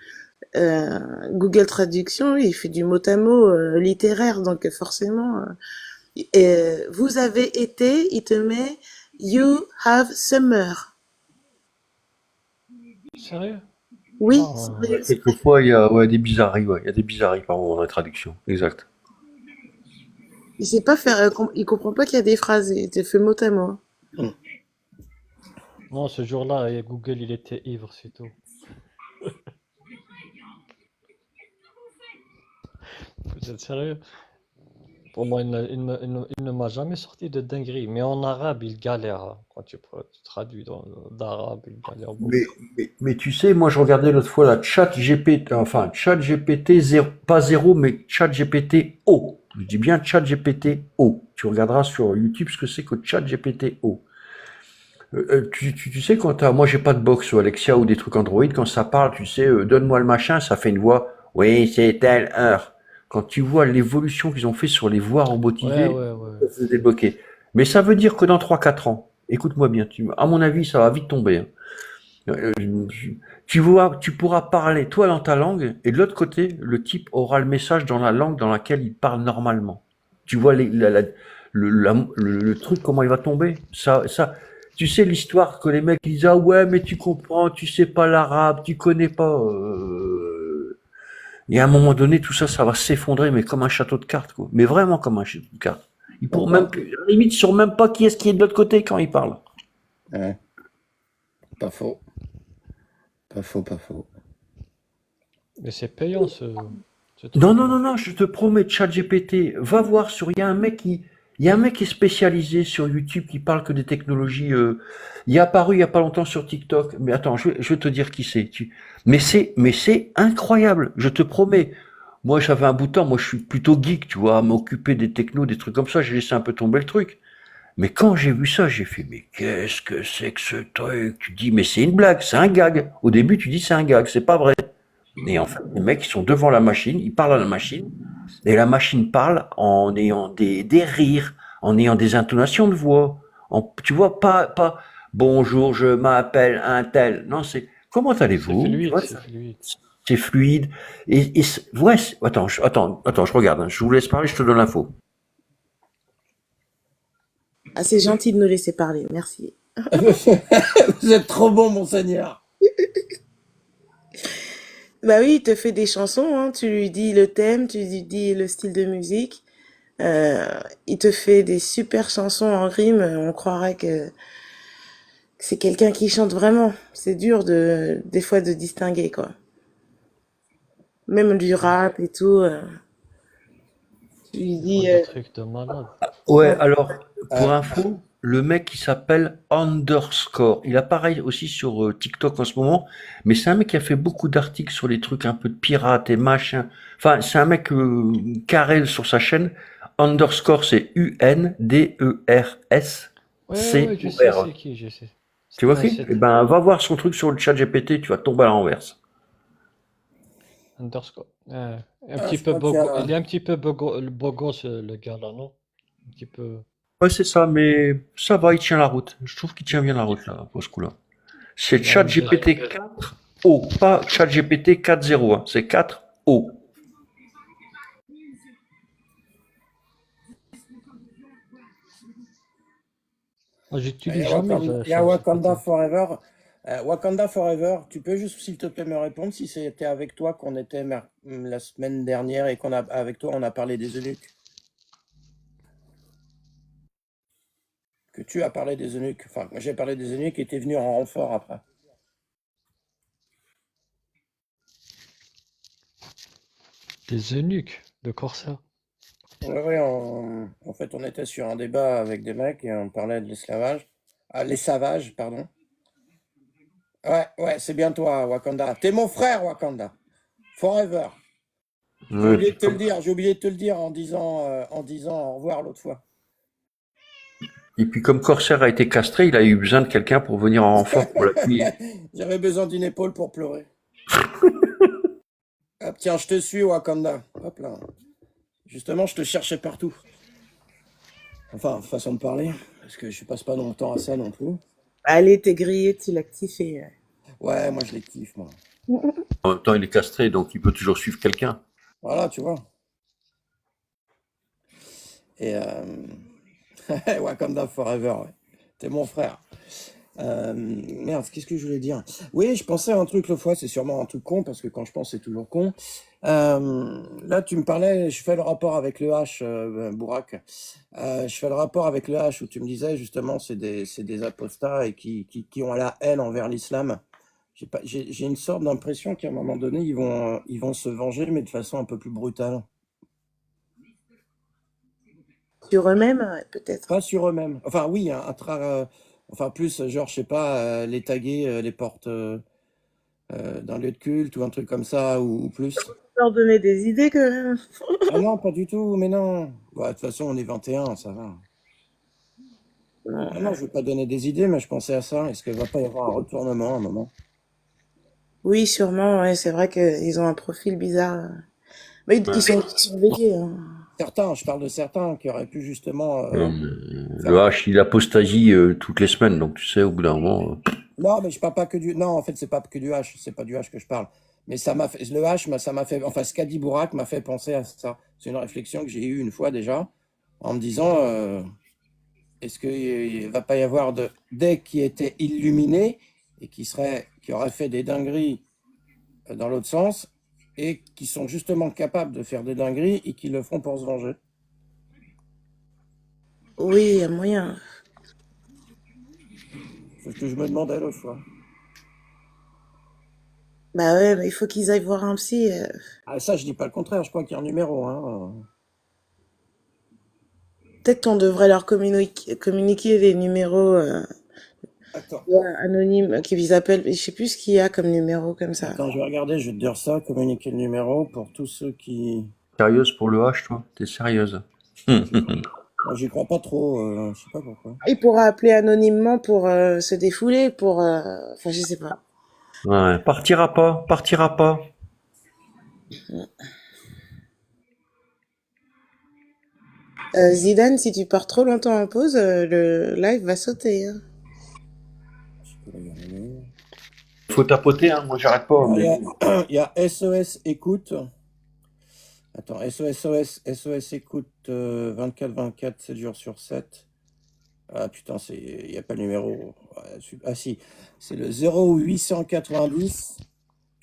Google Traduction, il fait du mot à mot littéraire, donc forcément. Vous avez été, il te met You have summer. Sérieux? Oui, Non, sérieux. Quelquefois, il y a des bizarreries, ouais. Il y a des bizarreries, par moment, dans la traduction. Exact. Il sait pas faire, il comprend pas qu'il y a des phrases, il te fait mot à mot. non, ce jour-là, Google, il était ivre, c'est tout. Vous êtes sérieux? Pour moi, il ne m'a jamais sorti de dinguerie. Mais en arabe, il galère, hein. Quand tu traduis d'arabe, il galère beaucoup. Mais tu sais, moi, je regardais l'autre fois la ChatGPT 0, pas 0, mais ChatGPT O. Je dis bien ChatGPT O. Tu regarderas sur YouTube ce que c'est que ChatGPT O. Tu sais, moi, j'ai pas de box ou Alexia ou des trucs Android, quand ça parle, tu sais, donne-moi le machin, ça fait une voix, oui, c'est telle heure. Quand tu vois l'évolution qu'ils ont fait sur les voix robotisées, Ouais. ça se débloquer. Mais ça veut dire que dans 3-4 ans, écoute-moi bien, à mon avis, ça va vite tomber, hein. Tu pourras parler, toi, dans ta langue, et de l'autre côté, le type aura le message dans la langue dans laquelle il parle normalement. Tu vois le truc, comment il va tomber? Tu sais l'histoire que les mecs disent, ah ouais, mais tu comprends, tu sais pas l'arabe, tu connais pas. Et à un moment donné, tout ça, ça va s'effondrer, mais comme un château de cartes, quoi. Mais vraiment comme un château de cartes. Ils pourront même plus, à la limite, ils sauront même pas qui est de l'autre côté quand ils parlent. Ouais. Pas faux. Pas faux. Mais c'est payant, ce truc. Non, je te promets, ChatGPT, va voir il y a un mec qui est spécialisé sur YouTube qui parle que des technologies, il est apparu il y a pas longtemps sur TikTok, mais attends, je vais te dire qui c'est. Mais c'est incroyable, je te promets. Moi, j'avais un bout de temps, moi je suis plutôt geek, tu vois, à m'occuper des technos, des trucs comme ça, j'ai laissé un peu tomber le truc. Mais quand j'ai vu ça, j'ai fait, mais qu'est-ce que c'est que ce truc? Tu dis, mais c'est une blague, c'est un gag. Au début, tu dis, c'est un gag, c'est pas vrai. Et en fait, les mecs, ils sont devant la machine, ils parlent à la machine, et la machine parle en ayant des rires, en ayant des intonations de voix. Tu vois, pas, bonjour, je m'appelle un tel. Non, c'est, comment allez-vous? Tu vois, C'est fluide. c'est fluide. Ouais, attends, je regarde, hein, je vous laisse parler, je te donne l'info. Ah, c'est gentil de nous laisser parler, merci. Vous êtes trop bon, monseigneur. Bah oui, il te fait des chansons, hein. Tu lui dis le thème, tu lui dis le style de musique. Euh, il te fait des super chansons en rime. On croirait que c'est quelqu'un qui chante vraiment. C'est dur des fois de distinguer, quoi. Même du rap et tout. Tu lui Ils font dis, des trucs de malade. Ouais, ouais. alors, pour Euh, info, le mec il s'appelle Underscore. Il a pareil aussi sur TikTok en ce moment, mais c'est un mec qui a fait beaucoup d'articles sur les trucs un peu de pirates et machin. Enfin, c'est un mec carré sur sa chaîne. Underscore, c'est Ouais, je sais UNDERSCOR. c'est qui, je sais. Tu C'est vois un qui? Eh site ben, va voir son truc sur le chat GPT, tu vas tomber à l'envers. underscore. Un ah, petit je peu crois qu'il y bogo. Il a... est un petit peu beau gosse, le gars là, non? Un petit peu. Ouais, c'est ça, mais ça va, il tient la route. Je trouve qu'il tient bien la route, là, pour ce coup-là. C'est Il a une belle. ChatGPT 4O, pas ChatGPT 4.0, hein, c'est 4O. Moi, Il y j'utilise a jamais Wakanda, le il y a chat Wakanda GPT. Forever. Wakanda Forever, tu peux juste, s'il te plaît, me répondre si c'était avec toi qu'on était la semaine dernière et avec toi, on a parlé des eunuques. Que tu as parlé des eunuques. Enfin, moi, j'ai parlé des eunuques qui étaient venus en renfort après. Des eunuques, de corsaires. Oui, en fait, on était sur un débat avec des mecs et on parlait de l'esclavage. Ah, les savages, pardon. Ouais, c'est bien toi, Wakanda. T'es mon frère, Wakanda. Forever. J'ai Ouais, oublié de puis te le dire, j'ai oublié de te le dire en disant au revoir l'autre fois. et puis comme Corsair a été castré, il a eu besoin de quelqu'un pour venir en renfort pour l'appuyer. J'avais besoin d'une épaule pour pleurer. Hop, tiens, je te suis, Wakanda. Hop là. Justement, je te cherchais partout. Enfin, façon de parler, parce que je passe pas longtemps à ça non plus. Allez, t'es grillé, tu l'as kiffé. Ouais, moi je les kiffe, moi. En même temps, il est castré, donc il peut toujours suivre quelqu'un. Voilà, tu vois. Et Wakanda Forever, ouais. T'es mon frère. Merde, qu'est-ce que je voulais dire? Oui, je pensais à un truc l'autre fois, c'est sûrement un truc con, parce que quand je pense, c'est toujours con. Là, tu me parlais, je fais le rapport avec le H, Bourak. Je fais le rapport avec le H où tu me disais justement, c'est des apostats et qui ont la haine envers l'islam. J'ai une sorte d'impression qu'à un moment donné, ils vont se venger, mais de façon un peu plus brutale. Sur eux-mêmes, peut-être. Pas sur eux-mêmes. Enfin, oui, enfin, plus, genre, je sais pas, les taguer, les portes d'un lieu de culte ou un truc comme ça, ou plus. Leur donner des idées, quand même. Ah non, pas du tout, mais non. Bah, de toute façon, on est 21, ça va. Ah non, je veux pas donner des idées, mais je pensais à ça. Est-ce qu'il va pas y avoir un retournement à un moment? Oui, sûrement, ouais, c'est vrai qu'ils ont un profil bizarre. Mais ils sont surveillés, hein. Certains, je parle de certains qui auraient pu justement Non, mais faire le H, il apostasie toutes les semaines, donc tu sais, au bout d'un moment. Non, mais je parle pas que du. Non, en fait, c'est pas que du H. C'est pas du H que je parle. Mais ça m'a fait. Le H, ça m'a fait. Enfin, ce qu'a dit Bourak m'a fait penser à ça. C'est une réflexion que j'ai eue une fois déjà, en me disant est-ce qu'il va pas y avoir des qui étaient illuminés et qui auraient fait des dingueries dans l'autre sens et qui sont justement capables de faire des dingueries et qui le font pour se venger? Oui, il y a moyen. C'est ce que je me demandais l'autre fois. Bah ouais, mais il faut qu'ils aillent voir un psy. Ah, ça, je dis pas le contraire. Je crois qu'il y a un numéro. Hein. Peut-être qu'on devrait leur communiquer des numéros Attends. anonymes qu'ils appellent. Je sais plus ce qu'il y a comme numéro comme ça. Attends, je vais regarder, je vais te dire ça, communiquer le numéro pour tous ceux qui... Sérieuse pour le H, toi? T'es sérieuse? Moi, j'y crois pas trop, je sais pas pourquoi. Il pourra appeler anonymement pour se défouler, pour... Enfin, je sais pas. Ouais, partira pas, partira pas. Zidane, si tu pars trop longtemps en pause, le live va sauter, hein. Faut tapoter, hein, moi j'arrête pas. Mais... Il y a SOS Écoute. Attends, SOS Écoute 24-24, 7 jours sur 7. Ah putain, il n'y a pas le numéro. Ah si, c'est le 0890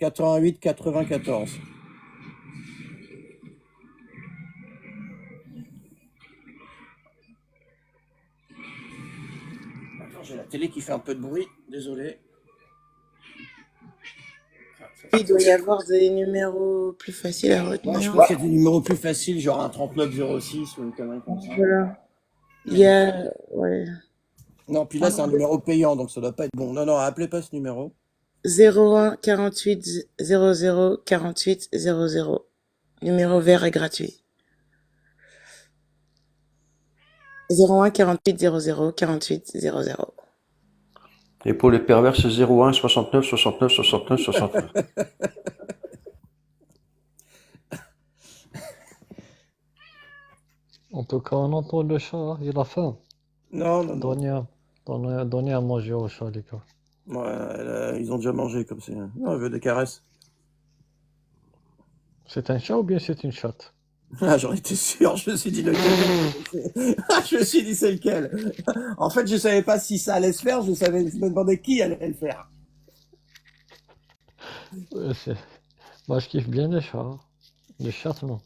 88 94. Attends, j'ai la télé qui fait un peu de bruit, désolé. Ah, ça Il doit y avoir des numéros plus faciles à Ouais, je retenir. pense qu'il y a des numéros plus faciles, genre un 3906 ou une connerie comme ça. Voilà. Il y a, ouais, Non, puis là, c'est un numéro payant, donc ça doit pas être bon. Non, non, appelez pas ce numéro. 01 48 00 48 00. Numéro vert est gratuit. 01 48 00 48 00. Et pour les pervers, c'est 01 69 69 69 69. En tout cas, on entend le chat, hein, il a faim. Non, non, non. Donnez à manger au chat, les gars. Ouais, ils ont déjà mangé comme c'est. Non, elle veut des caresses. C'est un chat ou bien c'est une chatte? Ah, j'en étais sûr, je me suis dit lequel. Je me suis dit c'est lequel. En fait, je savais pas si ça allait se faire, je me demandais qui allait le faire. Moi, je kiffe bien les chats, hein. Les chattes, non.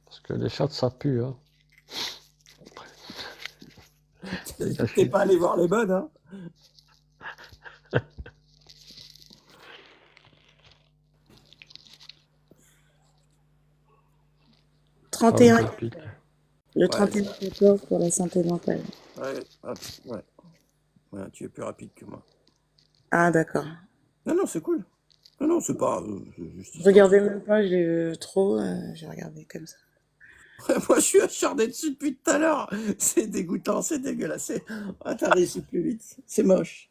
Parce que les chattes, ça pue, hein. T'es pas allé voir les bonnes, hein? Ah, 31. ça pique. Le Ouais. 31 14 pour la santé mentale. Ouais, hop, ouais. Ouais, tu es plus rapide que moi. Ah, d'accord. Non, non, c'est cool. Non, non, c'est pas. C'est juste Je regardais même pas, j'ai trop, j'ai regardé comme ça. Moi, je suis acharné dessus depuis tout à l'heure. C'est dégoûtant, c'est dégueulasse. Ah, t'as réussi plus vite. C'est moche.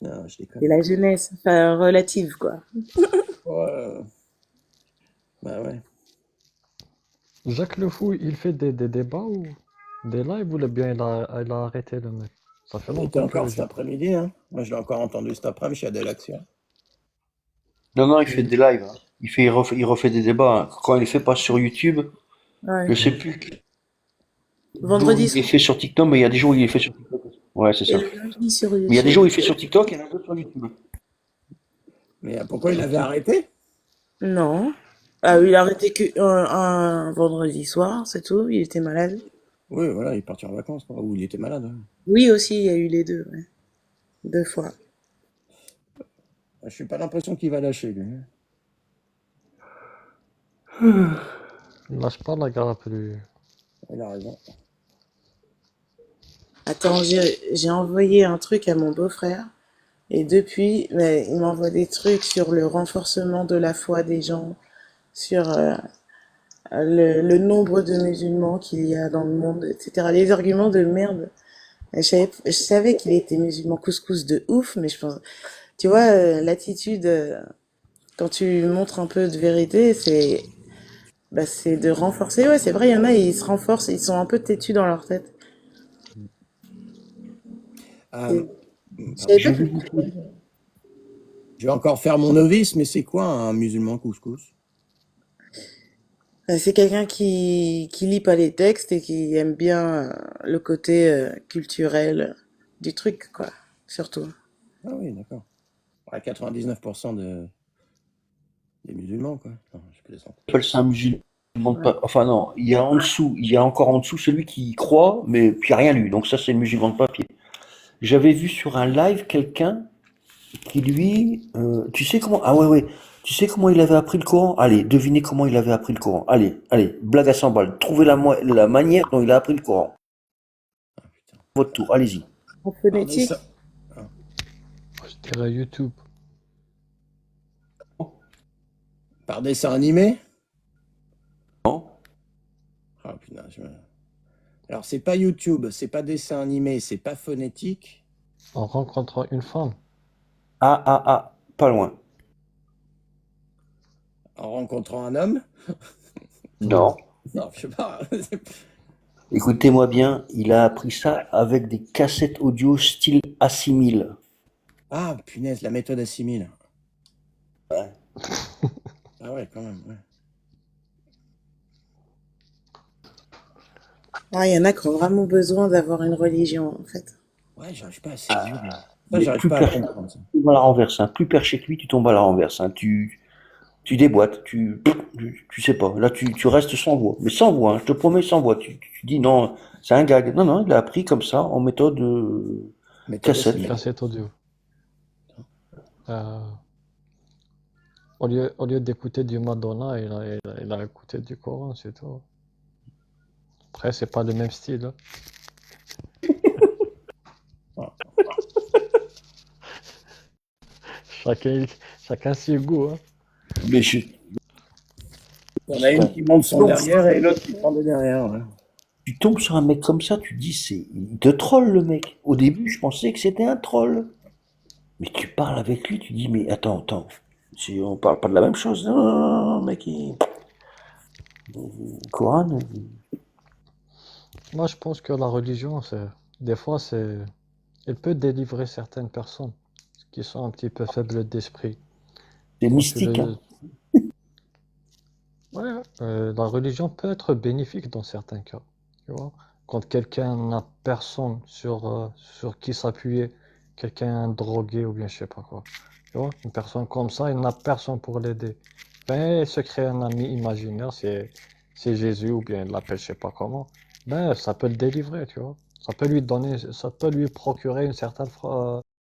Non, je déconne. C'est la jeunesse, enfin, relative, quoi. Ouais. Bah ouais. Jacques Le Fou, il fait des débats ou des lives ou bien il a arrêté le mec? Ça fait Il était longtemps que encore cet j'ai... après-midi, hein. Moi, je l'ai encore entendu cet après-midi chez Adèle Action. Non, non, il fait des lives, hein. Il refait des débats, hein. Quand il les fait pas sur YouTube, Ouais. je sais plus Vendredi il les soir. fait sur TikTok, mais il y a des jours où il les fait sur TikTok. Ouais, c'est Et ça. le lundi sur Mais il y a des YouTube. jours où il fait sur TikTok et il y en a d'autres sur YouTube. Mais pourquoi il avait arrêté? Non. Ah, il a arrêté que un vendredi soir, c'est tout. Il était malade. Oui, voilà, il est parti en vacances, quoi. Ou il était malade. Hein. Oui, aussi, il y a eu les deux, ouais. 2 fois. Je suis pas l'impression qu'il va lâcher, lui. Lâche pas la grappe, lui. Il a raison. Attends, j'ai envoyé un truc à mon beau-frère. Et depuis, mais il m'envoie des trucs sur le renforcement de la foi des gens, sur le nombre de musulmans qu'il y a dans le monde, etc. Les arguments de merde. Je savais qu'il était musulman couscous de ouf, mais je pense, tu vois, l'attitude, quand tu montres un peu de vérité, c'est de renforcer. Ouais, c'est vrai, il y en a, ils se renforcent, ils sont un peu têtus dans leur tête. Euh, Je savais pas que- je vais encore faire mon novice, mais c'est quoi un musulman couscous? C'est quelqu'un qui lit pas les textes et qui aime bien le côté culturel du truc, quoi, surtout. Ah oui, d'accord. Ouais, 99% des musulmans, quoi. Non, je plaisante. On appelle ça un musulman de pas. Enfin non, il y a en dessous, il y a encore en dessous celui qui croit, mais qui a rien lu. Donc ça, c'est le musulman de papier. J'avais vu sur un live quelqu'un qui lui, tu sais comment, ah ouais, ouais, tu sais comment il avait appris le Coran? Allez, devinez comment il avait appris le Coran. Allez, allez, blague à 100 balles. Trouvez la manière dont il a appris le Coran. Votre tour, allez-y. En phonétique. Je dirais YouTube. Par dessin animé? Non. Ah putain, alors, c'est pas YouTube, c'est pas dessin animé, c'est pas phonétique. En rencontrant une femme. Ah, pas loin. En rencontrant un homme? Non. Non, je sais pas. Écoutez-moi bien, il a appris ça avec des cassettes audio style Assimil. Ah, punaise, la méthode assimile. Ouais. Ah ouais, quand même, ouais. Ah, il y en a qui ont vraiment besoin d'avoir une religion, en fait. Ouais, j'arrive pas à saisir. Ça, Mais j'arrive plus pas à perché, comprendre ça. tu tombes à la renverse. Hein. Plus perché que lui, tu tombes à la renverse. Hein. Tu déboîtes. Tu sais pas. Là, tu restes sans voix. Mais sans voix, hein, je te promets, sans voix. Tu dis non, c'est un gag. Non, non, il a appris comme ça, en méthode Méthode cassette. SNL. Cassette audio. Euh, au lieu d'écouter du Madonna, il a écouté du Coran, c'est tout. Après, c'est pas le même style. Hein. Chacun, chacun ses goûts. Hein. Mais je, Il y en a une qui monte son donc, derrière et l'autre qui prend de derrière. Ouais. tu tombes sur un mec comme ça, tu te dis, il te troll le mec. Au début, je pensais que c'était un troll. Mais tu parles avec lui, tu dis, mais attends, on parle pas de la même chose. Non, non, non, non, mec, Coran. Moi, je pense que la religion, des fois, elle peut délivrer certaines personnes qui sont un petit peu faibles d'esprit. C'est Quand tu mystique, hein. Ouais, la religion peut être bénéfique dans certains cas. Tu vois? Quand quelqu'un n'a personne sur qui s'appuyer, quelqu'un drogué ou bien je sais pas quoi. Tu vois? Une personne comme ça, il n'a personne pour l'aider. Ben, il se crée un ami imaginaire, c'est Jésus ou bien il l'appelle je sais pas comment. Ben, ça peut le délivrer, tu vois. Ça peut lui procurer une certaine